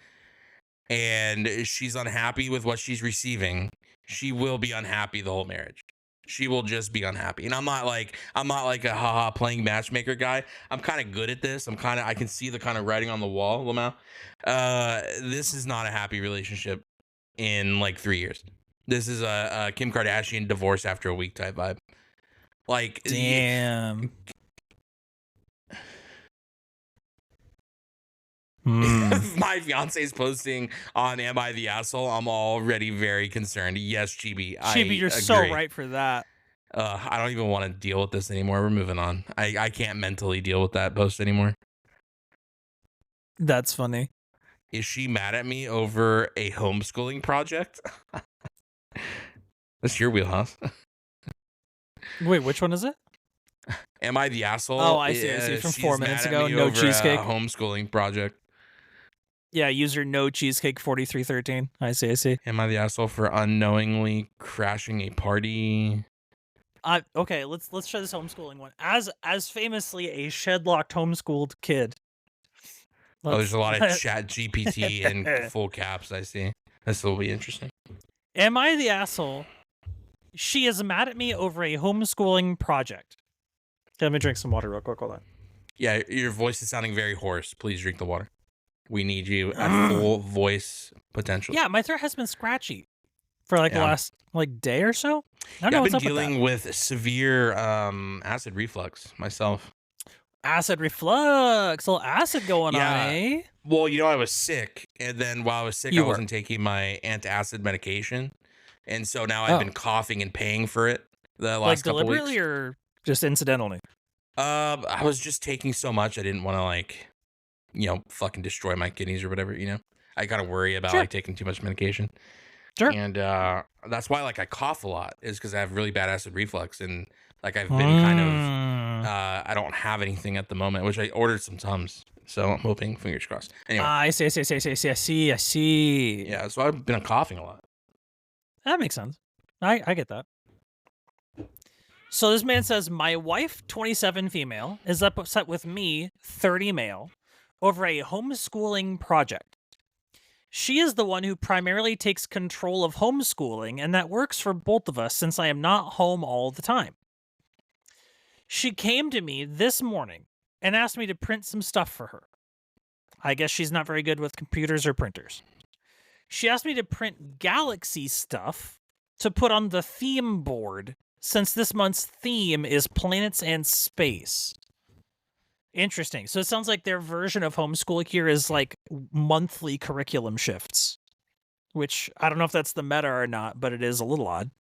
and she's unhappy with what she's receiving. She will be unhappy the whole marriage. She will just be unhappy. And I'm not like a haha playing matchmaker guy. I'm kind of good at this. I can see the kind of writing on the wall, Lamau. This is not a happy relationship in like 3 years. This is a Kim Kardashian divorce after a week type vibe. Like, Damn. if my fiance is posting on "Am I the Asshole?" I'm already very concerned. Yes, Chibi, I Chibi, you're agree. so right for that. I don't even want to deal with this anymore. We're moving on. I can't mentally deal with that post anymore. That's funny. Is she mad at me over a homeschooling project? That's your wheelhouse. Wait, which one is it? Am I the asshole? Oh, I see. From She's 4 mad minutes at ago, me no over cheesecake. a homeschooling project. Yeah, user no cheesecake 4313. I see. Am I the asshole for unknowingly crashing a party? Okay, let's try this homeschooling one. As famously a shedlocked homeschooled kid. There's a lot of chat GPT in full caps, I see. This will be interesting. Am I the asshole? She is mad at me over a homeschooling project. Let me drink some water real quick. Hold on. Yeah, your voice is sounding very hoarse. Please drink the water. We need you at full voice potential. Yeah, my throat has been scratchy for like the last like day or so. I don't know I've what's been up dealing with with severe acid reflux myself. acid reflux. A little acid going on, eh? Well, I was sick, and then while I was sick, I wasn't taking my antacid medication, and so now I've been coughing and paying for it the last couple weeks. Like deliberately or just incidentally? I was just taking so much, I didn't want to fucking destroy my kidneys or whatever. I gotta worry about like taking too much medication. Sure. And that's why like I cough a lot, is because I have really bad acid reflux, and like I've been kind of I don't have anything at the moment, which I ordered some Tums, so I'm hoping, fingers crossed. Anyway, I see. yeah, so I've been coughing a lot. That makes sense. I get that. So this man says, my wife, 27 female, is upset with me, 30 male, over a homeschooling project. She is the one who primarily takes control of homeschooling, and that works for both of us since I am not home all the time. She came to me this morning and asked me to print some stuff for her. I guess she's not very good with computers or printers. She asked me to print galaxy stuff to put on the theme board, since this month's theme is planets and space. Interesting. So it sounds like their version of homeschool here is like monthly curriculum shifts, which I don't know if that's the meta or not, but it is a little odd.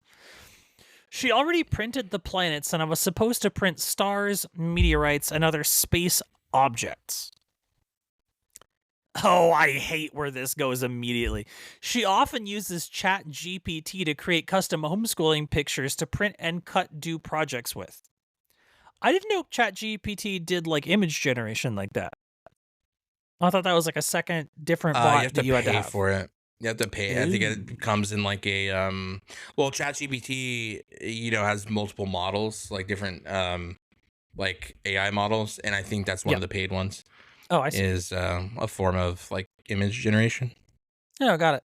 She already printed the planets, and I was supposed to print stars, meteorites, and other space objects. Oh, I hate where this goes immediately. She often uses ChatGPT to create custom homeschooling pictures to print and do projects with. I didn't know ChatGPT did like image generation like that. I thought that was like a second different bot you have to you had to pay have. for it. You have to pay. I think it comes in like a ChatGPT, has multiple models, like different like AI models, and I think that's one of the paid ones. Oh, I see. Is a form of like image generation. Yeah, got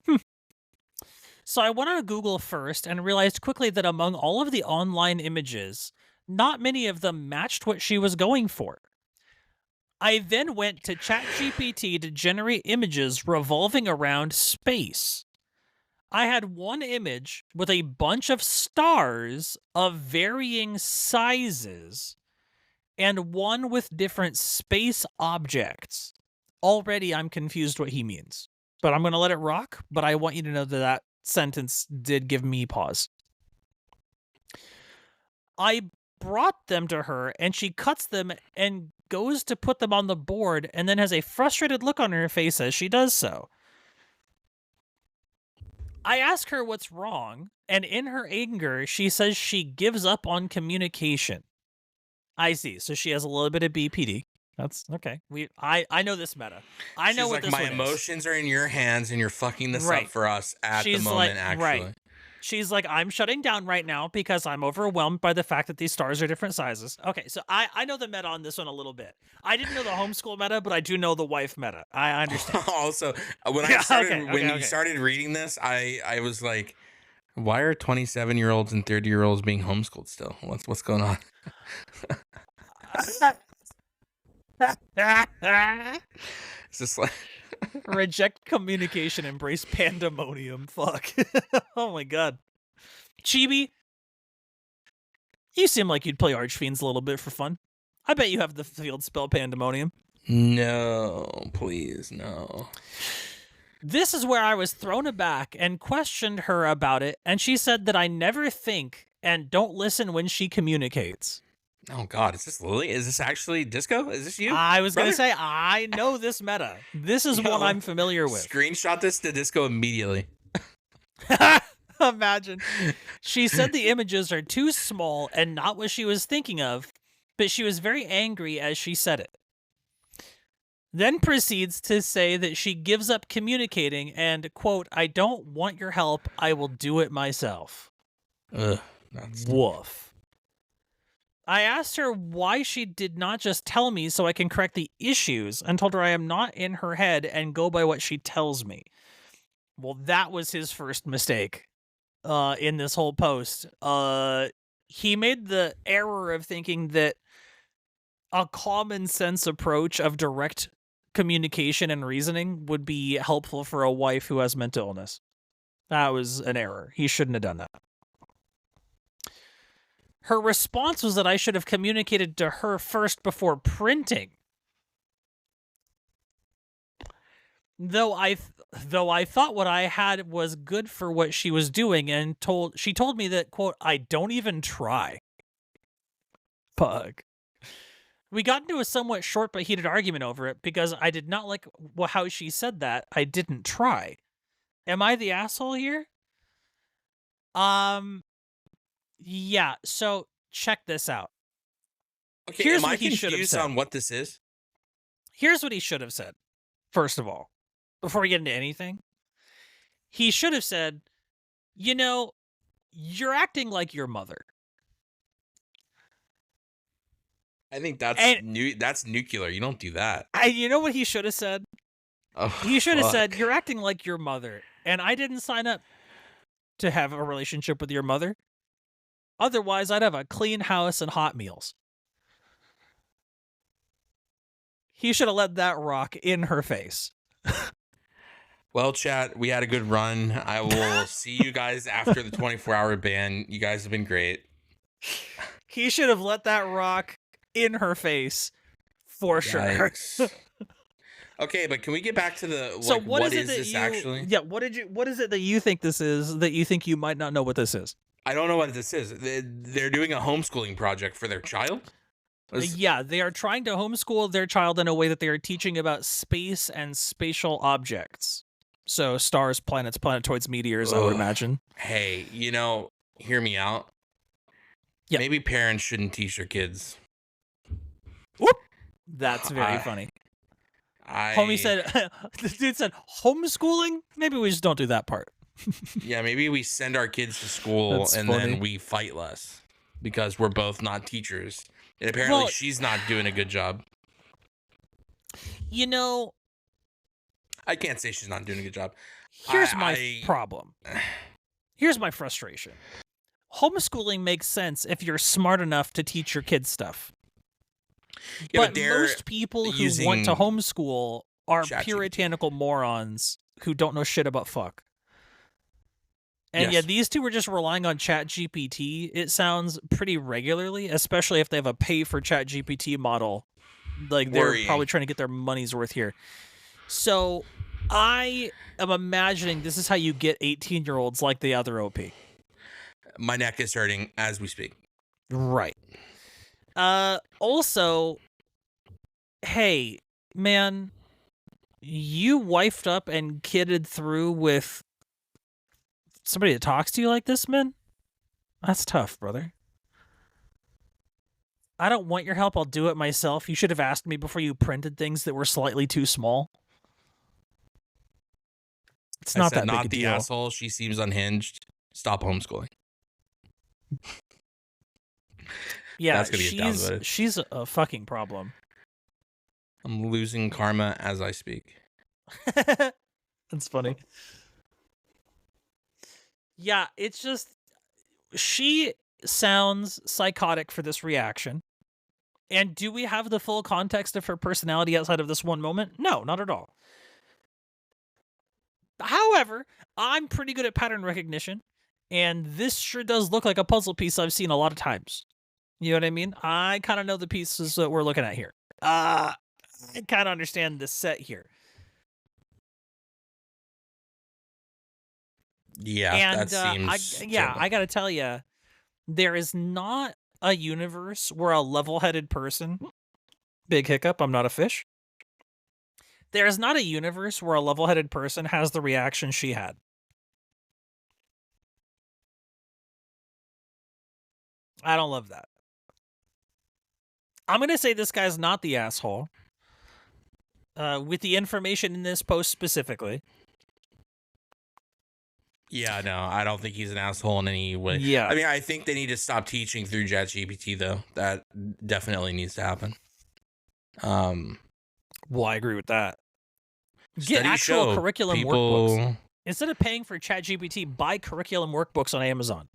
it. So I went on Google first and realized quickly that among all of the online images, not many of them matched what she was going for. I then went to ChatGPT to generate images revolving around space. I had one image with a bunch of stars of varying sizes and one with different space objects. Already, I'm confused what he means, but I'm going to let it rock. But I want you to know that that sentence did give me pause. I brought them to her, and she cuts them and goes to put them on the board, and then has a frustrated look on her face as she does so. I ask her what's wrong, and in her anger, she says she gives up on communication. I see. So she has a little bit of BPD. That's okay. I know this meta. I know She's what like, this my one is. emotions are in your hands, and you're fucking this Right. up for us at She's the moment. like, actually, right. She's like, I'm shutting down right now because I'm overwhelmed by the fact that these stars are different sizes. Okay, so I know the meta on this one a little bit. I didn't know the homeschool meta, but I do know the wife meta. I understand. Also, when Yeah, I started, okay, when you okay. started reading this, I was like, why are 27-year-olds and 30-year-olds being homeschooled still? What's going on? It's just like reject communication, embrace pandemonium. Fuck. Oh my god. Chibi, you seem like you'd play Archfiends a little bit for fun. I bet you have the field spell Pandemonium. No, please, no. This is where I was thrown aback and questioned her about it, and she said that I never think and don't listen when she communicates. Oh god, is this Lily? Is this actually Disco? Is this you? I was going to say, I know this meta. This is one I'm familiar with. Screenshot this to Disco immediately. Imagine. She said the images are too small and not what she was thinking of, but she was very angry as she said it. Then proceeds to say that she gives up communicating and, quote, I don't want your help. I will do it myself. Ugh. Woof. I asked her why she did not just tell me so I can correct the issues, and told her I am not in her head and go by what she tells me. Well, that was his first mistake in this whole post. He made the error of thinking that a common sense approach of direct communication and reasoning would be helpful for a wife who has mental illness. That was an error. He shouldn't have done that. Her response was that I should have communicated to her first before printing. Though I thought what I had was good for what she was doing, and she told me that, quote, I don't even try. Pug. We got into a somewhat short but heated argument over it because I did not like how she said that. I didn't try. Am I the asshole here? Yeah, so check this out. Okay, Here's am what I he should have confused said. on what this is? Here's what he should have said, first of all, before we get into anything. He should have said, you know, you're acting like your mother. I think that's that's nuclear. You don't do that. You know what he should have said? Oh, he should have said, you're acting like your mother, and I didn't sign up to have a relationship with your mother. Otherwise, I'd have a clean house and hot meals. He should have let that rock in her face. Well, chat, we had a good run. I will see you guys after the 24-hour ban. You guys have been great. He should have let that rock in her face for sure. Okay, but can we get back to the so what is this actually? Yeah, what is it that you think this is that you think you might not know what this is? I don't know what this is. They're doing a homeschooling project for their child? Yeah, they are trying to homeschool their child in a way that they are teaching about space and spatial objects. So stars, planets, planetoids, meteors, I would imagine. Hey, hear me out. Yeah. Maybe parents shouldn't teach their kids. Whoop! That's very funny. Homie said, the dude said, homeschooling? Maybe we just don't do that part. Yeah, maybe we send our kids to school then we fight less because we're both not teachers. And apparently she's not doing a good job. I can't say she's not doing a good job. Here's my problem. Here's my frustration. Homeschooling makes sense if you're smart enough to teach your kids stuff. Yeah, but most people who want to homeschool are puritanical morons who don't know shit about fuck. And yeah, these two were just relying on ChatGPT, it sounds, pretty regularly, especially if they have a pay for ChatGPT model. Like, they're probably trying to get their money's worth here. So I am imagining this is how you get 18-year-olds like the other OP. My neck is hurting as we speak. Right. Also, hey, man, you wifed up and kidded through with somebody that talks to you like this, man? That's tough, brother. I don't want your help. I'll do it myself. You should have asked me before you printed things that were slightly too small. It's not that big a deal. Not the asshole. She seems unhinged. Stop homeschooling. Yeah, she's a fucking problem. I'm losing karma as I speak. That's funny. Yeah, it's just, she sounds psychotic for this reaction. And do we have the full context of her personality outside of this one moment? No, not at all. However, I'm pretty good at pattern recognition, and this sure does look like a puzzle piece I've seen a lot of times. You know what I mean? I kind of know the pieces that we're looking at here. I kind of understand the set here. Yeah, and, that seems... I gotta tell you, there is not a universe where a level-headed person... Big hiccup, I'm not a fish. There is not a universe where a level-headed person has the reaction she had. I don't love that. I'm going to say this guy's not the asshole. With the information in this post specifically. Yeah, no, I don't think he's an asshole in any way. Yeah. I mean, I think they need to stop teaching through ChatGPT, though. That definitely needs to happen. Well, I agree with that. Get actual curriculum workbooks. Instead of paying for ChatGPT, buy curriculum workbooks on Amazon.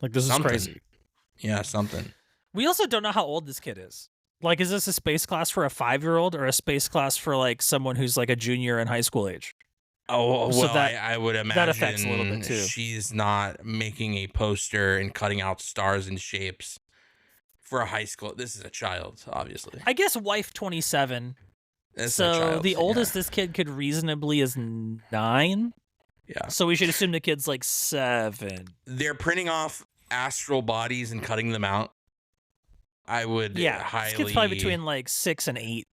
Like, this is crazy. Yeah, something. We also don't know how old this kid is. Like, is this a space class for a 5-year-old or a space class for, like, someone who's, like, a junior in high school age? Oh, well, so I would imagine that affects a little bit, too. She's not making a poster and cutting out stars and shapes for a high school. This is a child, obviously. I guess wife 27. So the oldest this kid could reasonably is 9? Yeah. So we should assume the kid's like 7. They're printing off astral bodies and cutting them out. I would highly... This kid's probably between like 6 and 8.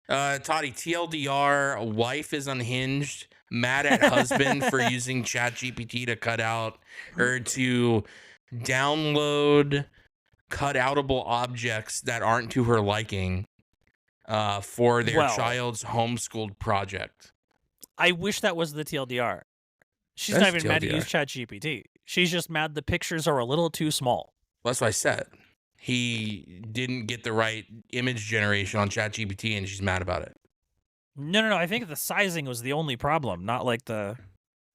Toddy, TLDR, wife is unhinged, mad at husband for using ChatGPT to cut out or to download cutoutable objects that aren't to her liking for their child's homeschooled project. I wish that was the TLDR. She's not even mad to use ChatGPT. She's just mad the pictures are a little too small. Well, that's what I said. He didn't get the right image generation on ChatGPT, and she's mad about it. No. I think the sizing was the only problem, not like the...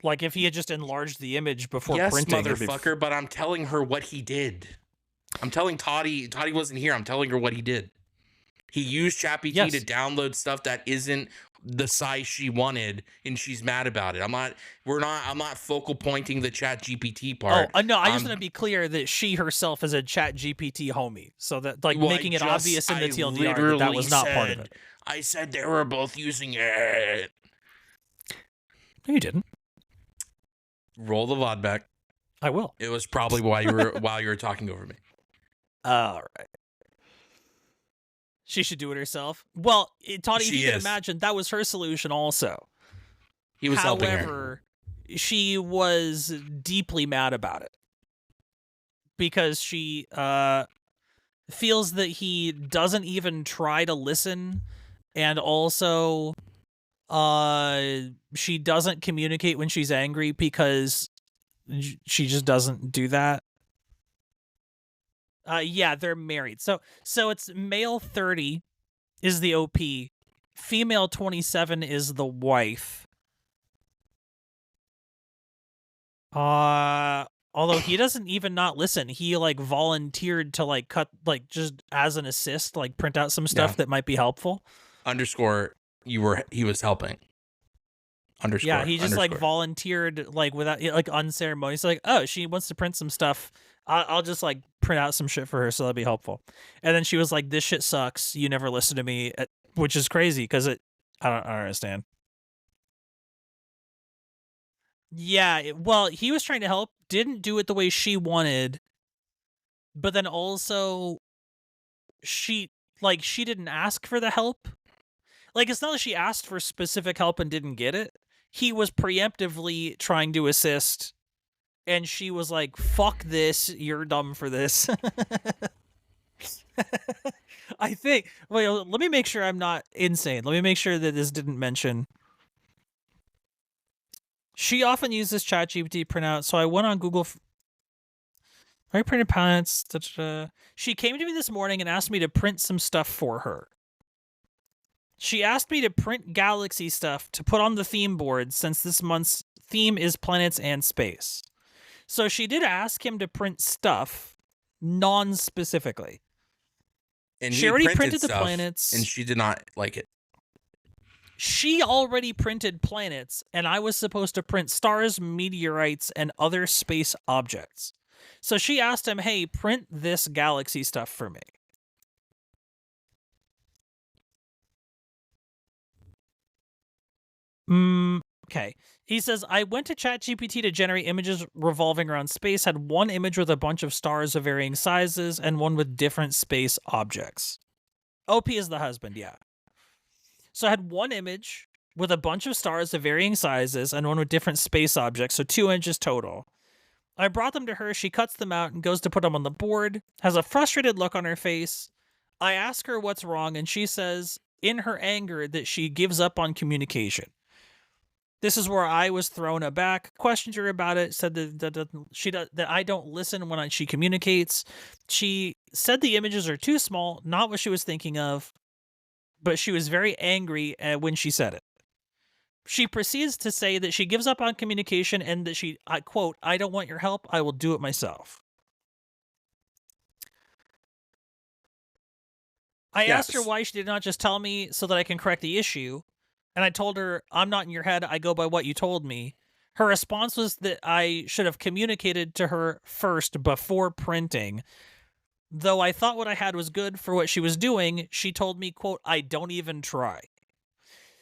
Like, if he had just enlarged the image before printing... Yes, motherfucker, but I'm telling her what he did. I'm telling Toddy wasn't here. I'm telling her what he did. He used ChatGPT to download stuff that isn't the size she wanted, and she's mad about it. I'm not focal pointing the ChatGPT part. Oh, no, I just want to be clear that she herself is a ChatGPT homie. So that, like, making it obvious in the TLDR that was not part of it. I said they were both using it. No, you didn't. Roll the VOD back. I will. It was probably while you were talking over me. All right. She should do it herself. Well, Toddy, if you can imagine, that was her solution also. He was helping her. However, she was deeply mad about it. Because she feels that he doesn't even try to listen. And also, she doesn't communicate when she's angry because she just doesn't do that. Yeah, they're married. So it's male 30 is the OP. Female 27 is the wife. Although he doesn't even not listen. He like volunteered to like cut, like just as an assist, like print out some stuff that might be helpful. He was helping. Yeah, underscore he just like underscore. volunteered like without like unceremonious. Like, oh, she wants to print some stuff. I'll just like print out some shit for her, so that'll be helpful. And then she was like, "This shit sucks. You never listen to me," which is crazy because I don't understand. Yeah, well, he was trying to help, didn't do it the way she wanted, but then also she she didn't ask for the help. Like, it's not that she asked for specific help and didn't get it. He was preemptively trying to assist, and she was like, "Fuck this, you're dumb for this." I think. Well, let me make sure I'm not insane. Let me make sure that this didn't mention. She often uses ChatGPT printout, so I went on Google. I printed palettes. She came to me this morning and asked me to print some stuff for her. She asked me to print galaxy stuff to put on the theme board since this month's theme is planets and space. So she did ask him to print stuff non-specifically. And she already printed the planets. And she did not like it. She already printed planets, and I was supposed to print stars, meteorites, and other space objects. So she asked him, hey, print this galaxy stuff for me. Okay. He says, I went to ChatGPT to generate images revolving around space, had one image with a bunch of stars of varying sizes, and one with different space objects. OP is the husband, yeah. So I had one image with a bunch of stars of varying sizes and one with different space objects, so 2 images total. I brought them to her, she cuts them out and goes to put them on the board, has a frustrated look on her face. I ask her what's wrong, and she says, in her anger, that she gives up on communication. This is where I was thrown aback, questioned her about it, said that I don't listen when she communicates. She said the images are too small, not what she was thinking of, but she was very angry when she said it. She proceeds to say that she gives up on communication and that I quote, I don't want your help, I will do it myself. I asked her why she did not just tell me so that I can correct the issue. And I told her, I'm not in your head, I go by what you told me. Her response was that I should have communicated to her first before printing. Though I thought what I had was good for what she was doing, she told me, quote, I don't even try.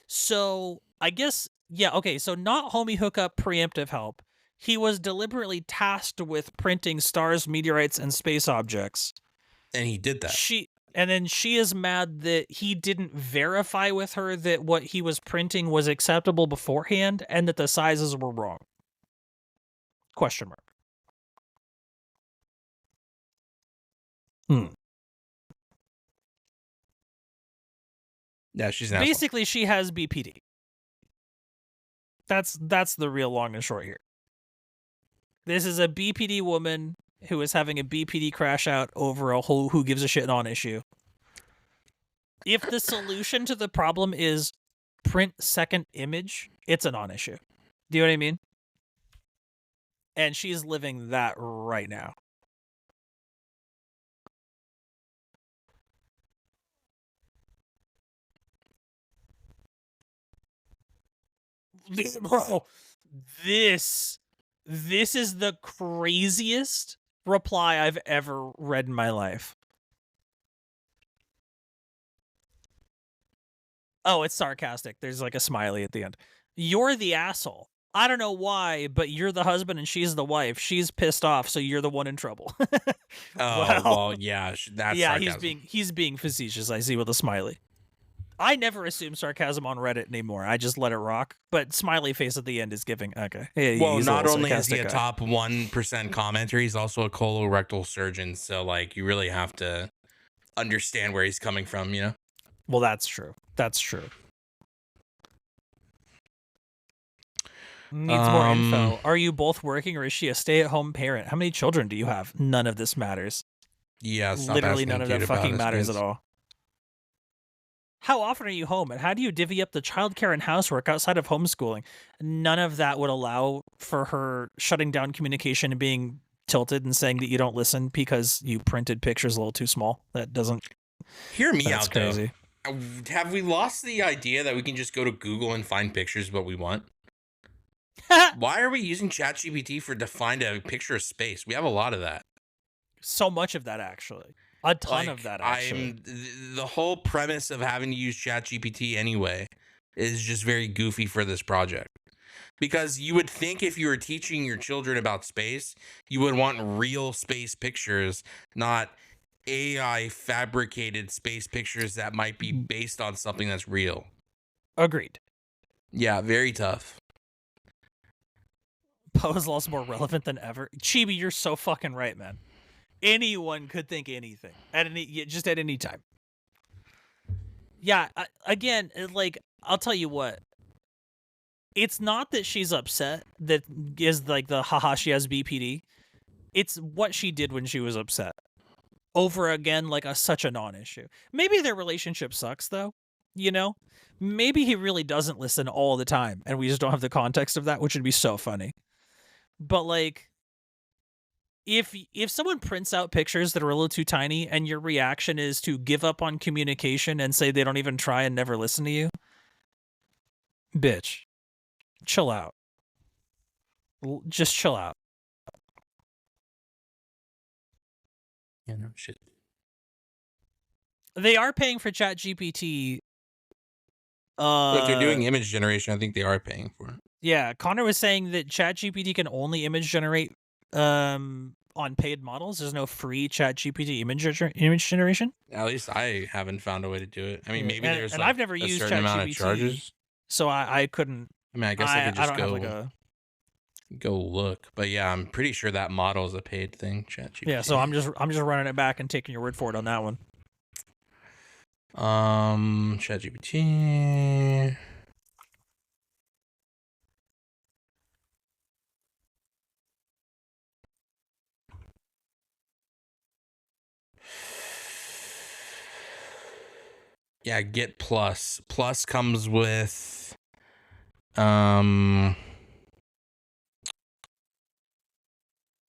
So, I guess, yeah, okay, so not homie hookup preemptive help. He was deliberately tasked with printing stars, meteorites, and space objects. And he did that. And then she is mad that he didn't verify with her that what he was printing was acceptable beforehand and that the sizes were wrong. Question mark. Yeah, she's basically she has BPD. That's the real long and short here. This is a BPD woman who is having a BPD crash out over a whole who gives a shit on issue. If the solution to the problem is print second image, it's a non-issue. Do you know what I mean? And she's living that right now. Bro, this is the craziest reply I've ever read in my life. Oh, it's sarcastic. There's like a smiley at the end. You're the asshole. I don't know why, but you're the husband and she's the wife. She's pissed off, so you're the one in trouble. well, yeah, that's sarcasm. he's being facetious. I see with a smiley. I never assume sarcasm on Reddit anymore. I just let it rock. But smiley face at the end is giving. Okay. Yeah, well, not only is he a top 1% commenter, he's also a colorectal surgeon. So, like, you really have to understand where he's coming from, you know? Well, that's true. That's true. Needs more info. Are you both working or is she a stay-at-home parent? How many children do you have? None of this matters. Yeah, literally none of that fucking matters at all. How often are you home, and how do you divvy up the childcare and housework outside of homeschooling? None of that would allow for her shutting down communication and being tilted and saying that you don't listen because you printed pictures a little too small. That doesn't... Hear me out, crazy. Though. Have we lost the idea that we can just go to Google and find pictures what we want? Why are we using ChatGPT to find a picture of space? We have a lot of that. So much of that, actually. A ton of Like, that, actually. the whole premise of having to use ChatGPT anyway is just very goofy for this project. Because you would think if you were teaching your children about space, you would want real space pictures, not AI fabricated space pictures that might be based on something that's real. Agreed. Yeah, very tough. Poe's Law's more relevant than ever. Chibi, you're so fucking right, man. Anyone could think anything at any time. Yeah, again, like, I'll tell you what. It's not that she's upset that is like the haha she has BPD. It's what she did when she was upset. Over again, like such a non-issue. Maybe their relationship sucks though, you know? Maybe he really doesn't listen all the time and we just don't have the context of that, which would be so funny. But like, if someone prints out pictures that are a little too tiny and your reaction is to give up on communication and say they don't even try and never listen to you, bitch, chill out. Just chill out. Yeah, no shit. They are paying for ChatGPT. If they're doing image generation, I think they are paying for it. Yeah, Connor was saying that ChatGPT can only image generate on paid models. There's no free ChatGPT image generation. At least I haven't found a way to do it. I mean, maybe there's and like I've never a used certain amount of ChatGPT, charges. so I couldn't. I mean, I guess I could just go look. But yeah, I'm pretty sure that model is a paid thing. ChatGPT. Yeah, so I'm just running it back and taking your word for it on that one. ChatGPT. Yeah, get plus. Plus comes with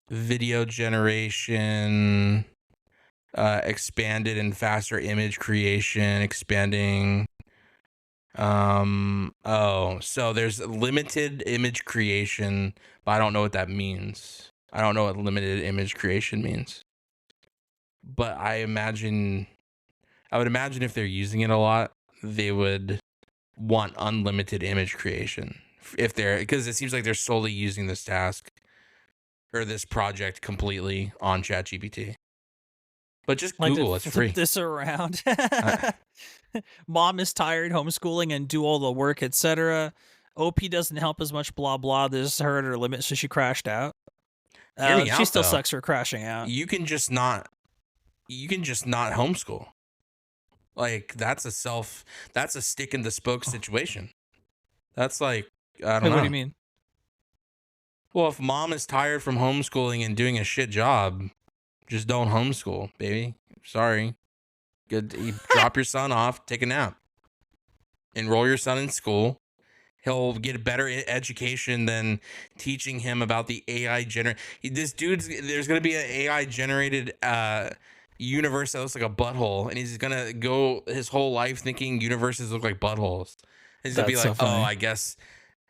video generation, expanded and faster image creation, expanding. So there's limited image creation, but I don't know what that means. I don't know what limited image creation means. But I would imagine if they're using it a lot, they would want unlimited image creation. Because it seems like they're solely using this task or this project completely on ChatGPT. But just Google, it's free. Flip this around. Mom is tired homeschooling and do all the work, etc. OP doesn't help as much, blah blah. This hurt her limit, so she crashed out. She still sucks for crashing out. You can just not homeschool. Like that's a stick in the spoke situation. That's like, I don't know. What do you mean? Well, if mom is tired from homeschooling and doing a shit job, just don't homeschool, baby. Sorry. Good. You drop your son off, take a nap. Enroll your son in school. He'll get a better education than teaching him about the AI there's going to be an AI generated universe that looks like a butthole, and he's going to go his whole life thinking universes look like buttholes. He's going to be like, oh, I guess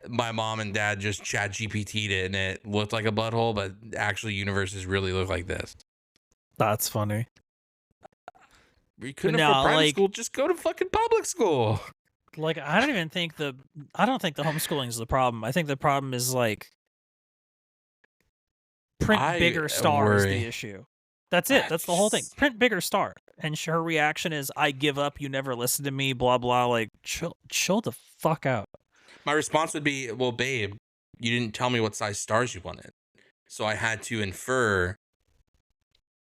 my mom and dad just chat GPT'd it and it looked like a butthole, but actually universes really look like this. That's funny. You couldn't afford private school, just go to fucking public school. Like, I don't think the homeschooling is the problem. I think the problem is like print bigger star is the issue. That's it. That's the whole thing. Print bigger star. And her reaction is, I give up. You never listen to me, blah, blah. Like, chill the fuck out. My response would be, well, babe, you didn't tell me what size stars you wanted. So I had to infer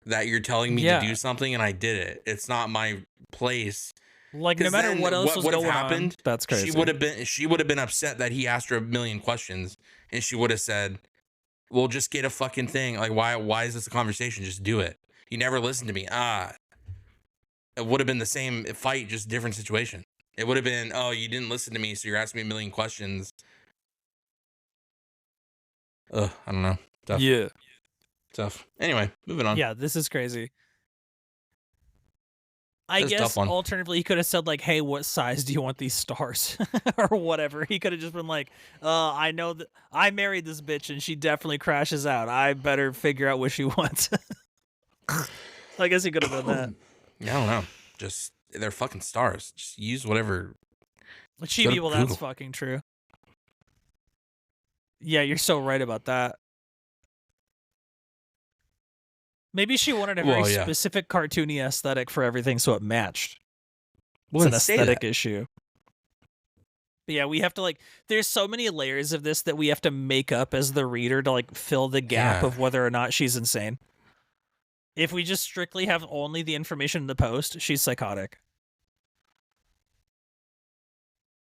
that you're telling me to do something and I did it. It's not my place. Like, no matter what else was going on, that's crazy. She would have been upset that he asked her a million questions, and she would have said, well, just get a fucking thing. Like, why is this a conversation? Just do it. You never listened to me. It would have been the same fight, just different situation. It would have been, oh, you didn't listen to me, so you're asking me a million questions. I don't know. Tough. Yeah. Tough. Anyway, moving on. Yeah, this is crazy. I That's a tough guess one. alternatively, he could have said like, "Hey, what size do you want these stars?" or whatever. He could have just been like, I know that I married this bitch and she definitely crashes out. I better figure out what she wants." I guess he could have done that. I don't know. Just they're fucking stars. Just use whatever. Go to Chibi, well, that's Google. fucking true. Yeah, you're so right about that. Maybe she wanted a very specific cartoony aesthetic for everything, so it matched. It's an aesthetic issue. But yeah, we have to like. There's so many layers of this that we have to make up as the reader to like fill the gap of whether or not she's insane. If we just strictly have only the information in the post, she's psychotic.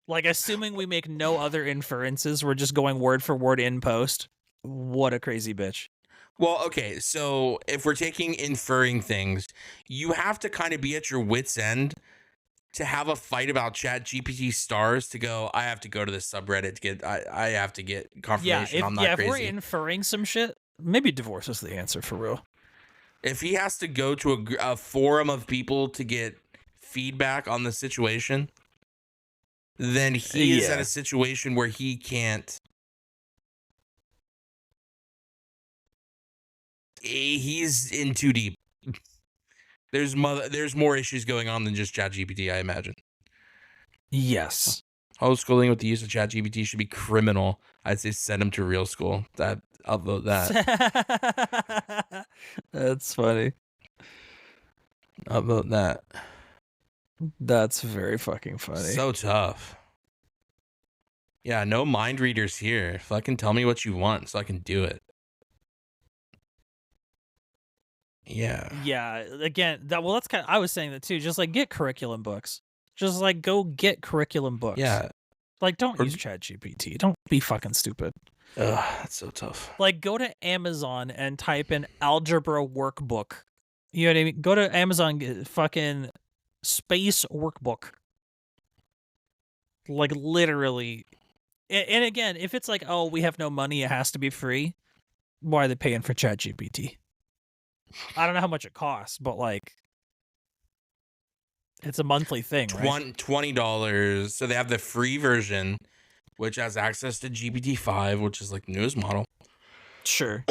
Like, assuming we make no other inferences, we're just going word for word in post. What a crazy bitch. Well, okay, so if we're taking inferring things, you have to kind of be at your wit's end to have a fight about ChatGPT stars to go, I have to go to this subreddit to get, I have to get confirmation I'm not crazy. If we're inferring some shit, maybe divorce is the answer for real. If he has to go to a forum of people to get feedback on the situation, then he is in a situation where he can't. He's in too deep. There's more issues going on than just ChatGPT, I imagine. Yes. Homeschooling with the use of ChatGPT should be criminal. I'd say send him to real school. I'll vote that. That's funny. I'll vote that. That's very fucking funny. So tough. Yeah, no mind readers here. Fucking tell me what you want so I can do it. Yeah. Yeah. Again, that's kind of, I was saying that too. Just like get curriculum books. Just like go get curriculum books. Yeah. Like don't use ChatGPT. Don't be fucking stupid. Ugh, that's so tough. Like go to Amazon and type in algebra workbook. You know what I mean? Go to Amazon, get fucking space workbook. Like literally. And again, if it's like, oh, we have no money, it has to be free. Why are they paying for ChatGPT? I don't know how much it costs, but like, it's a monthly thing, right? $20. So they have the free version, which has access to GPT-5, which is like the newest model. Sure.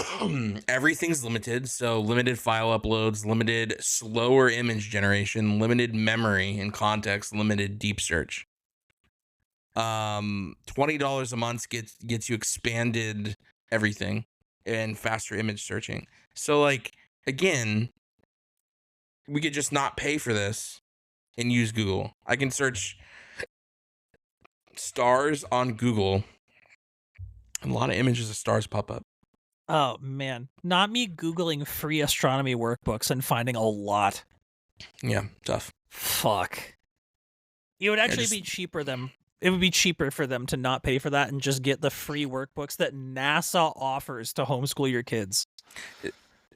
Everything's limited. So limited file uploads, limited slower image generation, limited memory and context, limited deep search. $20 a month gets you expanded everything and faster image searching. So like, again, we could just not pay for this and use Google. I can search stars on Google. And a lot of images of stars pop up. Oh man, not me Googling free astronomy workbooks and finding a lot. Yeah, tough. Fuck. It would actually be cheaper than it would be cheaper for them to not pay for that and just get the free workbooks that NASA offers to homeschool your kids.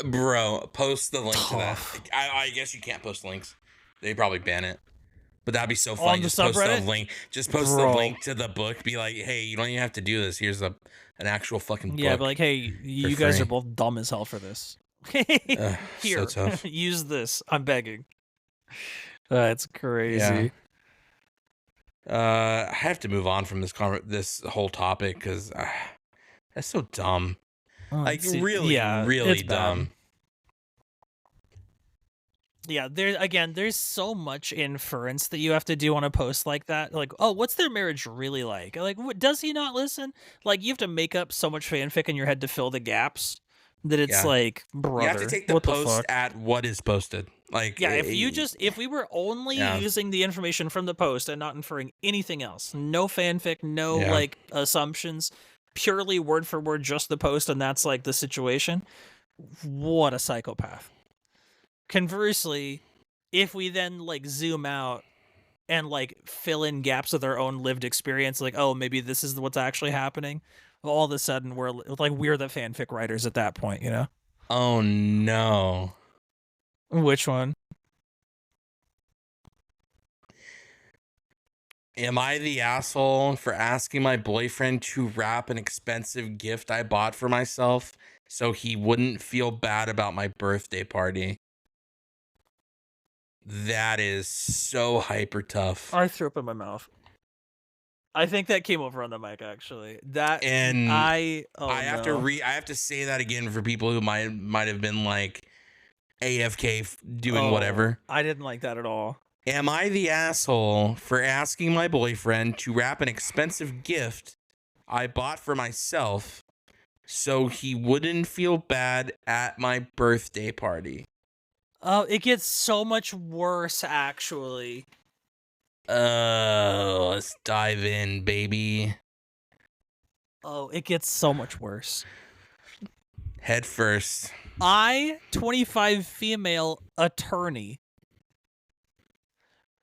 Bro, post the link to that. I guess you can't post links. They probably ban it. But that'd be so funny. Just post the link. Just post the link to the book. Be like, hey, you don't even have to do this. Here's an actual fucking book. Yeah, but like, hey, you guys are both dumb as hell for this. Here, so tough. Use this. I'm begging. That's crazy. Yeah. I have to move on from this whole topic because that's so dumb. Like really dumb. Yeah, there's so much inference that you have to do on a post like that. Like, oh, what's their marriage really like? Like, does he not listen? Like, you have to make up so much fanfic in your head to fill the gaps that it's like, brother, you have to take the post at what is posted. Like, yeah, if we were only using the information from the post and not inferring anything else, no fanfic, no like assumptions, purely word for word, just the post, and that's like the situation. What a psychopath. Conversely, if we then like zoom out and like fill in gaps with our own lived experience, like, oh, maybe this is what's actually happening, all of a sudden we're the fanfic writers at that point, you know? Oh no. Which one? Am I the asshole for asking my boyfriend to wrap an expensive gift I bought for myself so he wouldn't feel bad about my birthday party? That is so hyper tough. I threw up in my mouth. I think that came over on the mic actually. And I have to say that again for people who might have been like AFK doing whatever. I didn't like that at all. Am I the asshole for asking my boyfriend to wrap an expensive gift I bought for myself so he wouldn't feel bad at my birthday party? Oh, it gets so much worse actually. Let's dive in, baby. Oh, it gets so much worse. Head first. 25 female attorney,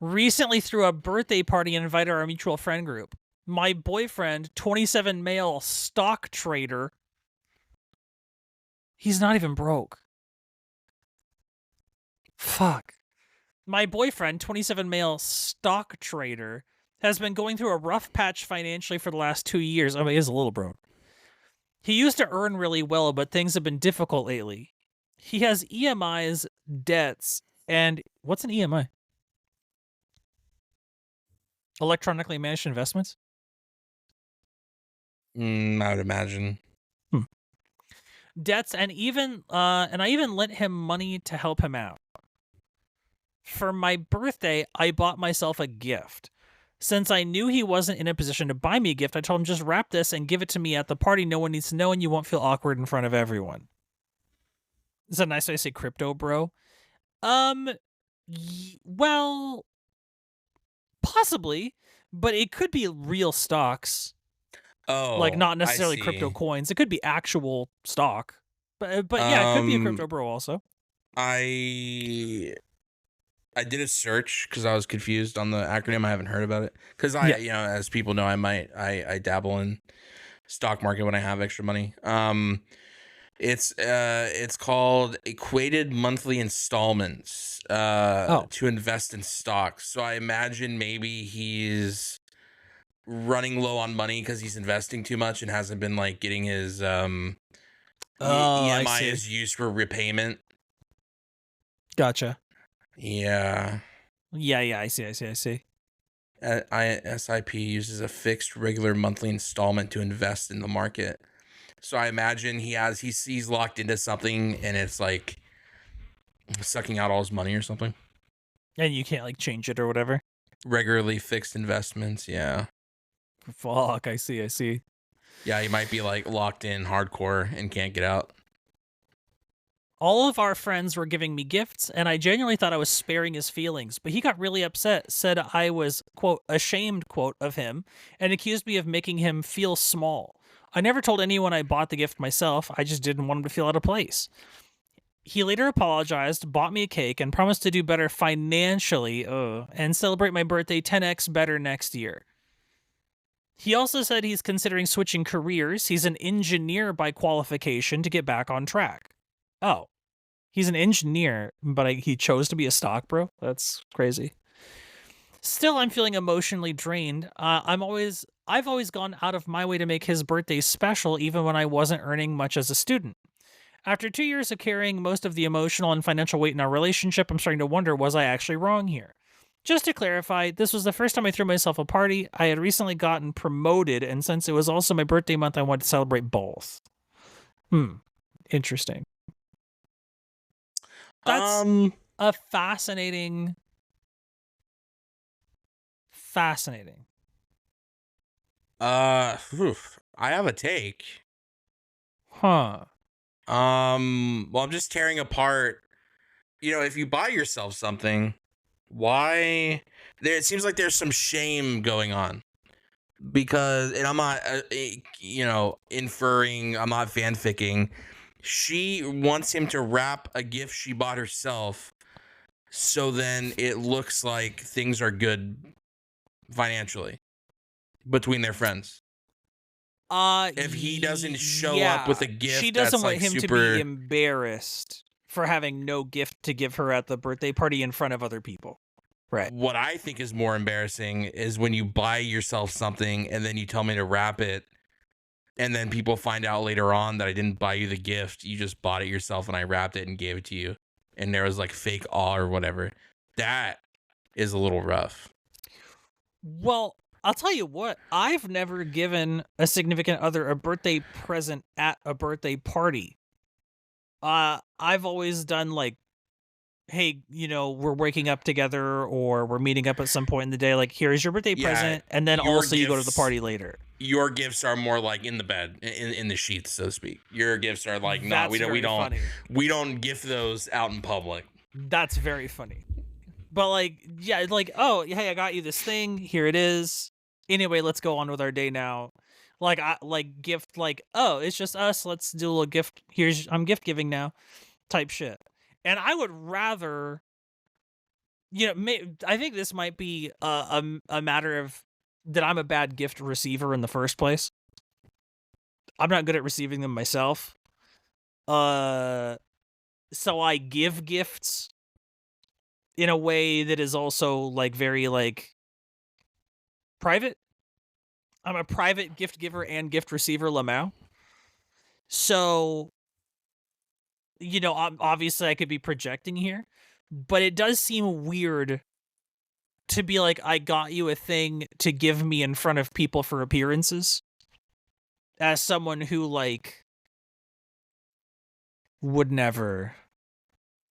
recently threw a birthday party and invited our mutual friend group. My boyfriend, 27 male stock trader. He's not even broke. Fuck. My boyfriend, 27 male stock trader, has been going through a rough patch financially for the last 2 years. I mean, he is a little broke. He used to earn really well, but things have been difficult lately. He has EMIs, debts, and what's an EMI? Electronically managed investments? I would imagine. Debts, and I even lent him money to help him out. For my birthday, I bought myself a gift. Since I knew he wasn't in a position to buy me a gift, I told him just wrap this and give it to me at the party. No one needs to know, and you won't feel awkward in front of everyone. Is that a nice way to say crypto, bro? Well, possibly, but it could be real stocks. Oh, like not necessarily crypto coins. It could be actual stock, but yeah, it could be a crypto bro also. I did a search because I was confused on the acronym. I haven't heard about it because as people know, I dabble in stock market when I have extra money. It's called equated monthly installments to invest in stocks. So I imagine maybe he's running low on money because he's investing too much and hasn't been like getting his EMI is used for repayment. Gotcha. Yeah. I see. SIP uses a fixed regular monthly installment to invest in the market. So I imagine he's locked into something and it's like sucking out all his money or something. And you can't like change it or whatever. Regularly fixed investments, yeah. Fuck, I see. Yeah, he might be like locked in hardcore and can't get out. All of our friends were giving me gifts, and I genuinely thought I was sparing his feelings, but he got really upset, said I was, quote, ashamed, quote, of him, and accused me of making him feel small. I never told anyone I bought the gift myself. I just didn't want him to feel out of place. He later apologized, bought me a cake, and promised to do better financially and celebrate my birthday 10x better next year. He also said he's considering switching careers. He's an engineer by qualification to get back on track. Oh, he's an engineer, but he chose to be a stock bro? That's crazy. Still, I'm feeling emotionally drained. I've always gone out of my way to make his birthday special, even when I wasn't earning much as a student. After 2 years of carrying most of the emotional and financial weight in our relationship, I'm starting to wonder, was I actually wrong here? Just to clarify, this was the first time I threw myself a party. I had recently gotten promoted, and since it was also my birthday month, I wanted to celebrate both. Interesting. That's a fascinating. I have a take. Huh. Well, I'm just tearing apart. If you buy yourself something, why? It seems like there's some shame going on. Because, and I'm not, inferring, I'm not fanficking. She wants him to wrap a gift she bought herself, so then it looks like things are good financially between their friends. If he doesn't show up with a gift, she doesn't want him to be embarrassed for having no gift to give her at the birthday party in front of other people. Right. What I think is more embarrassing is when you buy yourself something and then you tell me to wrap it, and then people find out later on that I didn't buy you the gift. You just bought it yourself and I wrapped it and gave it to you. And there was like fake awe or whatever. That is a little rough. Well, I'll tell you what, I've never given a significant other a birthday present at a birthday party. I've always done like, hey, we're waking up together or we're meeting up at some point in the day. Like, here's your birthday Yeah, present, and then your also you go to the gifts party later. your gifts are more like in the bed, in the sheets, so to speak. Your gifts are like, no, That's very funny. we don't gift those out in public. That's very funny. But like, yeah, like, oh, hey, I got you this thing. Here it is. Anyway, let's go on with our day now. Like, gift, like, oh, it's just us. Let's do a little gift. I'm gift giving now, type shit. And I would rather, I think this might be a matter of that I'm a bad gift receiver in the first place. I'm not good at receiving them myself. So I give gifts in a way that is also like very like private. I'm a private gift giver and gift receiver, Lamau. So, obviously I could be projecting here, but it does seem weird to be like, I got you a thing to give me in front of people for appearances, as someone who like would never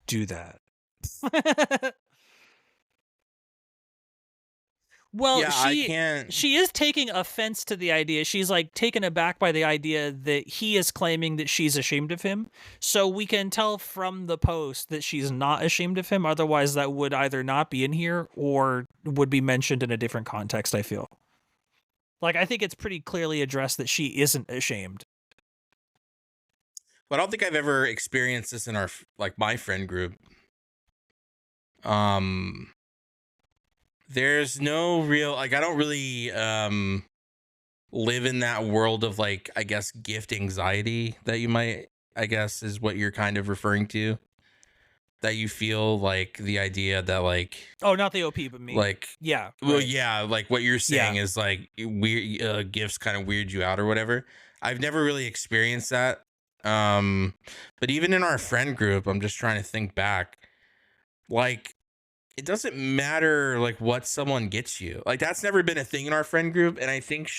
do that. Well, yeah, she is taking offense to the idea. She's like taken aback by the idea that he is claiming that she's ashamed of him. So we can tell from the post that she's not ashamed of him. Otherwise, that would either not be in here or would be mentioned in a different context, I feel. Like, I think it's pretty clearly addressed that she isn't ashamed. But I don't think I've ever experienced this in my friend group. There's no real, like, I don't really live in that world of, like, I guess gift anxiety that you might, I guess, is what you're kind of referring to. That you feel like the idea that, like, oh, not the OP, but me. Like, yeah, well, right. yeah, like what you're saying is like weird gifts kind of weird you out or whatever. I've never really experienced that. But even in our friend group, I'm just trying to think back. Like, it doesn't matter like what someone gets you. Like, that's never been a thing in our friend group, and I think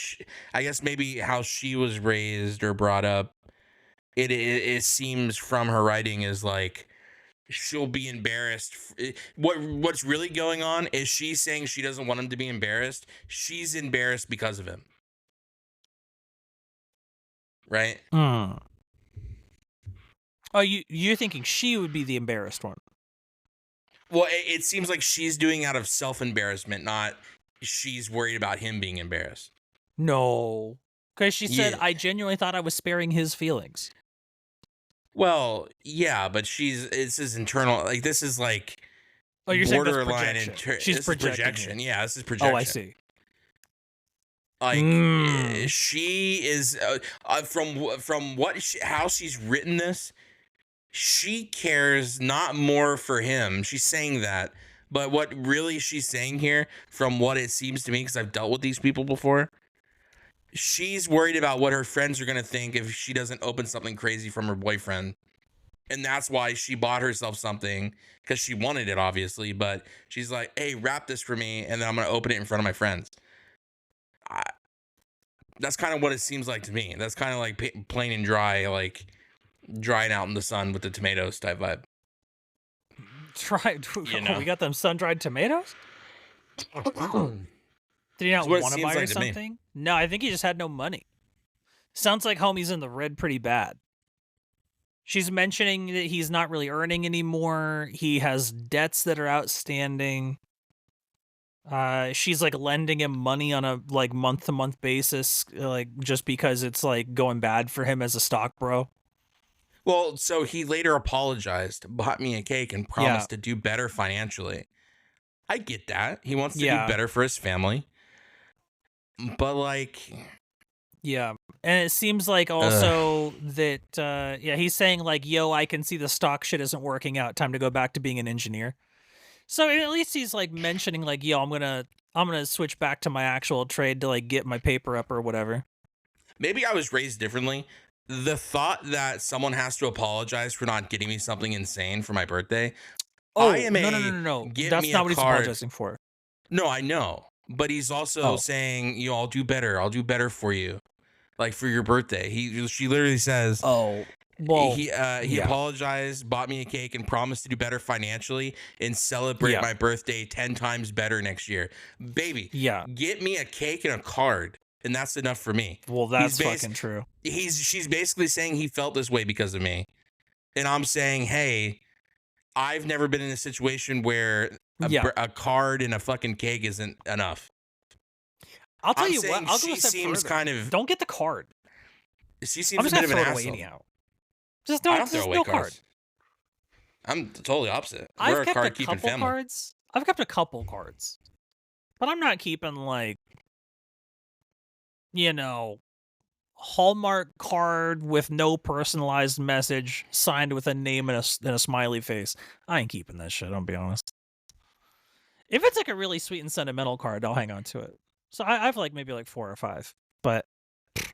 I guess maybe how she was raised or brought up, it seems from her writing is like she'll be embarrassed. What's really going on is she's saying she doesn't want him to be embarrassed. She's embarrassed because of him. Right? Oh, you're thinking she would be the embarrassed one. Well, it seems like she's doing out of self-embarrassment, not she's worried about him being embarrassed. No. Because she said, I genuinely thought I was sparing his feelings. Well, yeah, but it's his internal, like, this is like, oh, you're borderline saying that's she's projection. Yeah, this is projection. Oh, I see. Like, she is from how she's written this, she cares not more for him. She's saying that, but what really she's saying here, from what it seems to me, because I've dealt with these people before, she's worried about what her friends are going to think if she doesn't open something crazy from her boyfriend. And that's why she bought herself something, because she wanted it, obviously. But she's like, hey, wrap this for me, and then I'm going to open it in front of my friends. That's kind of what it seems like to me. That's kind of like plain and dry, like drying out in the sun with the tomatoes type vibe. We got them sun-dried tomatoes? Did he not want to buy her something? No, I think he just had no money. Sounds like homie's in the red pretty bad. She's mentioning that he's not really earning anymore. He has debts that are outstanding. She's like lending him money on a like month-to-month basis, like just because it's like going bad for him as a stock bro. Well, so he later apologized, bought me a cake, and promised to do better financially. I get that. He wants to do better for his family. But like, yeah. And it seems like also that he's saying like, yo, I can see the stock shit isn't working out. Time to go back to being an engineer. So at least he's like mentioning like, yo, I'm gonna switch back to my actual trade to like get my paper up or whatever. Maybe I was raised differently. The thought that someone has to apologize for not getting me something insane for my birthday I Oh, am no, no, no, a no, no. get That's me a not what he's card. apologizing for. No, I know. But he's also Oh, saying, I'll do better. I'll do better for you. Like for your birthday. She literally says oh, well, he yeah, apologized, bought me a cake, and promised to do better financially and celebrate yeah, my birthday 10 times better next year. Baby, yeah. get me a cake and a card, and that's enough for me. Well, He's that's bas- fucking true. she's basically saying he felt this way because of me. And I'm saying, hey, I've never been in a situation where Yeah. a card and a fucking cake isn't enough. I'll tell I'm you what, saying I'll go a step further. Don't get the card. She I'm seems a just bit gonna of an throw it away asshole. anyhow. Just I don't, don't throw just away no card. cards. I'm totally opposite. I've We're a kept a card keeping couple family. cards. I've kept a couple cards. But I'm not keeping like, Hallmark card with no personalized message signed with a name and a smiley face. I ain't keeping that shit, I'll be honest. If it's like a really sweet and sentimental card, I'll hang on to it. So I have like maybe like 4 or 5, but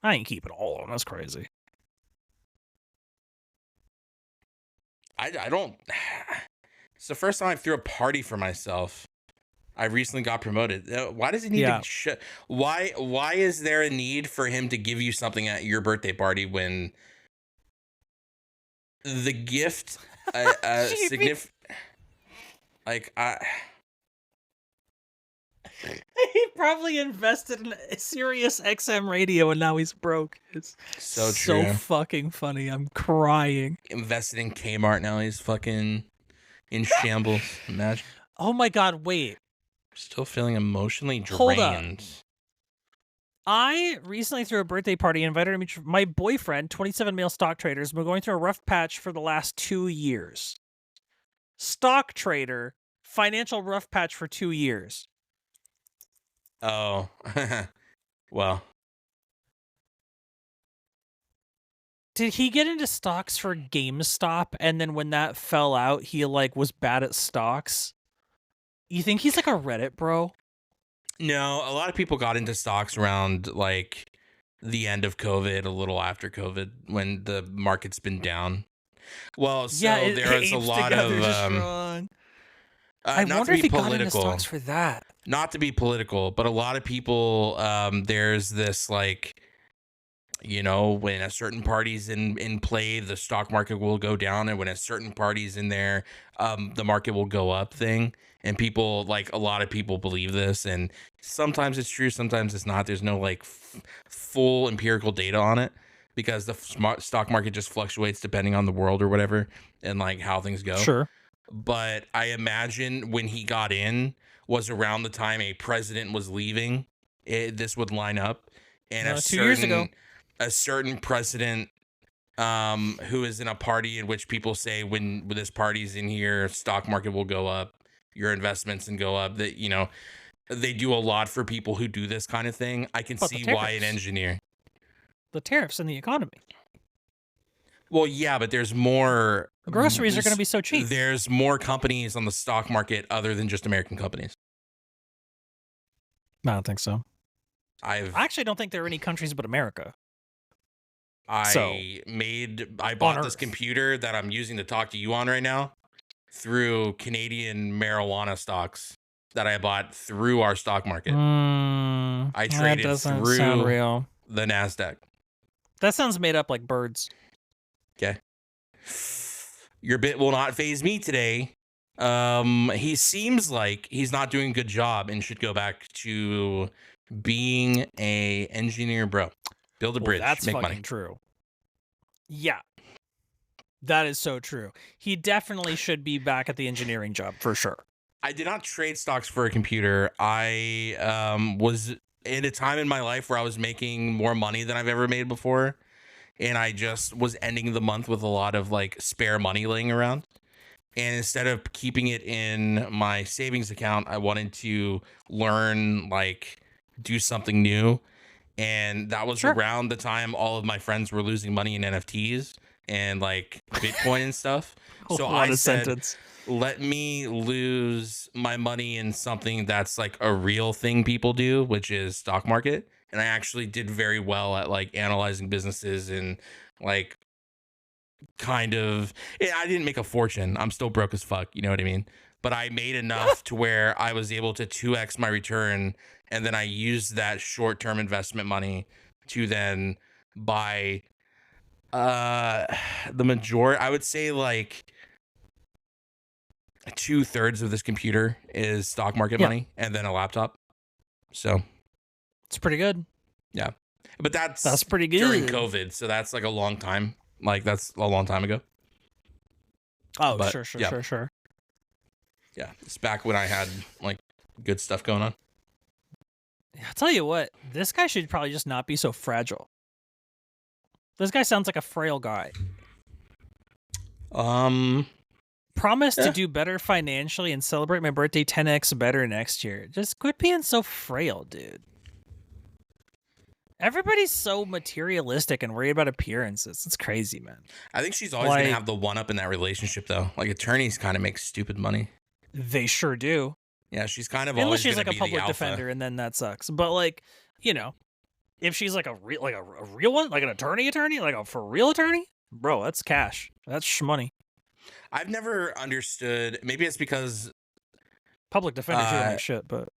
I ain't keeping all of them. That's crazy. I don't. It's the first time I threw a party for myself. I recently got promoted. Why does he need to? Why is there a need for him to give you something at your birthday party when the gift, significant, like He probably invested in a Sirius XM radio and now he's broke. It's so true. So fucking funny. I'm crying. Invested in Kmart, now he's fucking in shambles. Imagine. Oh my god, wait. Still feeling emotionally drained. Hold up. I recently threw a birthday party and invited my boyfriend, 27 male stock traders. We're going through a rough patch for the last 2 years. Stock trader, financial rough patch for 2 years. Oh, well. Did he get into stocks for GameStop, and then when that fell out, he like was bad at stocks? You think he's like a Reddit bro? No, a lot of people got into stocks around like the end of COVID, a little after COVID, when the market's been down. Well, so yeah, there's a lot of I not wonder to if be he got into political. stocks for that. Not to be political, but a lot of people, there's this like, when a certain party's in play, the stock market will go down, and when a certain party's in there, the market will go up thing. And people, like a lot of people believe this, and sometimes it's true, sometimes it's not. There's no like full empirical data on it because the stock market just fluctuates depending on the world or whatever and like how things go. Sure. But I imagine when he got in was around the time a president was leaving. This would line up, and 2 years ago, a certain president who is in a party in which people say when this party's in here, stock market will go up, your investments and go up. That they do a lot for people who do this kind of thing. I can see why an engineer. The tariffs in the economy. Well, yeah, but there's more. Groceries are going to be so cheap. There's more companies on the stock market other than just American companies. I don't think so. I actually don't think there are any countries but America. I bought this computer that I'm using to talk to you on right now through Canadian marijuana stocks that I bought through our stock market. I traded through the NASDAQ. That sounds made up like birds. Okay. Your bit will not phase me today. He seems like he's not doing a good job and should go back to being a engineer, bro. Build a bridge, that's make fucking money. True. Yeah. That is so true. He definitely should be back at the engineering job for sure. I did not trade stocks for a computer. I was in a time in my life where I was making more money than I've ever made before. And I just was ending the month with a lot of like spare money laying around. And instead of keeping it in my savings account, I wanted to learn, like, do something new. And that was around the time all of my friends were losing money in NFTs and like Bitcoin and stuff. So I said, let me lose my money in something that's like a real thing people do, which is stock market. And I actually did very well at like analyzing businesses and like kind of, I didn't make a fortune. I'm still broke as fuck. You know what I mean? But I made enough to where I was able to 2x my return. And then I used that short term investment money to then buy the majority, I would say like 2/3 of this computer is stock market money and then a laptop. So it's pretty good. Yeah. But that's pretty good during COVID. So that's like a long time. Like that's a long time ago. Oh, but, sure. Yeah. It's back when I had like good stuff going on. I'll tell you what, this guy should probably just not be so fragile. This guy sounds like a frail guy. Promise to do better financially and celebrate my birthday 10x better next year. Just quit being so frail, dude. Everybody's so materialistic and worried about appearances. It's crazy, man. I think she's always going to have the one-up in that relationship, though. Like, attorneys kind of make stupid money. They sure do. Yeah, she's kind of unless always she's like a be public defender, and then that sucks. But like, you know, if she's like a real one, like an attorney, like a for real attorney, bro, that's cash. That's shmoney. I've never understood. Maybe it's because public defenders don't make shit, but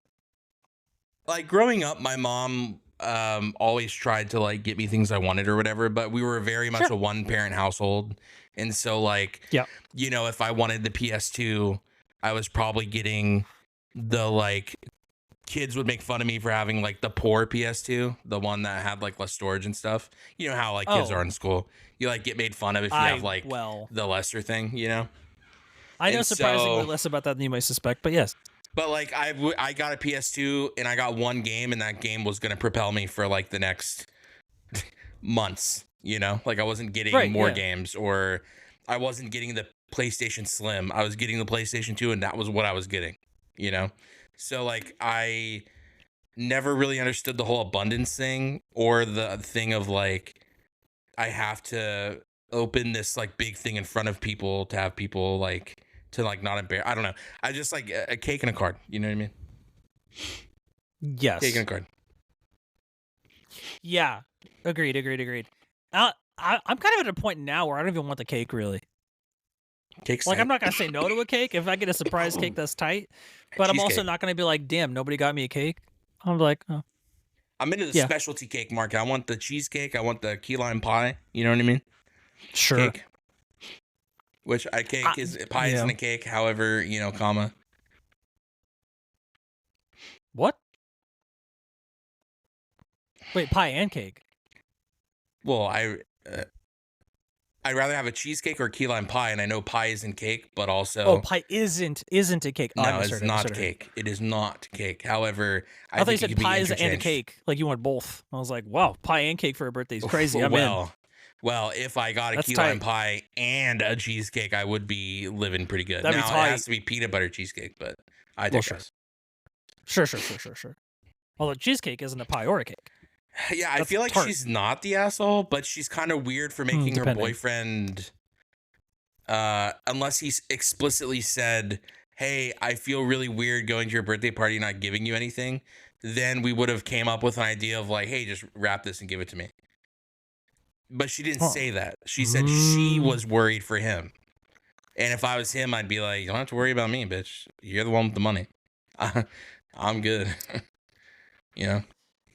like growing up, my mom always tried to like get me things I wanted or whatever. But we were very much a one-parent household, and so like, you know, if I wanted the PS2, I was probably getting the like kids would make fun of me for having like the poor PS2, the one that had like less storage and stuff. You know how like kids are in school. You like get made fun of if you have like the lesser thing, you know? I know surprisingly less about that than you might suspect, but yes. But like I got a PS2 and I got one game, and that game was going to propel me for like the next months, you know? Like I wasn't getting more games, or I wasn't getting the PlayStation Slim. I was getting the PlayStation 2, and that was what I was getting, you know? So like I never really understood the whole abundance thing, or the thing of like I have to open this like big thing in front of people to have people like to like not embarrass. I don't know. I just like a cake and a card. You know what I mean? Yes. Cake and a card. Yeah. Agreed. I'm kind of at a point now where I don't even want the cake really. Cake's like tight. I'm not gonna say no to a cake. If I get a surprise cake, that's tight. But I'm also not gonna be like, damn, nobody got me a cake. I'm like, oh. I'm into the specialty cake market. I want the cheesecake. I want the key lime pie. You know what I mean? Sure. Cake. Which cake is pie isn't a cake. However, you know, comma. What? Wait, pie and cake. Well, I'd rather have a cheesecake or key lime pie, and I know pie isn't cake, but also pie isn't a cake. No, it's not cake. It is not cake. However, I thought think you said pie and a cake. Like you want both. I was like, wow, pie and cake for a birthday is crazy. I'm in. Well, if I got a key lime pie and a cheesecake, I would be living pretty good. Now, it has to be peanut butter cheesecake, but I digress. Sure. Although cheesecake isn't a pie or a cake. Yeah, I feel like she's not the asshole, but she's kind of weird for making her boyfriend, unless he's explicitly said, hey, I feel really weird going to your birthday party and not giving you anything, then we would have came up with an idea of like, hey, just wrap this and give it to me. But she didn't say that. She said she was worried for him. And if I was him, I'd be like, you don't have to worry about me, bitch. You're the one with the money. I'm good. You know?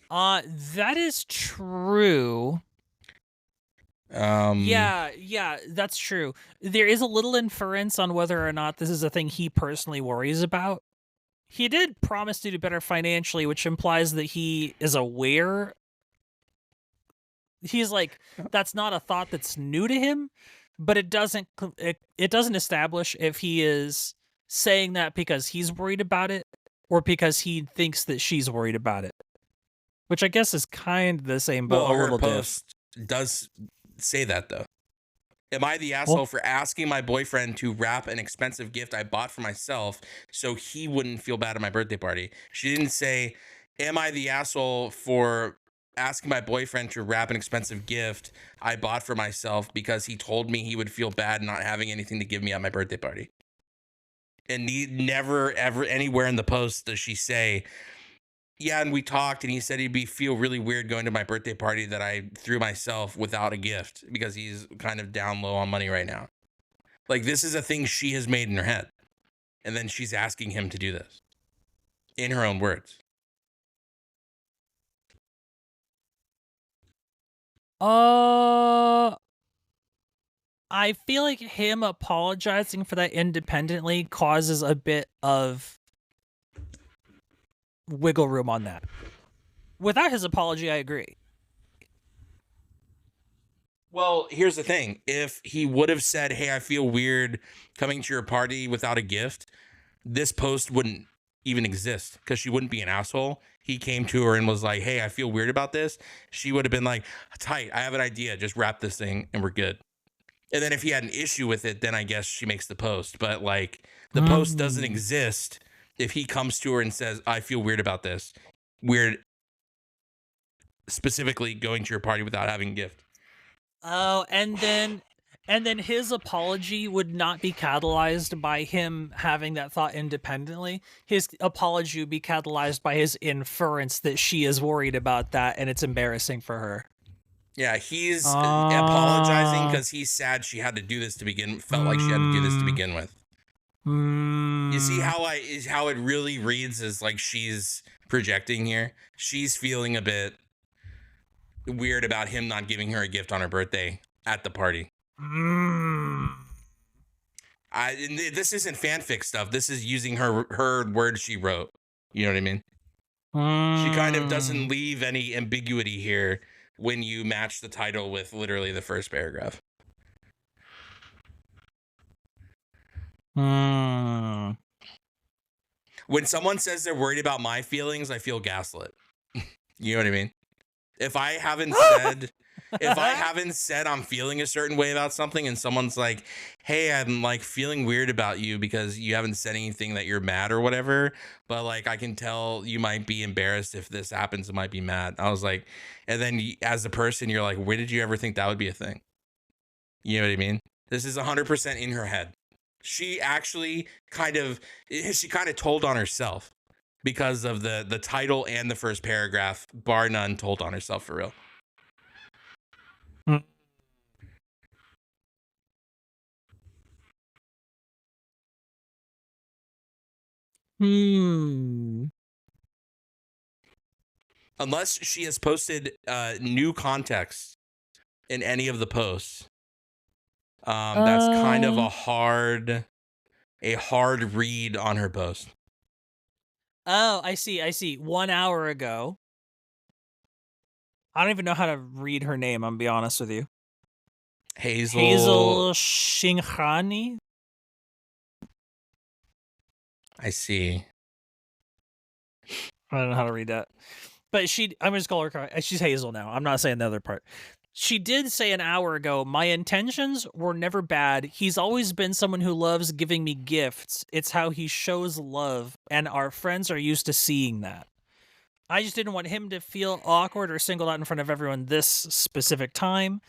That is true. Yeah, that's true. There is a little inference on whether or not this is a thing he personally worries about. He did promise to do better financially, which implies that he is aware. He's like, that's not a thought that's new to him, but it doesn't establish if he is saying that because he's worried about it or because he thinks that she's worried about it. Which I guess is kind of the same, but a little post does say that though. Am I the asshole for asking my boyfriend to wrap an expensive gift I bought for myself so he wouldn't feel bad at my birthday party? She didn't say, am I the asshole for asking my boyfriend to wrap an expensive gift I bought for myself because he told me he would feel bad not having anything to give me at my birthday party? And never, ever, anywhere in the post does she say, Yeah, and we talked, and he said he'd be feel really weird going to my birthday party that I threw myself without a gift because he's kind of down low on money right now. Like, this is a thing she has made in her head, and then she's asking him to do this in her own words. I feel like him apologizing for that independently causes a bit of wiggle room on that. Without his apology, I agree. Well, here's the thing. If he would have said, "Hey, I feel weird coming to your party without a gift," this post wouldn't even exist because she wouldn't be an asshole. He came to her and was like, "Hey, I feel weird about this." She would have been like, "Tight, I have an idea. Just wrap this thing and we're good." And then if he had an issue with it, then I guess she makes the post. But like, the post doesn't exist if he comes to her and says, "I feel weird about this." Weird, specifically going to your party without having a gift. Oh, and then his apology would not be catalyzed by him having that thought independently. His apology would be catalyzed by his inference that she is worried about that and it's embarrassing for her. Yeah, he's apologizing because he's sad she had to do this to felt like she had to do this to begin with. You see how it really reads as like she's projecting here? She's feeling a bit weird about him not giving her a gift on her birthday at the party. This isn't fanfic stuff. This is using her words she wrote. You know what I mean? She kind of doesn't leave any ambiguity here when you match the title with literally the first paragraph. When someone says they're worried about my feelings, I feel gaslit. You know what I mean? If I haven't said I'm feeling a certain way about something and someone's like, "Hey, I'm like feeling weird about you because you haven't said anything that you're mad or whatever, but like I can tell you might be embarrassed if this happens, it might be mad." I was like, and then as a person, you're like, "Where did you ever think that would be a thing?" You know what I mean? This is 100% in her head. She actually kind of told on herself because of the title and the first paragraph, bar none, told on herself for real. Unless she has posted new context in any of the posts, that's kind of a hard read on her post. Oh, I see. 1 hour ago. I don't even know how to read her name, I'm gonna be honest with you. Hazel Shinghani? I see. I don't know how to read that. But I'm just call her, she's Hazel now. I'm not saying the other part. She did say an hour ago, "My intentions were never bad. He's always been someone who loves giving me gifts. It's how he shows love, and our friends are used to seeing that. I just didn't want him to feel awkward or singled out in front of everyone this specific time.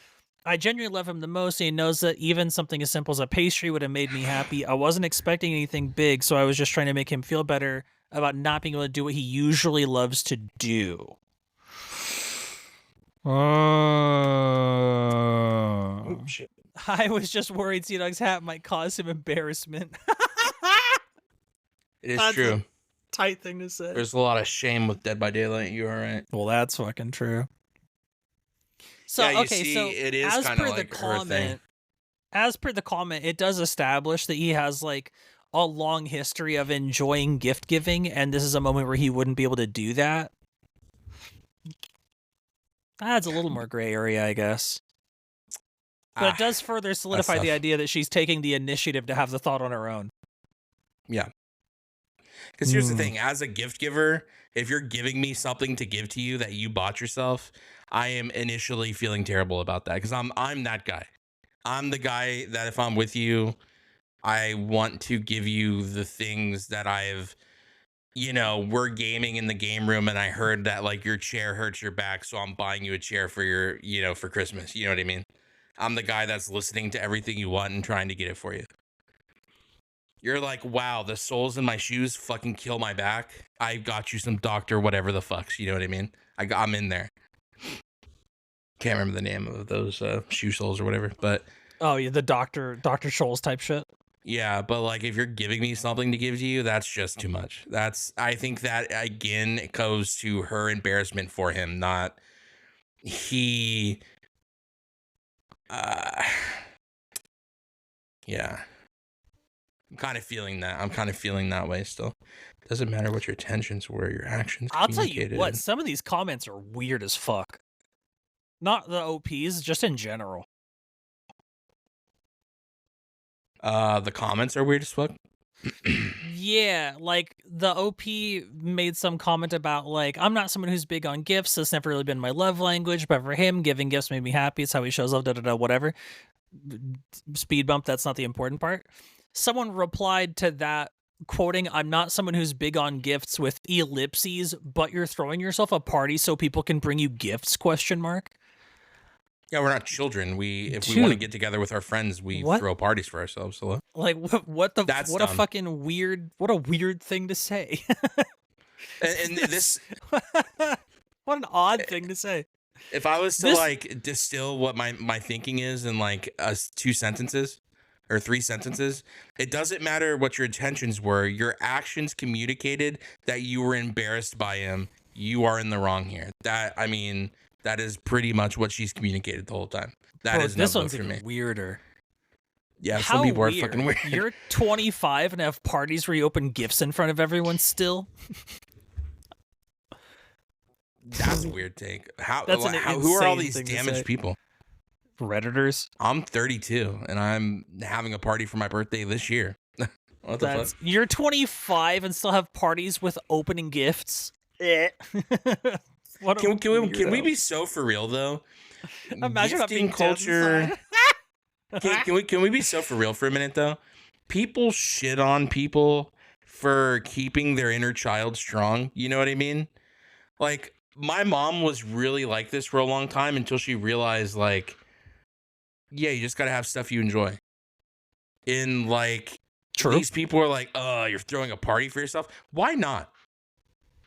I genuinely love him the most, and he knows that even something as simple as a pastry would have made me happy. I wasn't expecting anything big, so I was just trying to make him feel better about not being able to do what he usually loves to do." Oh, shit. I was just worried Sea-Dog's hat might cause him embarrassment. It is true. Tight thing to say. There's a lot of shame with Dead by Daylight. You are right. Well, that's fucking true. So yeah, okay, see, so it is as kind per of the like her thing. comment, it does establish that he has like a long history of enjoying gift giving, and this is a moment where he wouldn't be able to do that. That's a little more gray area, I guess. But it does further solidify the idea that she's taking the initiative to have the thought on her own. Yeah. Because here's the thing, as a gift giver, if you're giving me something to give to you that you bought yourself, I am initially feeling terrible about that because I'm that guy. I'm the guy that if I'm with you, I want to give you the things that I've, we're gaming in the game room and I heard that like your chair hurts your back, so I'm buying you a chair for your, for Christmas. You know what I mean? I'm the guy that's listening to everything you want and trying to get it for you. You're like, wow, the soles in my shoes fucking kill my back. I got you some doctor, whatever the fucks. You know what I mean? I'm in there. Can't remember the name of those shoe soles or whatever, but oh yeah, the Dr. Scholl's type shit. Yeah, but like if you're giving me something to give to you, that's just too much. I think that again it goes to her embarrassment for him, not he uh yeah. I'm kind of feeling that way still. Doesn't matter what your intentions were, your actions I'll tell you communicated. what, some of these comments are weird as fuck. Not the OPs, just in general. The comments are weird as fuck. Yeah, like the OP made some comment about like, I'm not someone who's big on gifts. That's never really been my love language, but for him, giving gifts made me happy. It's how he shows love, whatever. Speed bump, that's not the important part. Someone replied to that quoting, I'm not someone who's big on gifts with ellipses, but you're throwing yourself a party so people can bring you gifts, question mark. Yeah, we're not children. If we want to get together with our friends, we throw parties for ourselves. So like what a fucking weird thing to say. and this what an odd thing to say. If I was to like distill what my thinking is in like 2 sentences or 3 sentences, it doesn't matter what your intentions were. Your actions communicated that you were embarrassed by him. You are in the wrong here. That is pretty much what she's communicated the whole time. That is this no one's for even me. Weirder. Yeah, some people are fucking weird. You're 25 and have parties where you open gifts in front of everyone still. That's a weird take. Who are all these damaged people? Redditors. I'm 32 and I'm having a party for my birthday this year. What the fuck? You're 25 and still have parties with opening gifts. Can we be so for real though? Imagine gifting culture. Can we be so for real for a minute though? People shit on people for keeping their inner child strong. You know what I mean? Like my mom was really like this for a long time until she realized like, yeah, you just gotta have stuff you enjoy. In like, true. These people are like, you're throwing a party for yourself. Why not?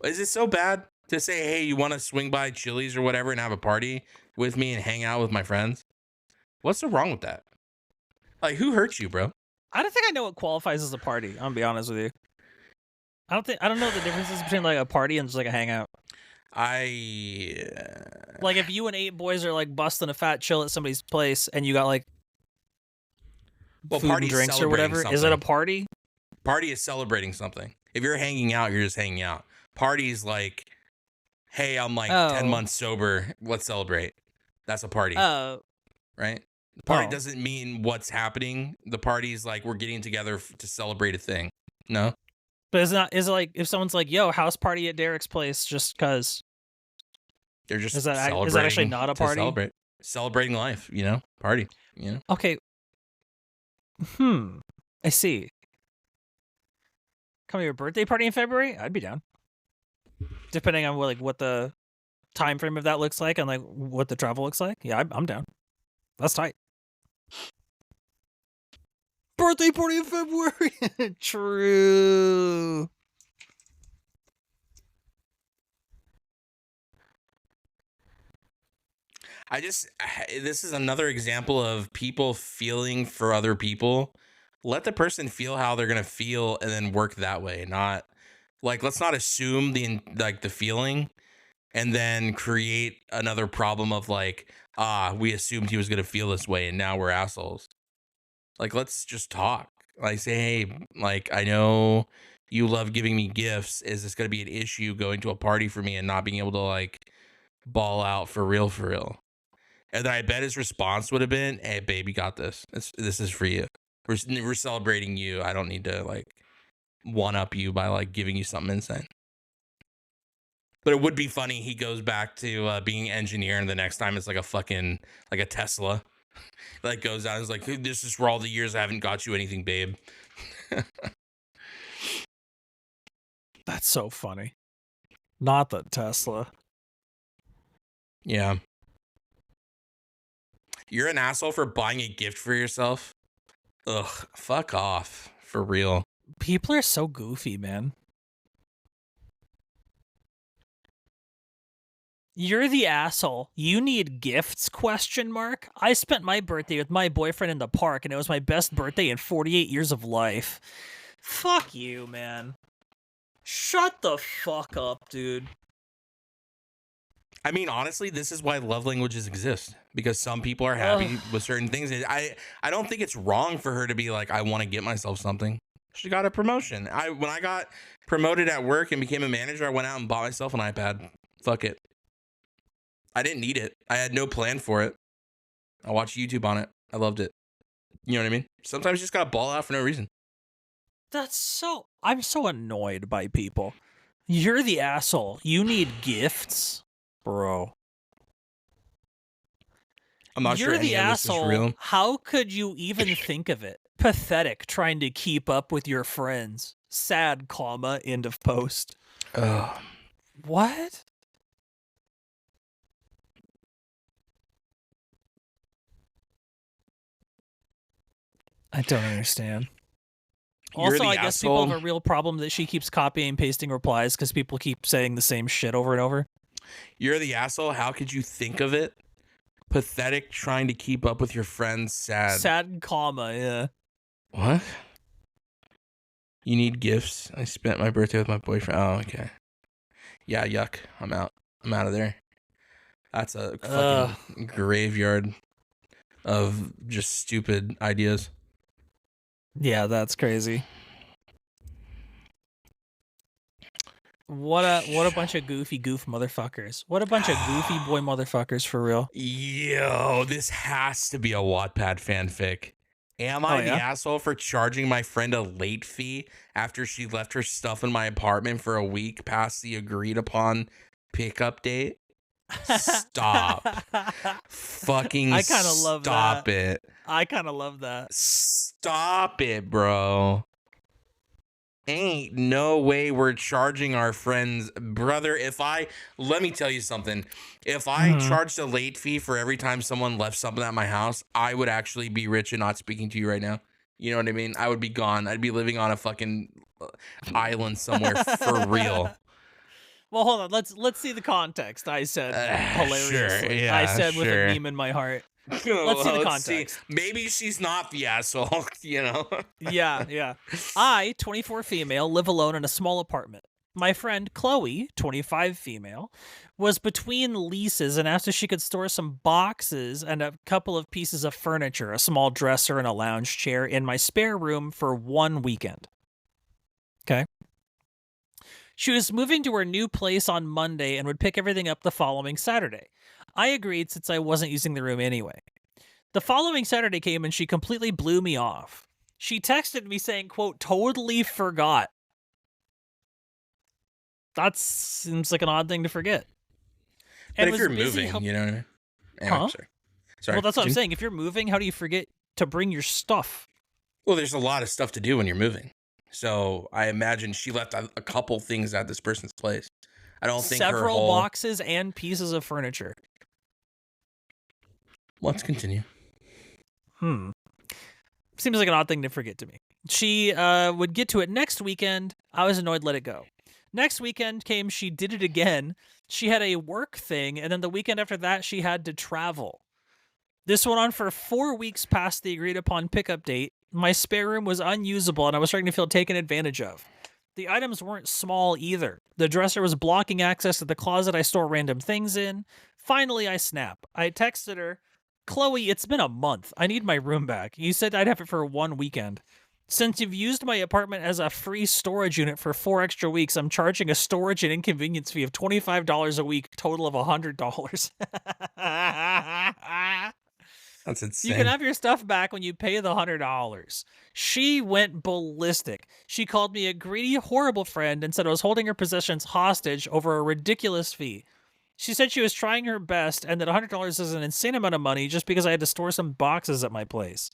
Is it so bad to say, hey, you want to swing by Chili's or whatever and have a party with me and hang out with my friends? What's so wrong with that? Like, who hurt you, bro? I don't think I know what qualifies as a party. I'm gonna be honest with you. I don't know the differences between like a party and just like a hangout. Like if you and 8 boys are like busting a fat chill at somebody's place and you got like food and drinks or whatever, something. Is it a party? Party is celebrating something. If you're hanging out, you're just hanging out. Party's like, hey, I'm like 10 months sober. Let's celebrate. That's a party. Right? The party doesn't mean what's happening. The party's like we're getting together to celebrate a thing. No? But is it like if someone's like, yo, house party at Derek's place just because they're just is that actually not a party? Celebrating life, you know? Party, you know? Okay. I see. Come to your birthday party in February? I'd be down. Depending on what the time frame of that looks like and like what the travel looks like. Yeah, I'm down. That's tight. Birthday party in February. True. This is another example of people feeling for other people. Let the person feel how they're going to feel and then work that way. Not like, let's not assume the feeling and then create another problem of like, we assumed he was going to feel this way and now we're assholes. Like, let's just talk. Like, say, hey, like, I know you love giving me gifts. Is this going to be an issue going to a party for me and not being able to like ball out for real? And then I bet his response would have been, hey, babe, you got this. This is for you. We're celebrating you. I don't need to like one up you by like giving you something insane. But it would be funny. He goes back to being an engineer, and the next time it's like a fucking like a Tesla. Like goes out and is like, this is for all the years I haven't got you anything, babe. That's so funny. Not the Tesla. Yeah. You're an asshole for buying a gift for yourself. Ugh, fuck off. For real. People are so goofy, man. You're the asshole. You need gifts, ? I spent my birthday with my boyfriend in the park, and it was my best birthday in 48 years of life. Fuck you, man. Shut the fuck up, dude. I mean, honestly, this is why love languages exist, because some people are happy with certain things. I don't think it's wrong for her to be like, I want to get myself something. She got a promotion. When I got promoted at work and became a manager, I went out and bought myself an iPad. Fuck it. I didn't need it. I had no plan for it. I watched YouTube on it. I loved it. You know what I mean? Sometimes you just gotta ball out for no reason. I'm so annoyed by people. You're the asshole. You need gifts, bro. I'm not sure any of this is real. How could you even think of it? Pathetic, trying to keep up with your friends. Sad, end of post. What? I don't understand. Also, I guess people have a real problem that she keeps copying and pasting replies because people keep saying the same shit over and over. You're the asshole. How could you think of it? Pathetic, trying to keep up with your friends. Sad, yeah. What? You need gifts. I spent my birthday with my boyfriend. Oh, okay. Yeah, yuck. I'm out. I'm out of there. That's a fucking graveyard of just stupid ideas. Yeah, that's crazy. What a bunch of goofy motherfuckers. What a bunch of goofy boy motherfuckers for real. Yo, this has to be a Wattpad fanfic. Am I the asshole for charging my friend a late fee after she left her stuff in my apartment for a week past the agreed upon pickup date? Stop. Fucking I kind of love stop that. it. I kind of love that. Stop it, bro. Ain't no way we're charging our friends, brother. Let me tell you something. If I charged a late fee for every time someone left something at my house, I would actually be rich and not speaking to you right now. You know what I mean? I would be gone. I'd be living on a fucking island somewhere for real. Well, hold on. Let's see the context. I said hilariously. Sure, yeah, I said with a meme in my heart. Let's see the context. Maybe she's not the asshole, you know? Yeah. I, 24 female, live alone in a small apartment. My friend Chloe, 25 female, was between leases and asked if she could store some boxes and a couple of pieces of furniture, a small dresser and a lounge chair, in my spare room for one weekend. Okay. She was moving to her new place on Monday and would pick everything up the following Saturday. I agreed since I wasn't using the room anyway. The following Saturday came and she completely blew me off. She texted me saying, quote, totally forgot. That seems like an odd thing to forget. But if you're moving, you know what I mean? Anyway, sorry. Well, that's what I'm saying. If you're moving, how do you forget to bring your stuff? Well, there's a lot of stuff to do when you're moving. So I imagine she left a couple things at this person's place. I don't think several boxes and pieces of furniture. Let's continue. Seems like an odd thing to forget to me. She would get to it next weekend. I was annoyed, let it go. Next weekend came, she did it again. She had a work thing, and then the weekend after that, she had to travel. This went on for 4 weeks past the agreed upon pickup date. My spare room was unusable, and I was starting to feel taken advantage of. The items weren't small either. The dresser was blocking access to the closet I store random things in. Finally, I snap. I texted her, Chloe, it's been a month. I need my room back. You said I'd have it for one weekend. Since you've used my apartment as a free storage unit for 4 extra weeks, I'm charging a storage and inconvenience fee of $25 a week, total of $100. That's insane. You can have your stuff back when you pay the $100. She went ballistic. She called me a greedy, horrible friend and said I was holding her possessions hostage over a ridiculous fee. She said she was trying her best and that $100 is an insane amount of money just because I had to store some boxes at my place.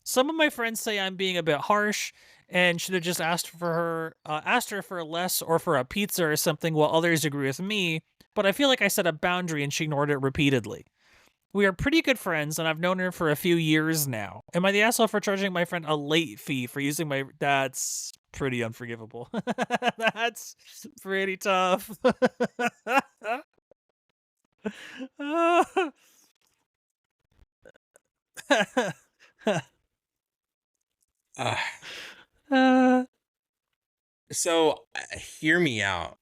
Some of my friends say I'm being a bit harsh and should have just asked her for less or for a pizza or something, while others agree with me, but I feel like I set a boundary and she ignored it repeatedly. We are pretty good friends, and I've known her for a few years now. Am I the asshole for charging my friend a late fee for using my... That's pretty unforgivable. That's pretty tough. Uh, uh, so hear me out.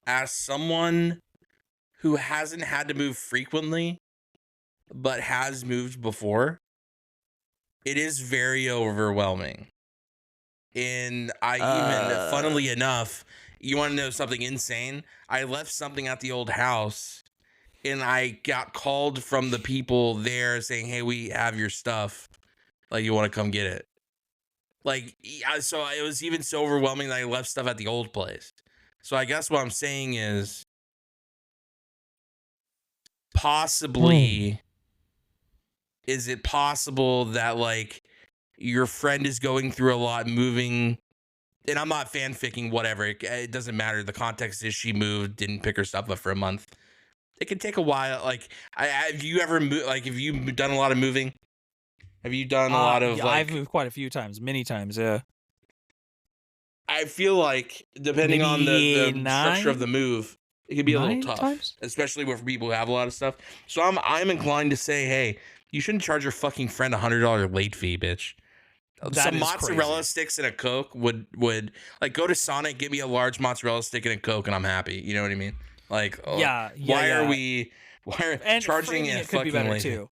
As someone who hasn't had to move frequently, but has moved before, it is very overwhelming. And I even, funnily enough, you want to know something insane? I left something at the old house, and I got called from the people there saying, "Hey, we have your stuff. Like, you want to come get it?" Like, so it was even so overwhelming that I left stuff at the old place. So I guess what I'm saying is possibly, is it possible that like your friend is going through a lot moving, and I'm not fanficking, whatever. It doesn't matter. The context is she moved, didn't pick her stuff up for a month. It can take a while. Like, have you ever have you done a lot of moving? Have you done a lot of yeah, I've moved quite a few times, many times, yeah. I feel like depending on Maybe the structure of the move, it can be a little tough, times? especially with people who have a lot of stuff. So I'm inclined to say, hey, you shouldn't charge your fucking friend $100 late fee, bitch. Some mozzarella crazy. sticks and a Coke would like, go to Sonic, get me a large mozzarella stick and a Coke, and I'm happy. You know what I mean? Like, why are and charging it could be better late too.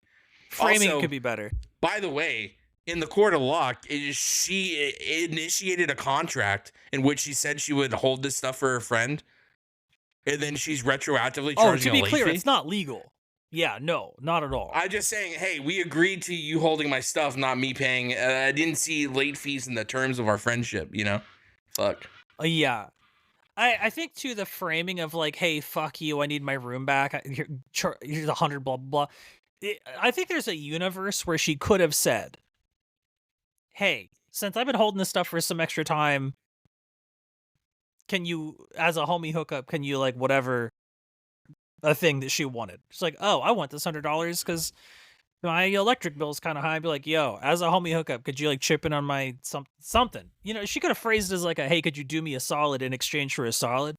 Framing also, could be better. By the way, in the court of law, she initiated a contract in which she said she would hold this stuff for her friend, and then she's retroactively charging to be a late clear, fee? it's not legal. Yeah, no, not at all. I'm just saying, hey, we agreed to you holding my stuff, not me paying. I didn't see late fees in the terms of our friendship, you know? Fuck. Yeah. I think, too, the framing of, like, hey, fuck you, I need my room back, here's 100, blah, blah, blah. I think there's a universe where she could have said, hey, since I've been holding this stuff for some extra time, can you, as a homie hookup, can you, like, whatever, a thing that she wanted. She's like, oh, I want this $100 because my electric bill's kind of high. I'd be like, yo, as a homie hookup, could you like chip in on my something? You know, she could have phrased it as like a, hey, could you do me a solid in exchange for a solid?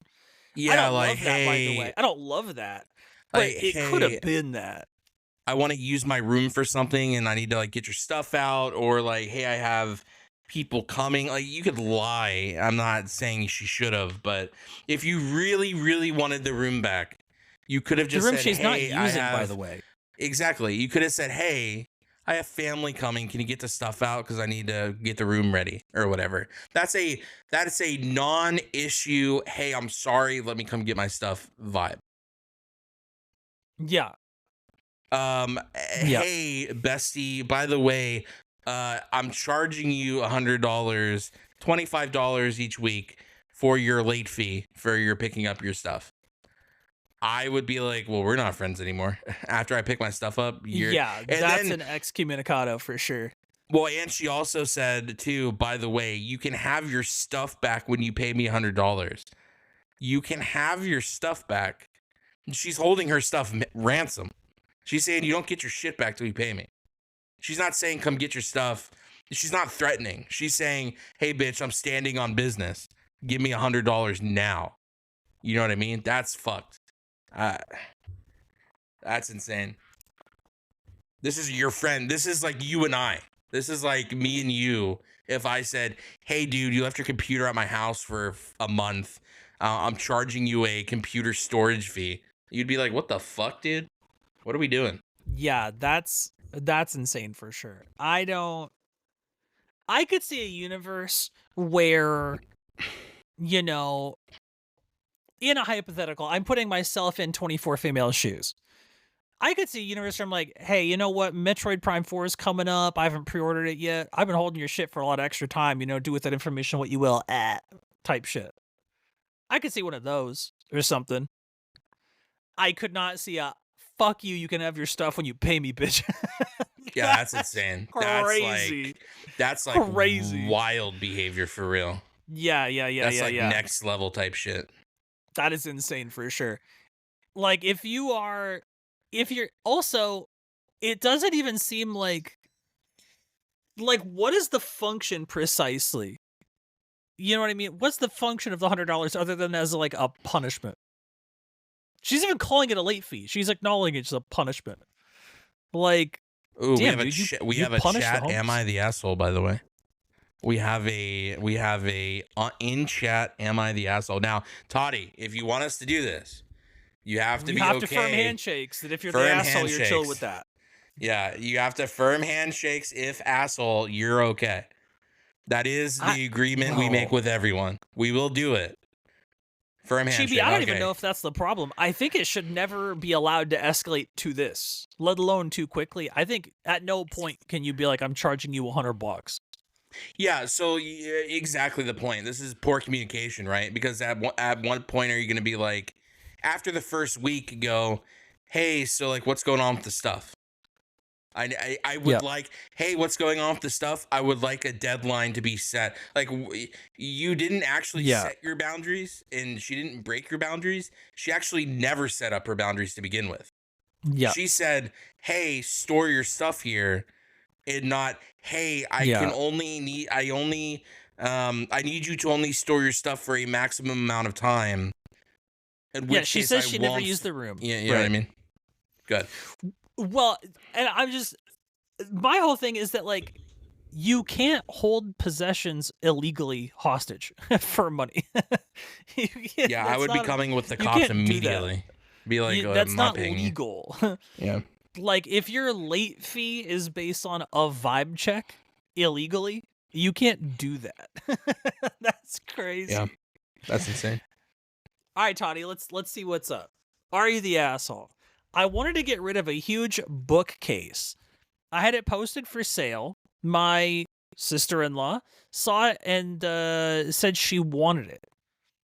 Yeah, I don't like, love that, hey, by the way. I don't love that, but like, it hey, could have been that. I want to use my room for something and I need to like get your stuff out, or like, hey, I have people coming. Like, you could lie. I'm not saying she should have, but if you really, really wanted the room back, you could have just the room said, she's hey, not using, by the way. Exactly. You could have said, hey, I have family coming. Can you get the stuff out? Because I need to get the room ready or whatever. That's a non-issue. Hey, I'm sorry. Let me come get my stuff vibe. Yeah. Hey, bestie, by the way, I'm charging you $100, $25 each week for your late fee for your picking up your stuff. I would be like, well, we're not friends anymore. After I pick my stuff up, that's an excommunicado for sure. Well, and she also said too, by the way, you can have your stuff back when you pay me $100. You can have your stuff back. She's holding her stuff ransom. She's saying you don't get your shit back till you pay me. She's not saying come get your stuff. She's not threatening. She's saying, hey, bitch, I'm standing on business. Give me $100 now. You know what I mean? That's fucked. That's insane. This is your friend. This is like you and I. This is like me and you. If I said, hey, dude, you left your computer at my house for a month. I'm charging you a computer storage fee. You'd be like, what the fuck, dude? What are we doing? Yeah, that's insane for sure. I could see a universe where, you know, in a hypothetical, I'm putting myself in 24 female shoes. I could see a universe where I'm like, hey, you know what? Metroid Prime 4 is coming up. I haven't pre-ordered it yet. I've been holding your shit for a lot of extra time. You know, do with that information what you will, type shit. I could see one of those or something. I could not see a fuck you. You can have your stuff when you pay me, bitch. Yeah, that's insane. Crazy. That's like crazy, wild behavior for real. Yeah. That's like next level type shit. That is insane for sure. Like if you're also, it doesn't even seem like what is the function precisely? You know what I mean? What's the function of the $100 other than as like a punishment? She's even calling it a late fee. She's acknowledging it's a punishment. Like, Ooh, damn, we you have a punish the chat. Am homeless? I the asshole? By the way, we have a in chat. Am I the asshole? Now, Toddy, if you want us to do this, you have to You be have okay. to firm handshakes. That if you're the Firm asshole, you're chill handshakes. with that. Yeah, you have to firm handshakes. If asshole, you're okay. That is the agreement we make with everyone. We will do it. Firm handshake. Chibi, I don't even know if that's the problem. I think it should never be allowed to escalate to this, let alone too quickly. I think at no point can you be like, I'm charging you $100. Yeah, so exactly the point. This is poor communication, right? Because at one point are you going to be like, after the first week, go, hey, so like, what's going on with the stuff? I would like, hey, what's going on with the stuff? I would like a deadline to be set. Like, you didn't actually set your boundaries, and she didn't break your boundaries. She actually never set up her boundaries to begin with. Yeah. She said, hey, store your stuff here, and not, hey, I need you to only store your stuff for a maximum amount of time. She says she never used the room. Yeah, you know what I mean? Good. Well, and my whole thing is that, like, you can't hold possessions illegally hostage for money. I would be coming with the cops immediately. Be like, that's not legal. Yeah. Like, if your late fee is based on a vibe check illegally, you can't do that. That's crazy. Yeah, that's insane. All right, Toddy, let's see what's up. Are you the asshole? I wanted to get rid of a huge bookcase. I had it posted for sale. My sister-in-law saw it and said she wanted it.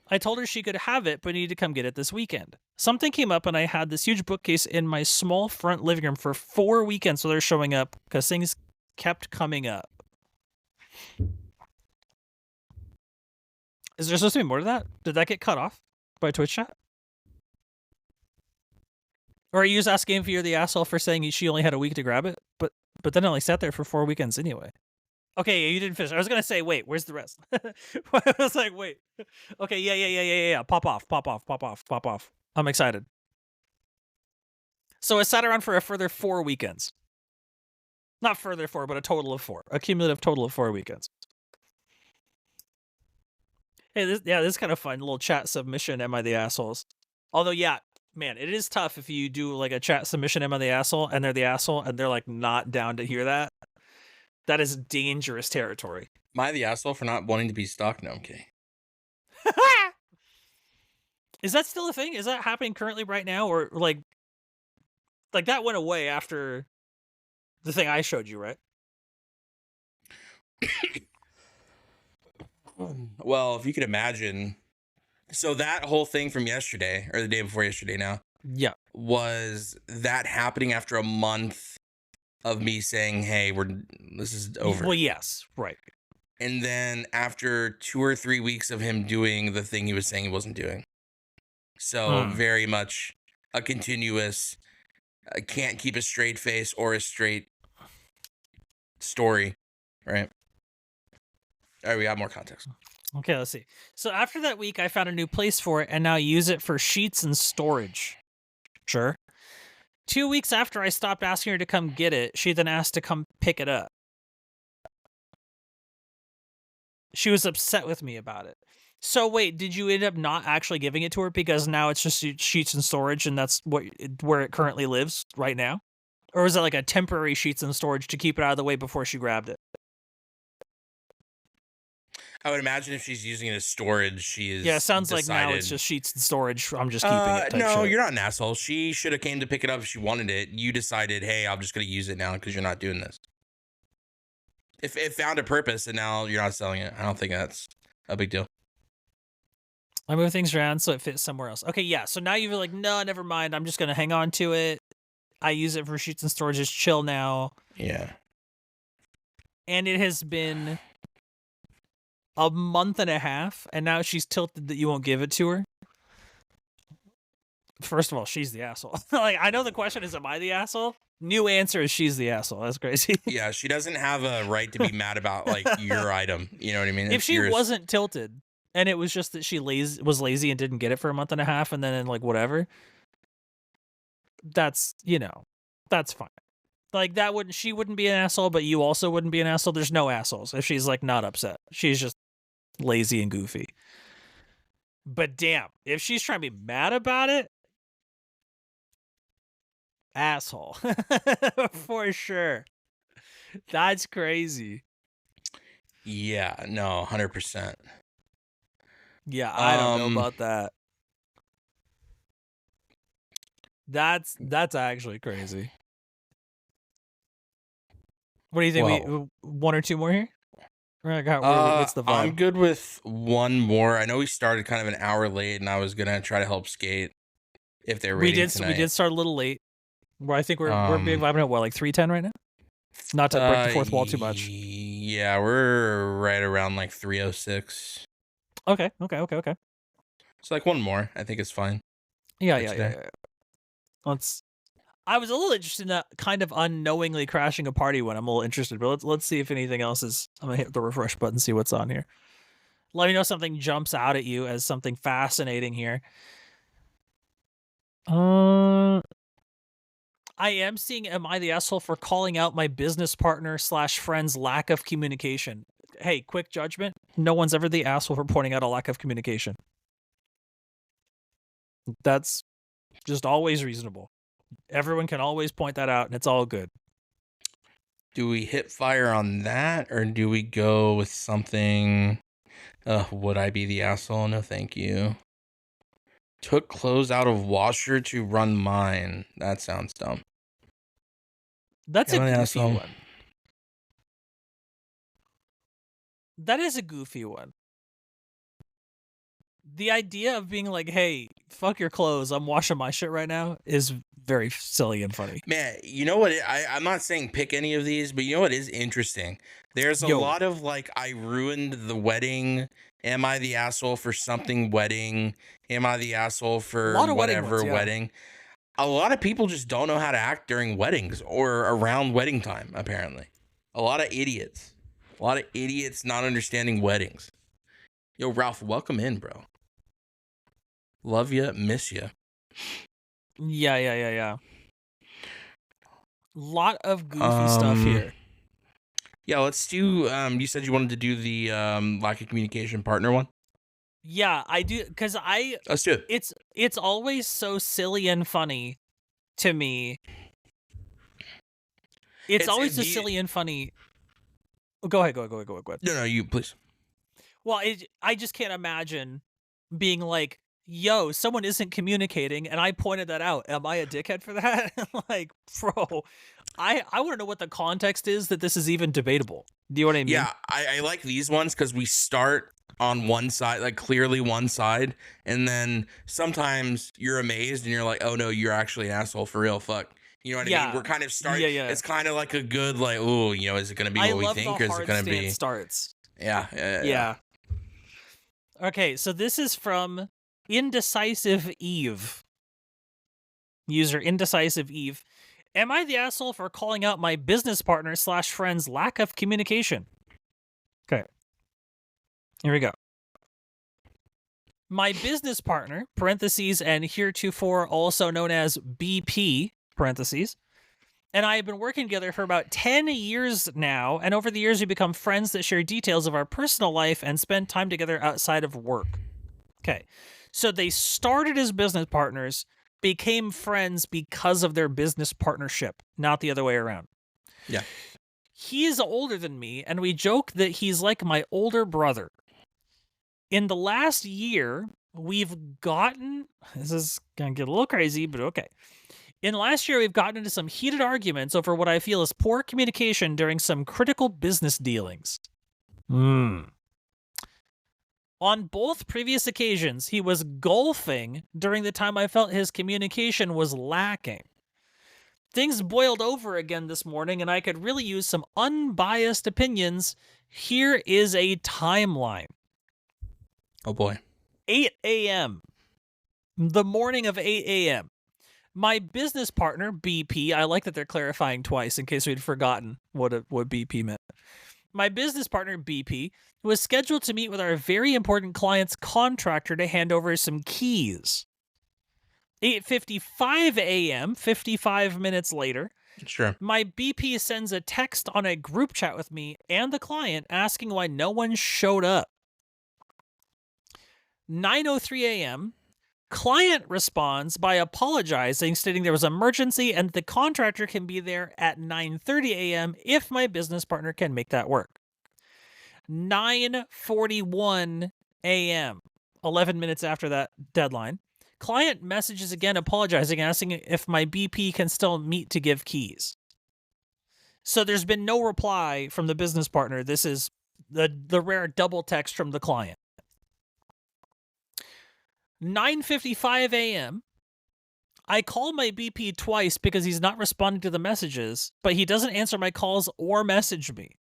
I told her she could have it, but needed to come get it this weekend. Something came up and I had this huge bookcase in my small front living room for 4 weekends, so they're showing up because things kept coming up. Is there supposed to be more to that? Did that get cut off by Twitch chat? Or are you just asking if you're the asshole for saying she only had a week to grab it? But then it only sat there for 4 weekends anyway. Okay, you didn't finish. I was going to say, wait, where's the rest? I was like, wait. Okay, yeah. Pop off. I'm excited. So it sat around for a further 4 weekends. Not further 4, but a total of 4. A cumulative total of 4 weekends. Hey, this is kind of fun. A little chat submission, am I the assholes? Although, yeah, man, it is tough if you do like a chat submission, am I the asshole? And they're the asshole, and they're like not down to hear that. That is dangerous territory. Am I the asshole for not wanting to be stalked? No, I'm kidding. Is that still a thing? Is that happening currently right now? Or like that went away after the thing I showed you, right? Well, if you could imagine, so that whole thing from yesterday, or the day before yesterday now, was that happening after a month of me saying, hey, this is over. Well, yes, right. And then after 2 or 3 weeks of him doing the thing he was saying he wasn't doing. So very much a continuous, can't keep a straight face or a straight story, right? All right, we got more context. Okay, let's see. So after that week, I found a new place for it and now use it for sheets and storage. Sure. 2 weeks after I stopped asking her to come get it, she then asked to come pick it up. She was upset with me about it. So wait, did you end up not actually giving it to her because now it's just sheets and storage and that's where it currently lives right now? Or was it like a temporary sheets and storage to keep it out of the way before she grabbed it? I would imagine if she's using it as storage, she is. Yeah, it sounds like now it's just sheets and storage. I'm just keeping it. No, you're not an asshole. She should have came to pick it up if she wanted it. You decided, hey, I'm just going to use it now because you're not doing this. If it found a purpose and now you're not selling it, I don't think that's a big deal. I move things around so it fits somewhere else. Okay, yeah. So now you're like, no, never mind. I'm just going to hang on to it. I use it for sheets and storage. Just chill now. Yeah. And it has been a month and a half, and now she's tilted that you won't give it to her. First of all, she's the asshole. Like, I know the question is, am I the asshole? New answer is she's the asshole. That's crazy. Yeah, she doesn't have a right to be mad about like your item. You know what I mean? If It's she yours. wasn't tilted and it was just that she was lazy and didn't get it for a month and a half and then like whatever, that's, that's fine. Like she wouldn't be an asshole, but you also wouldn't be an asshole. There's no assholes if she's like not upset. She's just lazy and goofy. But damn, if she's trying to be mad about it, asshole. For sure. That's crazy. Yeah, no, 100%. Yeah, I don't know about that. That's actually crazy. What do you think? We one or two more here? What's the vibe? I'm good with one more. I know we started kind of an hour late, and I was gonna try to help Skate if they're ready tonight. We did start a little late. Where I think we're big vibing at what, like 3:10 right now? Not to break the fourth wall too much. Yeah, we're right around like 3:06. Okay. So like one more, I think it's fine. Yeah. I was a little interested in that kind of unknowingly crashing a party one. I'm a little interested, but let's see if anything else is. I'm gonna hit the refresh button, see what's on here. Let me know if something jumps out at you as something fascinating here. I am seeing, am I the asshole for calling out my business partner / friend's lack of communication? Hey, quick judgment. No one's ever the asshole for pointing out a lack of communication. That's just always reasonable. Everyone can always point that out, and it's all good. Do we hit fire on that, or do we go with something? Would I be the asshole? No, thank you. Took clothes out of washer to run mine. That sounds dumb. That's a goofy one. That is a goofy one. The idea of being like, hey, fuck your clothes, I'm washing my shit right now, is very silly and funny. Man, you know what? I'm not saying pick any of these, but you know what is interesting? There's a lot of like, I ruined the wedding. Am I the asshole for something wedding? Am I the asshole for whatever wedding? A lot of people just don't know how to act during weddings or around wedding time, apparently. A lot of idiots. A lot of idiots not understanding weddings. Yo, Ralph, welcome in, bro. Love ya, miss ya. Yeah. Lot of goofy stuff here. Yeah, let's do, you said you wanted to do the lack of communication partner one? Yeah, I do, because let's do it. It's always so silly and funny to me. It's always so silly and funny. Go ahead. No, you please. Well, I just can't imagine being like, yo, someone isn't communicating, and I pointed that out. Am I a dickhead for that? Like, bro, I want to know what the context is that this is even debatable. Do you know what I mean? Yeah, I like these ones because we start on one side, like clearly one side, and then sometimes you're amazed and you're like, oh no, you're actually an asshole for real. Fuck. You know what I mean? We're kind of starting. Yeah. It's kind of like a good, like, oh, you know, is it going to be what we think, or is it going to be starts? Yeah. Okay, so this is from Indecisive Eve. User Indecisive Eve. Am I the asshole for calling out my business partner / friend's lack of communication? Okay. Here we go. My business partner, parentheses, and heretofore also known as BP, parentheses, and I have been working together for about 10 years now, and over the years we become friends that share details of our personal life and spend time together outside of work. Okay, so they started as business partners, became friends because of their business partnership, not the other way around. Yeah. He is older than me, and we joke that he's like my older brother. In the last year, we've gotten... This is going to get a little crazy, but okay. In the last year, we've gotten into some heated arguments over what I feel is poor communication during some critical business dealings. On both previous occasions, he was golfing during the time I felt his communication was lacking. Things boiled over again this morning, and I could really use some unbiased opinions. Here is a timeline. Oh boy. 8 a.m. The morning of 8 a.m. My business partner, BP, I like that they're clarifying twice in case we'd forgotten what BP meant. My business partner, BP, was scheduled to meet with our very important client's contractor to hand over some keys. 8:55 a.m., 55 minutes later, Sure. my BP sends a text on a group chat with me and the client asking why no one showed up. 9:03 a.m., client responds by apologizing, stating there was an emergency and the contractor can be there at 9:30 a.m. if my business partner can make that work. 9:41 a.m., 11 minutes after that deadline, client messages again apologizing, asking if my BP can still meet to give keys. So there's been no reply from the business partner. This is the rare double text from the client. 9:55 a.m., I call my BP twice because he's not responding to the messages, but he doesn't answer my calls or message me.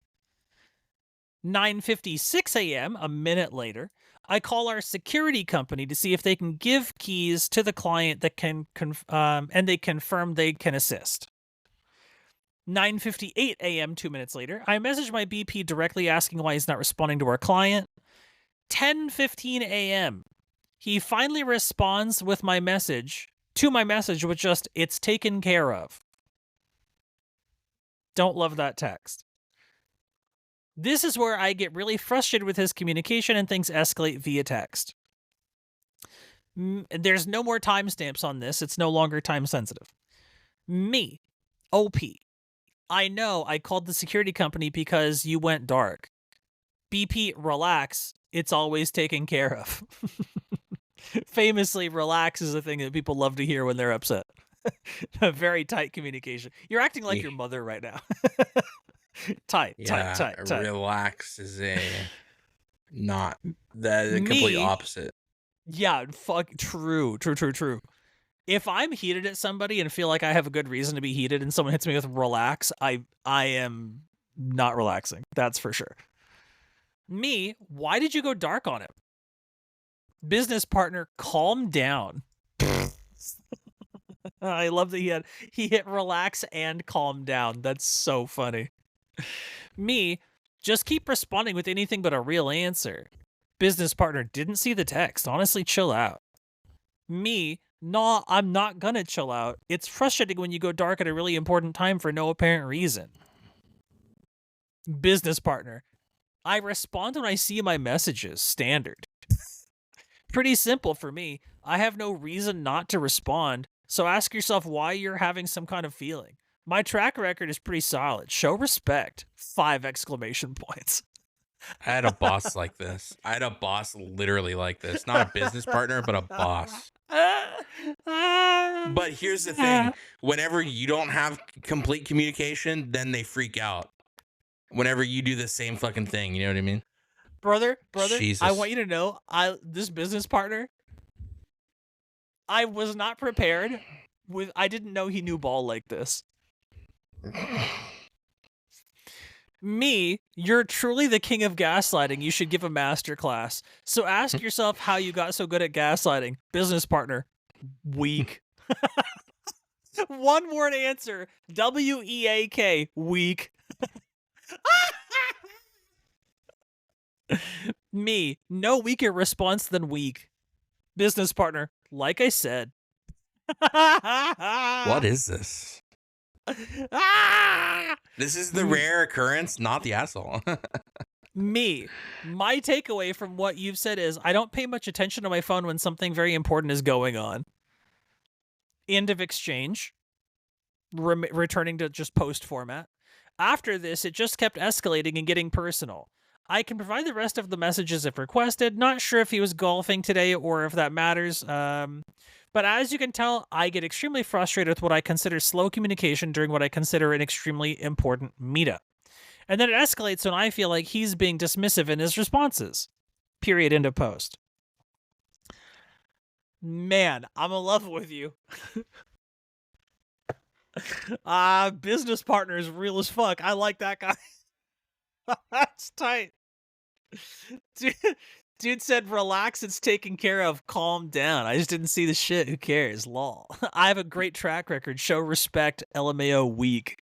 9:56 a.m., a minute later, I call our security company to see if they can give keys to the client that can and they confirm they can assist. 9:58 a.m., 2 minutes later, I message my BP directly asking why he's not responding to our client. 10:15 a.m., he finally responds with my message with just, "It's taken care of." Don't love that text. This is where I get really frustrated with his communication and things escalate via text. There's no more timestamps on this. It's no longer time sensitive. Me, OP. I know I called the security company because you went dark. BP, relax. It's always taken care of. Famously, relax is a thing that people love to hear when they're upset. Very tight communication. You're acting like your mother right now. tight. Relax is not the complete opposite. Yeah, true. If I'm heated at somebody and feel like I have a good reason to be heated and someone hits me with relax, I am not relaxing. That's for sure. Me, why did you go dark on him? Business partner, calm down. I love that he hit relax and calm down. That's so funny. Me, just keep responding with anything but a real answer. Business partner, didn't see the text. Honestly, chill out. Me, no, I'm not gonna chill out. It's frustrating when you go dark at a really important time for no apparent reason. Business partner, I respond when I see my messages. Standard. Pretty simple for me. I have no reason not to respond, so ask yourself why you're having some kind of feeling. My track record is pretty solid. Show respect. 5 exclamation points. I had a boss like this. I had a boss literally like this. Not a business partner, but a boss. But here's the thing. Whenever you don't have complete communication, then they freak out. Whenever you do the same fucking thing, you know what I mean? Brother, Jesus. I want you to know, this business partner, I was not prepared I didn't know he knew ball like this. Me, you're truly the king of gaslighting. You should give a master class. So ask yourself how you got so good at gaslighting. Business partner, weak. One word answer, WEAK, weak. Me, no weaker response than weak. Business partner, like I said. What is this? This is the rare occurrence, not the asshole. Me, my takeaway from what you've said is I don't pay much attention to my phone when something very important is going on. End of exchange. Returning to just post format. After this, it just kept escalating and getting personal. I can provide the rest of the messages if requested. Not sure if he was golfing today or if that matters. But as you can tell, I get extremely frustrated with what I consider slow communication during what I consider an extremely important meetup. And then it escalates when I feel like he's being dismissive in his responses. Period. End of post. Man, I'm in love with you. Business partner is real as fuck. I like that guy. That's tight. Dude said, "Relax, it's taken care of. Calm down. I just didn't see the shit. Who cares? Lol. I have a great track record. Show respect. LMAO weak."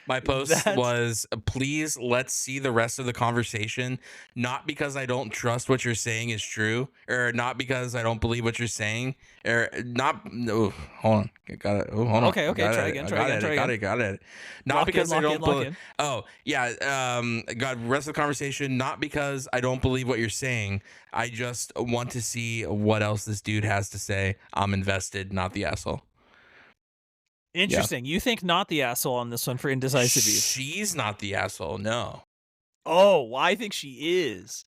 My post That's was, please let's see the rest of the conversation. Not because I don't trust what you're saying is true, or not because I don't believe what you're saying, or not. No, hold on. I got it. Oh, hold on. okay. Got Try it. again. I Try got again. it. Try I got again. it. Got it. Not Lock because in. I Lock don't in. Lock believe. in. Oh, yeah. Got rest of the conversation. Not because I don't believe what you're saying. I just want to see what else this dude has to say. I'm invested, not the asshole. Yeah. Interesting. You think not the asshole on this one for indecisive use? She's not the asshole. No. Oh, well, I think she is.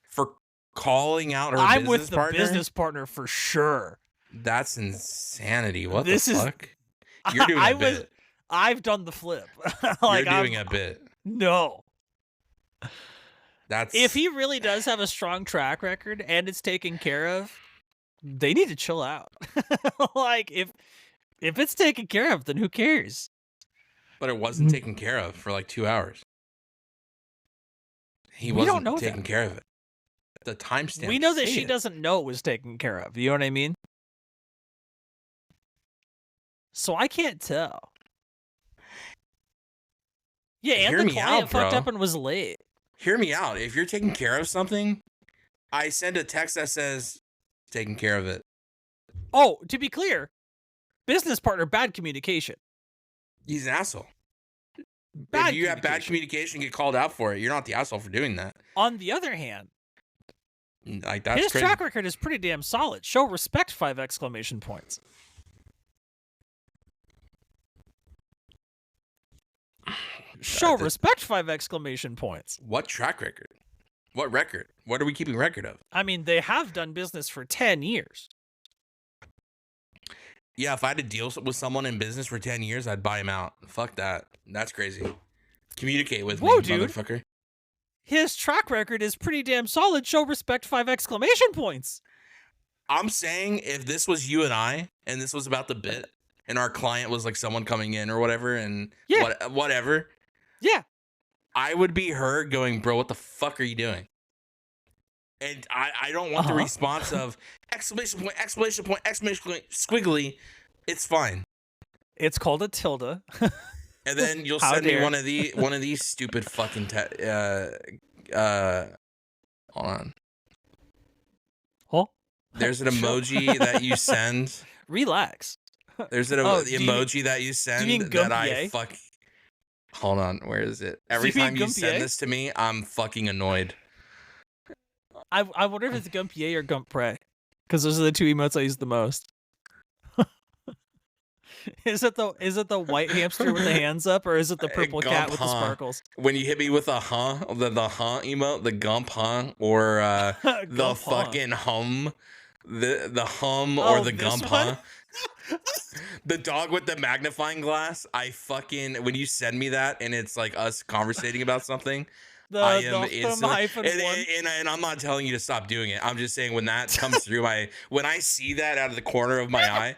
For calling out her I'm business with the partner? business partner for sure. That's insanity. What This the is- fuck? You're doing a bit. I've done the flip. You're doing a bit. No. That's If he really does have a strong track record and it's taken care of, they need to chill out. Like if it's taken care of, then who cares? But it wasn't taken care of for like 2 hours. He We don't wasn't know taking that. care of it. The timestamp. We know that she doesn't know it was taken care of. You know what I mean? So I can't tell. Yeah, and Hear the me client out, fucked bro. up and was late. Hear me out. If you're taking care of something, I send a text that says, taking care of it. Oh, to be clear, business partner, bad communication. He's an asshole. Bad if you have bad communication, get called out for it. You're not the asshole for doing that. On the other hand, like that's his crazy. track record is pretty damn solid. Show respect, 5 exclamation points. Show respect, 5 exclamation points. What track record? What record? What are we keeping record of? I mean, they have done business for 10 years. Yeah, if I had to deal with someone in business for 10 years, I'd buy him out. Fuck that. That's crazy. Communicate with me, dude. motherfucker. His track record is pretty damn solid. Show respect, 5 exclamation points. I'm saying if this was you and I, and this was about the bit, and our client was like someone coming in or whatever, and whatever. Yeah. I would be her going, bro, what the fuck are you doing? And I don't want the response of exclamation point, exclamation point, exclamation point, squiggly. It's fine. It's called a tilde. And then you'll send me one of these stupid fucking hold on. Oh. There's an emoji that you send. Relax. There's an emoji that you send that I fuck. Hold on, where is it? Every time you send this to me, I'm fucking annoyed. I wonder if it's Gumpier or Gumpre, because those are the two emotes I use the most. Is it the white hamster with the hands up, or is it the purple cat with the sparkles? When you hit me with a the emote, the gump or the fucking hum, the hum or the gump the dog with the magnifying glass. I fucking, when you send me that and it's like us conversating about something, I am instantly, and I'm not telling you to stop doing it. I'm just saying when that comes through when I see that out of the corner of my eye,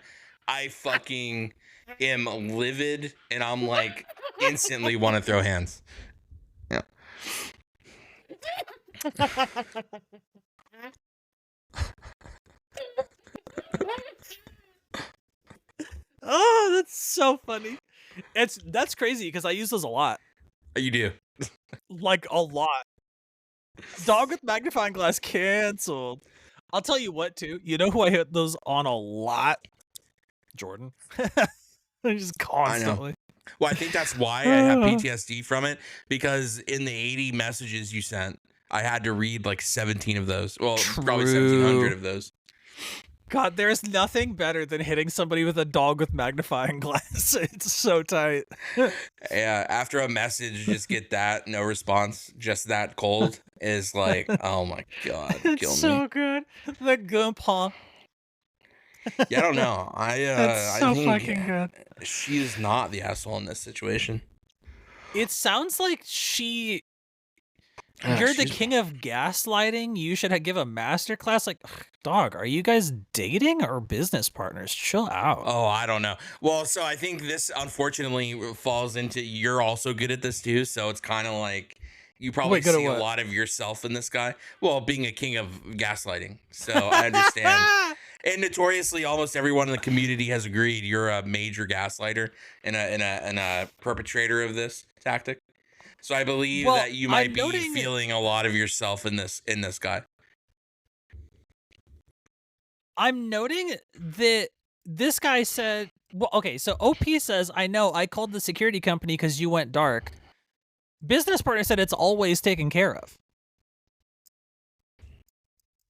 I fucking am livid and I'm like instantly want to throw hands. Yeah. Oh, that's so funny. That's crazy because I use those a lot. You do. Like a lot. Dog with magnifying glass canceled. I'll tell you what, too. You know who I hit those on a lot? Jordan. Just constantly. I know. Well, I think that's why I have PTSD from it, because in the 80 messages you sent, I had to read like 17 of those. Well, probably 1,700 of those. God, there's nothing better than hitting somebody with a dog with magnifying glass. It's so tight. Yeah, after a message, just get that, no response, just that cold is like, oh my God, kill me. It's so good. The gump, huh? Yeah, I don't know. That's so I think fucking good. She is not the asshole in this situation. It sounds like you're the king of gaslighting. You should give a master class. Like, dog, are you guys dating or business partners? Chill out. Oh, I don't know. Well, so I think this unfortunately falls into, you're also good at this too. So it's kind of like You probably see a lot of yourself in this guy. Well, being a king of gaslighting. So I understand. And notoriously, almost everyone in the community has agreed you're a major gaslighter and a perpetrator of this tactic. So I believe that you might be feeling a lot of yourself in this guy. I'm noting that this guy said, well, okay, so OP says, I know, I called the security company because you went dark. Business partner said it's always taken care of.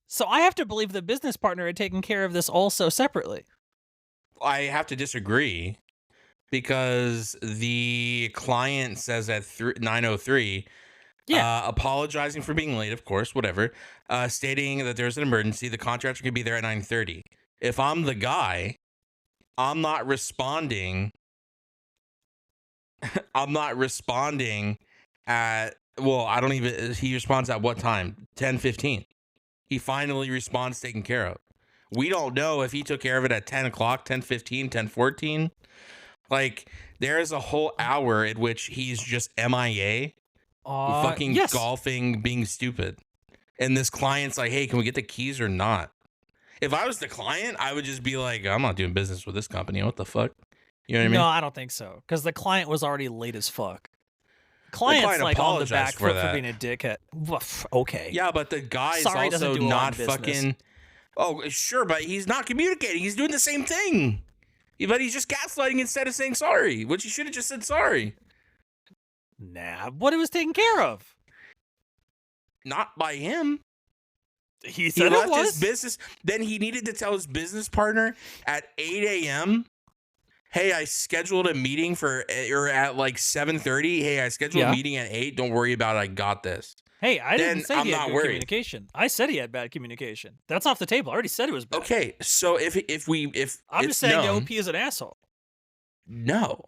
So I have to believe the business partner had taken care of this also separately. I have to disagree because the client says at 9:03, apologizing for being late, of course, whatever, stating that there's an emergency. The contractor can be there at 9:30. If I'm the guy, I'm not responding. I'm not responding at, well, I don't even, he responds at what time? 10:15. He finally responds taken care of. We don't know if he took care of it at 10 o'clock, 10:15, 10:14. Like, there is a whole hour in which he's just MIA, fucking golfing, being stupid. And this client's like, hey, can we get the keys or not? If I was the client, I would just be like, I'm not doing business with this company. What the fuck? You know what I mean? No, I don't think so. Because the client was already late as fuck. Client's like on the back foot for being a dickhead. Okay. Yeah, but the guy's also not fucking. Oh, sure, but he's not communicating. He's doing the same thing. But he's just gaslighting instead of saying sorry, which he should have just said sorry. Nah, what it was taken care of. Not by him. He said it was. His business. Then he needed to tell his business partner at 8 a.m. Hey, I scheduled a meeting or at like 7:30. Hey, I scheduled a meeting at 8. Don't worry about it. I got this. Hey, I didn't say he had good communication. I said he had bad communication. That's off the table. I already said it was bad. Okay, so if I'm just saying the OP is an asshole. No.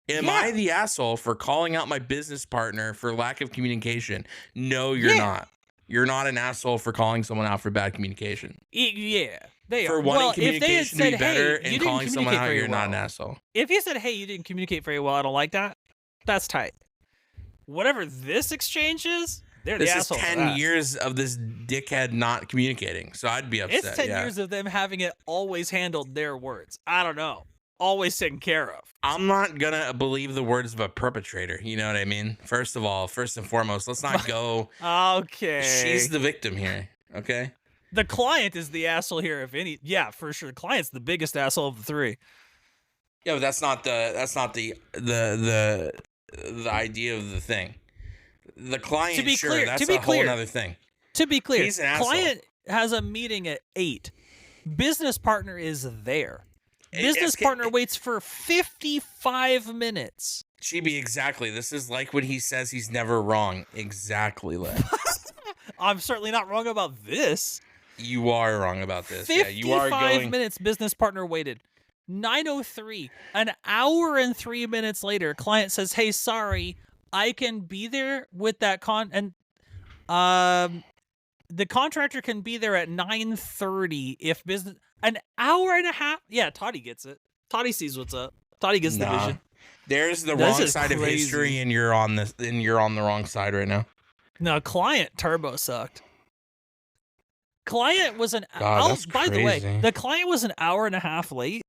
Am I the asshole for calling out my business partner for lack of communication? No, you're not. You're not an asshole for calling someone out for bad communication. Yeah. For wanting communication to be better and calling someone out, you're not an asshole. If he said, hey, you didn't communicate very well, I don't like that, that's tight. Whatever this exchange is, they're the asshole. This is 10 years of this dickhead not communicating, so I'd be upset. It's 10 years of them having it always handled their words. I don't know. Always taken care of. I'm not going to believe the words of a perpetrator. You know what I mean? First and foremost, let's not go. Okay. She's the victim here, okay? The client is the asshole here, if any. Yeah, for sure. The client's the biggest asshole of the three. Yeah, but that's not the idea of the thing. The client, to be sure, clear, that's a whole other thing. To be clear, he's an asshole. Client has a meeting at 8. Business partner is there. Business partner waits for 55 minutes. Chibi, exactly. This is like when he says he's never wrong. Exactly, like. I'm certainly not wrong about this. You are wrong about this. 55 you are going... minutes business partner waited. 9:03, an hour and 3 minutes later, client says, hey, sorry, I can be there with that the contractor can be there at 9:30 if business. An hour and a half. Yeah, Toddy gets it. Toddy sees what's up. Toddy gets the vision. There's the wrong side of history, and you're on the wrong side right now. No, client turbo sucked. Client was by the way, the client was an hour and a half late.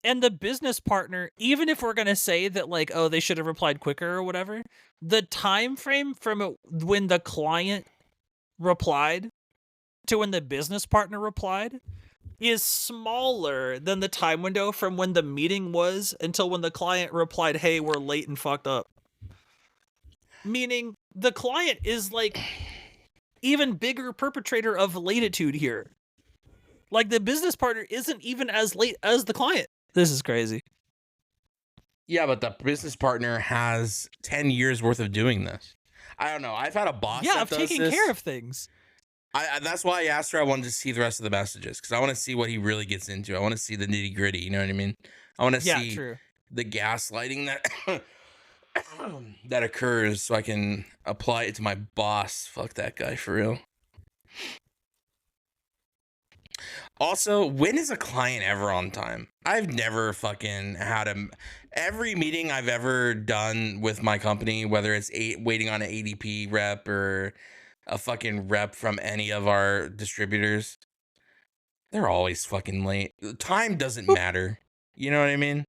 And the business partner, even if we're going to say that like, oh, they should have replied quicker or whatever, the time frame from when the client replied to when the business partner replied is smaller than the time window from when the meeting was until when the client replied, hey, we're late and fucked up. Meaning the client is like even bigger perpetrator of latitude here. Like the business partner isn't even as late as the client. This is crazy. Yeah, but the business partner has 10 years worth of doing this. I don't know. I've had a boss that does taking care of things. That's why I asked her. I wanted to see the rest of the messages because I want to see what he really gets into. I want to see the nitty gritty. You know what I mean? I want to see the gaslighting that occurs so I can apply it to my boss. Fuck that guy for real. Also, when is a client ever on time? I've never fucking had every meeting I've ever done with my company, whether it's waiting on an ADP rep or a fucking rep from any of our distributors, they're always fucking late. Time doesn't matter. You know what I mean?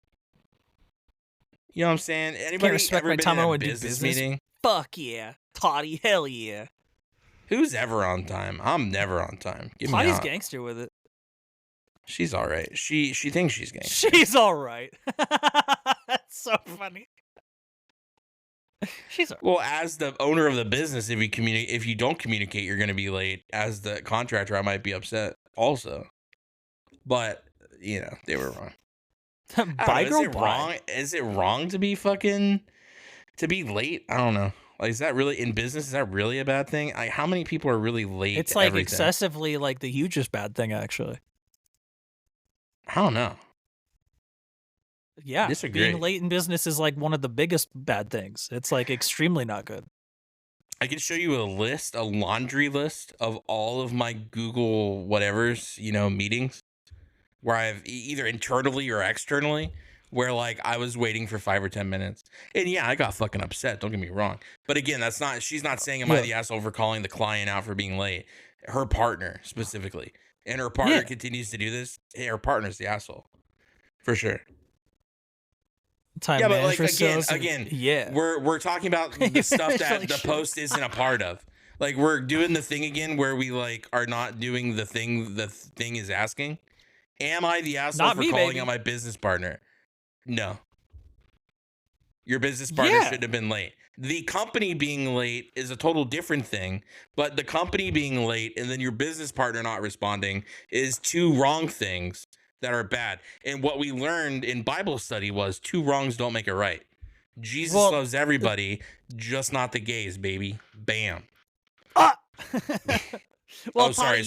You know what I'm saying? Can't Anybody respect ever my been time. in I a want to do business business. meeting? Fuck yeah, Toddy. Hell yeah. Who's ever on time? I'm never on time. Get me Toddy's out. gangster with it. She's all right. She thinks she's gangster. She's all right. That's so funny. She's all right. Well, as the owner of the business, if you don't communicate, you're going to be late. As the contractor, I might be upset also. But you know, they were wrong. I don't know, is it wrong? Is it wrong to be late? I don't know. Like, is that really in business? Is that really a bad thing? Like, how many people are really late? It's to like everything? Excessively like the hugest bad thing, actually. I don't know. Yeah, Disagree. being late in business is like one of the biggest bad things. It's like extremely not good. I can show you a laundry list of all of my Google whatevers, meetings where I've either internally or externally where like I was waiting for 5 or 10 minutes. And yeah, I got fucking upset. Don't get me wrong. But again, she's not saying am I the asshole for calling the client out for being late. Her partner specifically. And her partner continues to do this. Hey, her partner's the asshole. For sure. Time but like again, yeah, we're talking about the stuff that the post isn't a part of. Like we're doing the thing again where we like are not doing the thing is asking. Am I the asshole for calling out my business partner? No. Your business partner shouldn't have been late. The company being late is a total different thing, but the company being late and then your business partner not responding is two wrong things that are bad. And what we learned in Bible study was 2 wrongs don't make it right. Jesus loves everybody, just not the gays, baby. Bam. Well, sorry.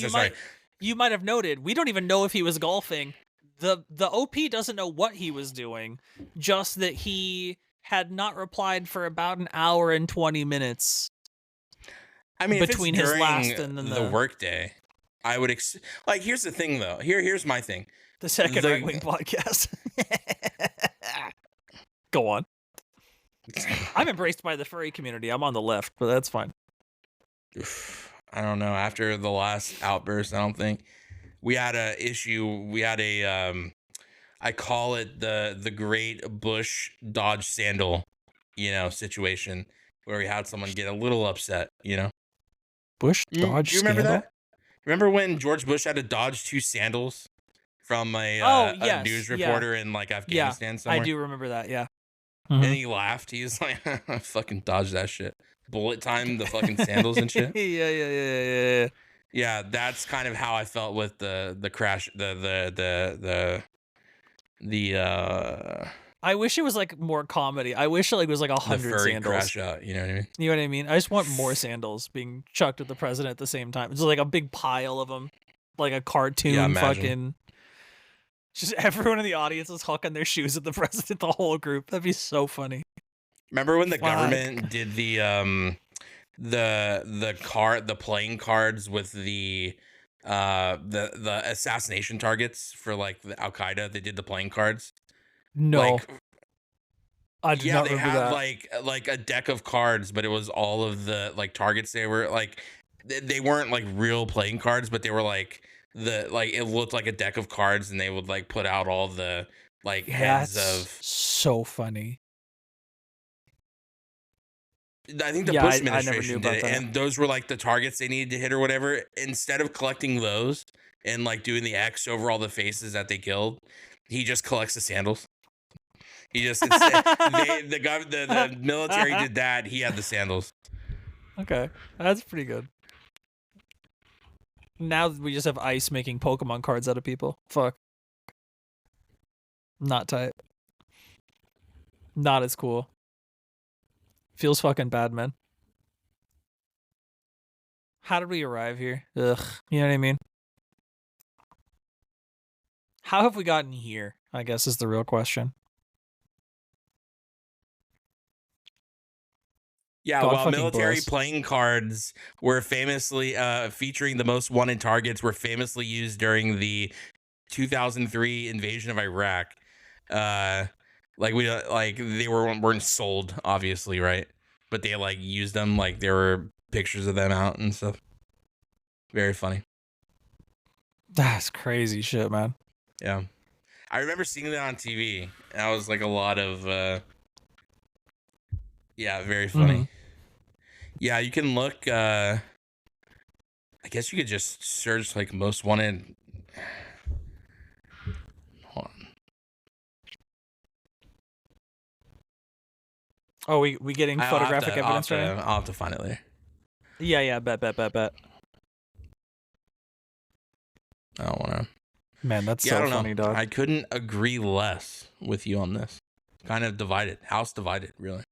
You might have noted, we don't even know if he was golfing. The OP doesn't know what he was doing, just that he had not replied for about an hour and 20 minutes. I mean, between his last and then the workday, I would like. Here's the thing, though. Here's my thing. The second right wing podcast. Go on. I'm embraced by the furry community. I'm on the left, but that's fine. I don't know. After the last outburst, I don't think we had a issue. We had a I call it the great Bush Dodge sandal, situation where we had someone get a little upset, Bush Dodge. Do you remember that? Remember when George Bush had to dodge 2 sandals from a news reporter in like Afghanistan somewhere? I do remember that. Yeah. Mm-hmm. And he laughed. He was like, I fucking dodged that shit. Bullet time the fucking sandals and shit. Yeah. Yeah, that's kind of how I felt with the crash, the I wish it was like more comedy. I wish it was like 100 sandals. Crash out, you know what I mean? You know what I mean? I just want more sandals being chucked at the president at the same time. It's like a big pile of them, like a cartoon fucking. Just everyone in the audience is hawking their shoes at the president, the whole group. That'd be so funny. Remember when the government did the playing cards with the assassination targets for like the Al Qaeda? They did the playing cards. No, I did not they remember had that. like a deck of cards, but it was all of the like targets. They were like they weren't like real playing cards, but they were like it looked like a deck of cards, and they would like put out all the like heads of. So funny. I think the Bush administration did it, and those were like the targets they needed to hit or whatever. Instead of collecting those and like doing the X over all the faces that they killed, he just collects the sandals. He just the military did that. He had the sandals. Okay, that's pretty good. Now we just have ICE making Pokemon cards out of people. Fuck. Not tight. Not as cool. Feels fucking bad, man. How did we arrive here? Ugh. You know what I mean? How have we gotten here, I guess, is the real question. Yeah, God while fucking military bless. playing cards were famously featuring the most wanted targets were famously used during the 2003 invasion of Iraq. Like they weren't sold, obviously, right? But they like used them, like there were pictures of them out and stuff. Very funny. That's crazy shit, man. Yeah, I remember seeing that on TV. That was like a lot of yeah, very funny. Mm-hmm. Yeah, you can look. I guess you could just search like most wanted. Hold on. Oh, we getting photographic evidence right now? I'll have to find it later. Yeah, bet. I don't want to. Man, that's I so don't funny, know. dog. I couldn't agree less with you on this. Kind of divided. House divided, really.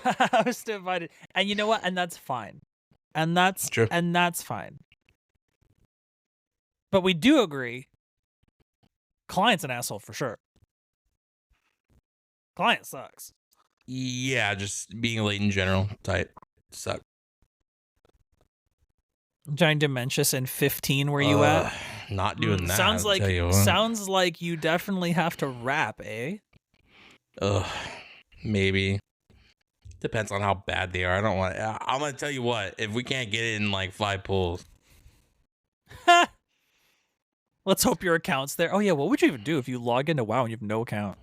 I was divided. And you know what? And that's fine. And that's True. fine. But we do agree. Client's an asshole for sure. Client sucks. Yeah, just being late in general. Tight. Suck. Giant Dementious in 15, where you at? Not doing that. Sounds like you definitely have to rap, eh? Maybe. Depends on how bad they are. I don't want. I'm gonna tell you what. If we can't get it in like 5 pulls, let's hope your account's there. Oh yeah, what would you even do if you log into WoW and you have no account?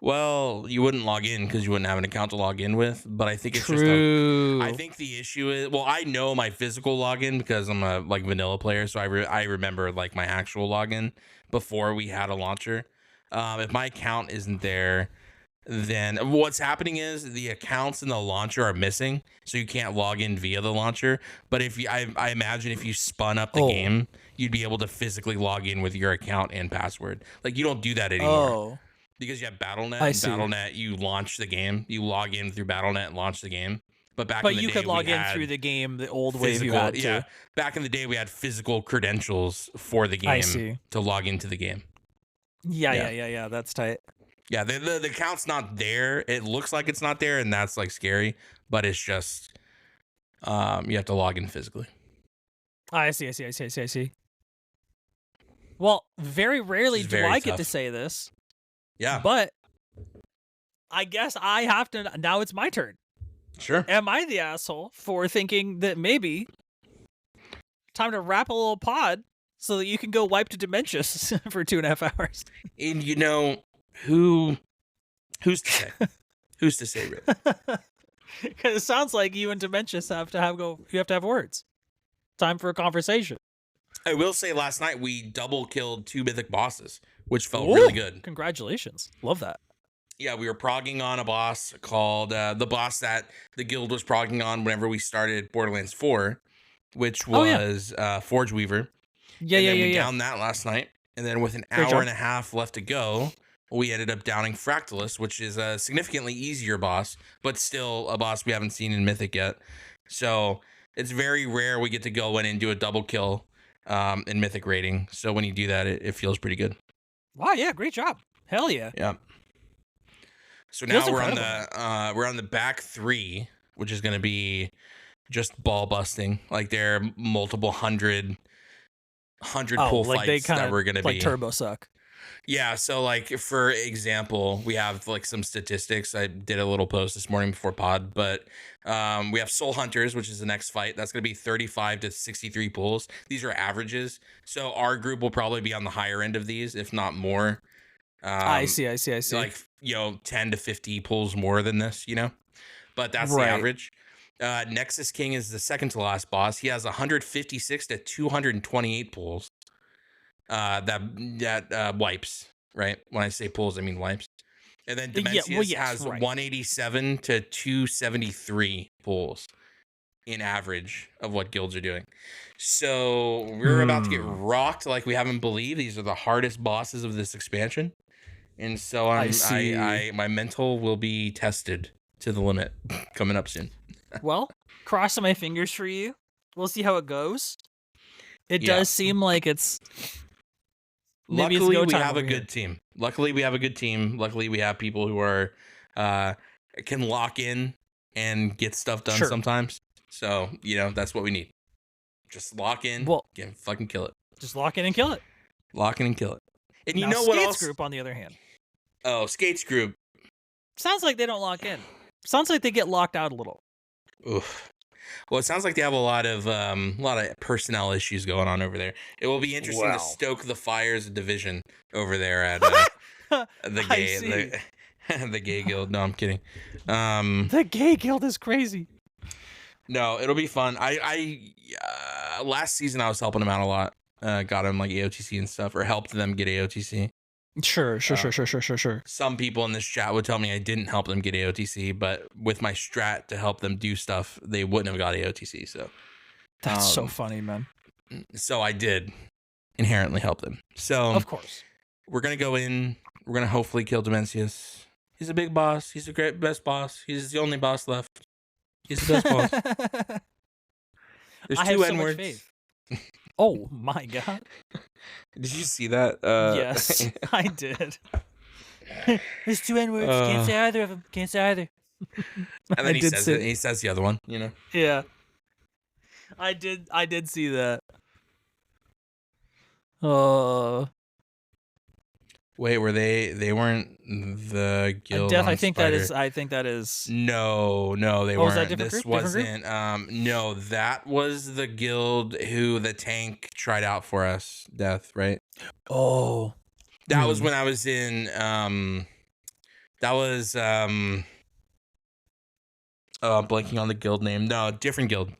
Well, you wouldn't log in because you wouldn't have an account to log in with. But I think it's True. I think the issue is, well, I know my physical login because I'm a like vanilla player, so I remember like my actual login before we had a launcher. If my account isn't there, then what's happening is the accounts in the launcher are missing, so you can't log in via the launcher. But if you, I imagine if you spun up the game, you'd be able to physically log in with your account and password. Like you don't do that anymore. Because you have BattleNet. BattleNet, you launch the game. You log in through BattleNet and launch the game. But in the day, you could log in through the game the old way you had to. Yeah, back in the day, we had physical credentials for the game to log into the game. Yeah. That's tight. Yeah, the account's not there. It looks like it's not there, and that's like scary. But it's just you have to log in physically. I see. Well, very rarely do I get to say this. Yeah. But I guess I have to. Now it's my turn. Sure. Am I the asshole for thinking that maybe time to wrap a little pod so that you can go wipe to Dementious for 2.5 hours? And you know, who's to say? Who's to say, Rick? Because it sounds like you and Dementious you have to have words. Time for a conversation. I will say last night we double killed 2 mythic bosses, which felt really good. Congratulations. Love that. Yeah, we were progging on a boss called the boss that the guild was progging on whenever we started Borderlands 4, which was Forge Weaver. We downed that last night. And then with an hour and a half left to go, we ended up downing Fractalus, which is a significantly easier boss, but still a boss we haven't seen in Mythic yet. So it's very rare we get to go in and do a double kill in Mythic rating. So when you do that, it feels pretty good. Wow, yeah, great job. Hell yeah. Yeah. So now we're on the back 3, which is going to be just ball busting. Like there are multiple hundred pull fights that we're going to be like turbo suck. Yeah, so like for example, we have like some statistics. I did a little post this morning before pod, but we have Soul Hunters, which is the next fight. That's going to be 35 to 63 pulls. These are averages. So our group will probably be on the higher end of these, if not more. I see. Like, 10 to 50 pulls more than this, but that's the average. Nexus King is the second to last boss. He has 156 to 228 pulls. That wipes, right? When I say pulls, I mean wipes. And then Dementious has 187 to 273 pulls in average of what guilds are doing. So we're about to get rocked like we haven't believed. These are the hardest bosses of this expansion. And so my mental will be tested to the limit coming up soon. Well, crossing my fingers for you. We'll see how it goes. It does seem like it's maybe it's Luckily, go we time have a over here. good team. Luckily, we have a good team. Luckily, we have people who are can lock in and get stuff done Sure. sometimes. So, that's what we need. Just lock in, Well, fucking kill it. Just lock in and kill it. Lock in and kill it. And now, you know what Skates else? Group, on the other hand. Oh, Skates Group. Sounds like they don't lock in. Sounds like they get locked out a little. Oof. Well, it sounds like they have a lot of personnel issues going on over there. It will be interesting to stoke the fires of division over there at the gay guild. No, I'm kidding. The gay guild is crazy. No, it'll be fun. I last season I was helping them out a lot. Got them like AOTC and stuff, or helped them get AOTC. Sure. Some people in this chat would tell me I didn't help them get AOTC, but with my strat to help them do stuff, they wouldn't have got AOTC. So that's so funny, man. So I did inherently help them. So of course, we're gonna go in. We're gonna hopefully kill Dimensius. He's a big boss. He's a best boss. He's the only boss left. He's the best boss. There's two N-words. Oh my god. Did you see that? Yes, I did. There's two N-words. Can't say either of them. Can't say either. And then he says it. He says the other one. Yeah. I did see that. Wait, were they weren't the guild? Death. I think that is. No, they weren't. Was that this group? wasn't. No, that was the guild who the tank tried out for us. Death, right? Oh, that was when I was in. That was I'm blanking on the guild name. No, different guild.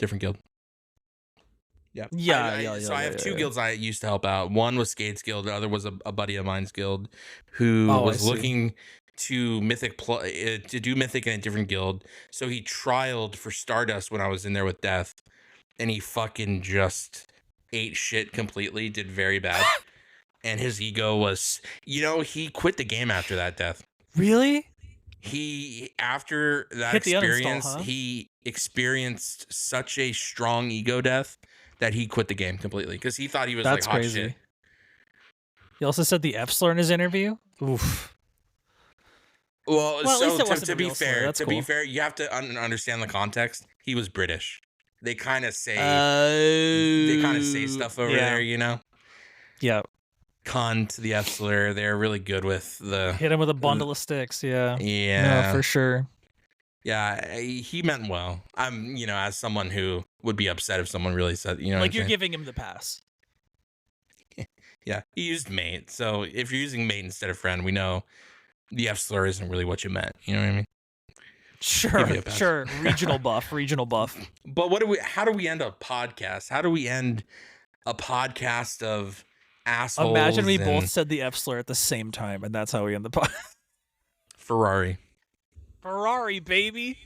Yeah. So I have two guilds I used to help out. One was Skates Guild. The other was a buddy of mine's guild who was looking to to do Mythic in a different guild. So he trialed for Stardust when I was in there with Death, and he fucking just ate shit completely. Did very bad, and his ego was, he quit the game after that. Death. Really? After that experience, he experienced such a strong ego death that he quit the game completely because he thought he was hot crazy. Shit. He also said the F slur in his interview. Oof. Well, so to be fair, you have to understand the context. He was British. They kind of say stuff over there, Yeah. Cunt, the F slur. They're really good with the hit him with a bundle of sticks. Yeah. Yeah. No, for sure. Yeah, he meant well. I'm, as someone who would be upset if someone really said, like you're giving him the pass. Yeah, he used mate. So if you're using mate instead of friend, we know the F slur isn't really what you meant. You know what I mean? Sure. Regional buff. But how do we end a podcast? How do we end a podcast of assholes? Imagine we both said the F slur at the same time, and that's how we end the podcast. Ferrari, baby.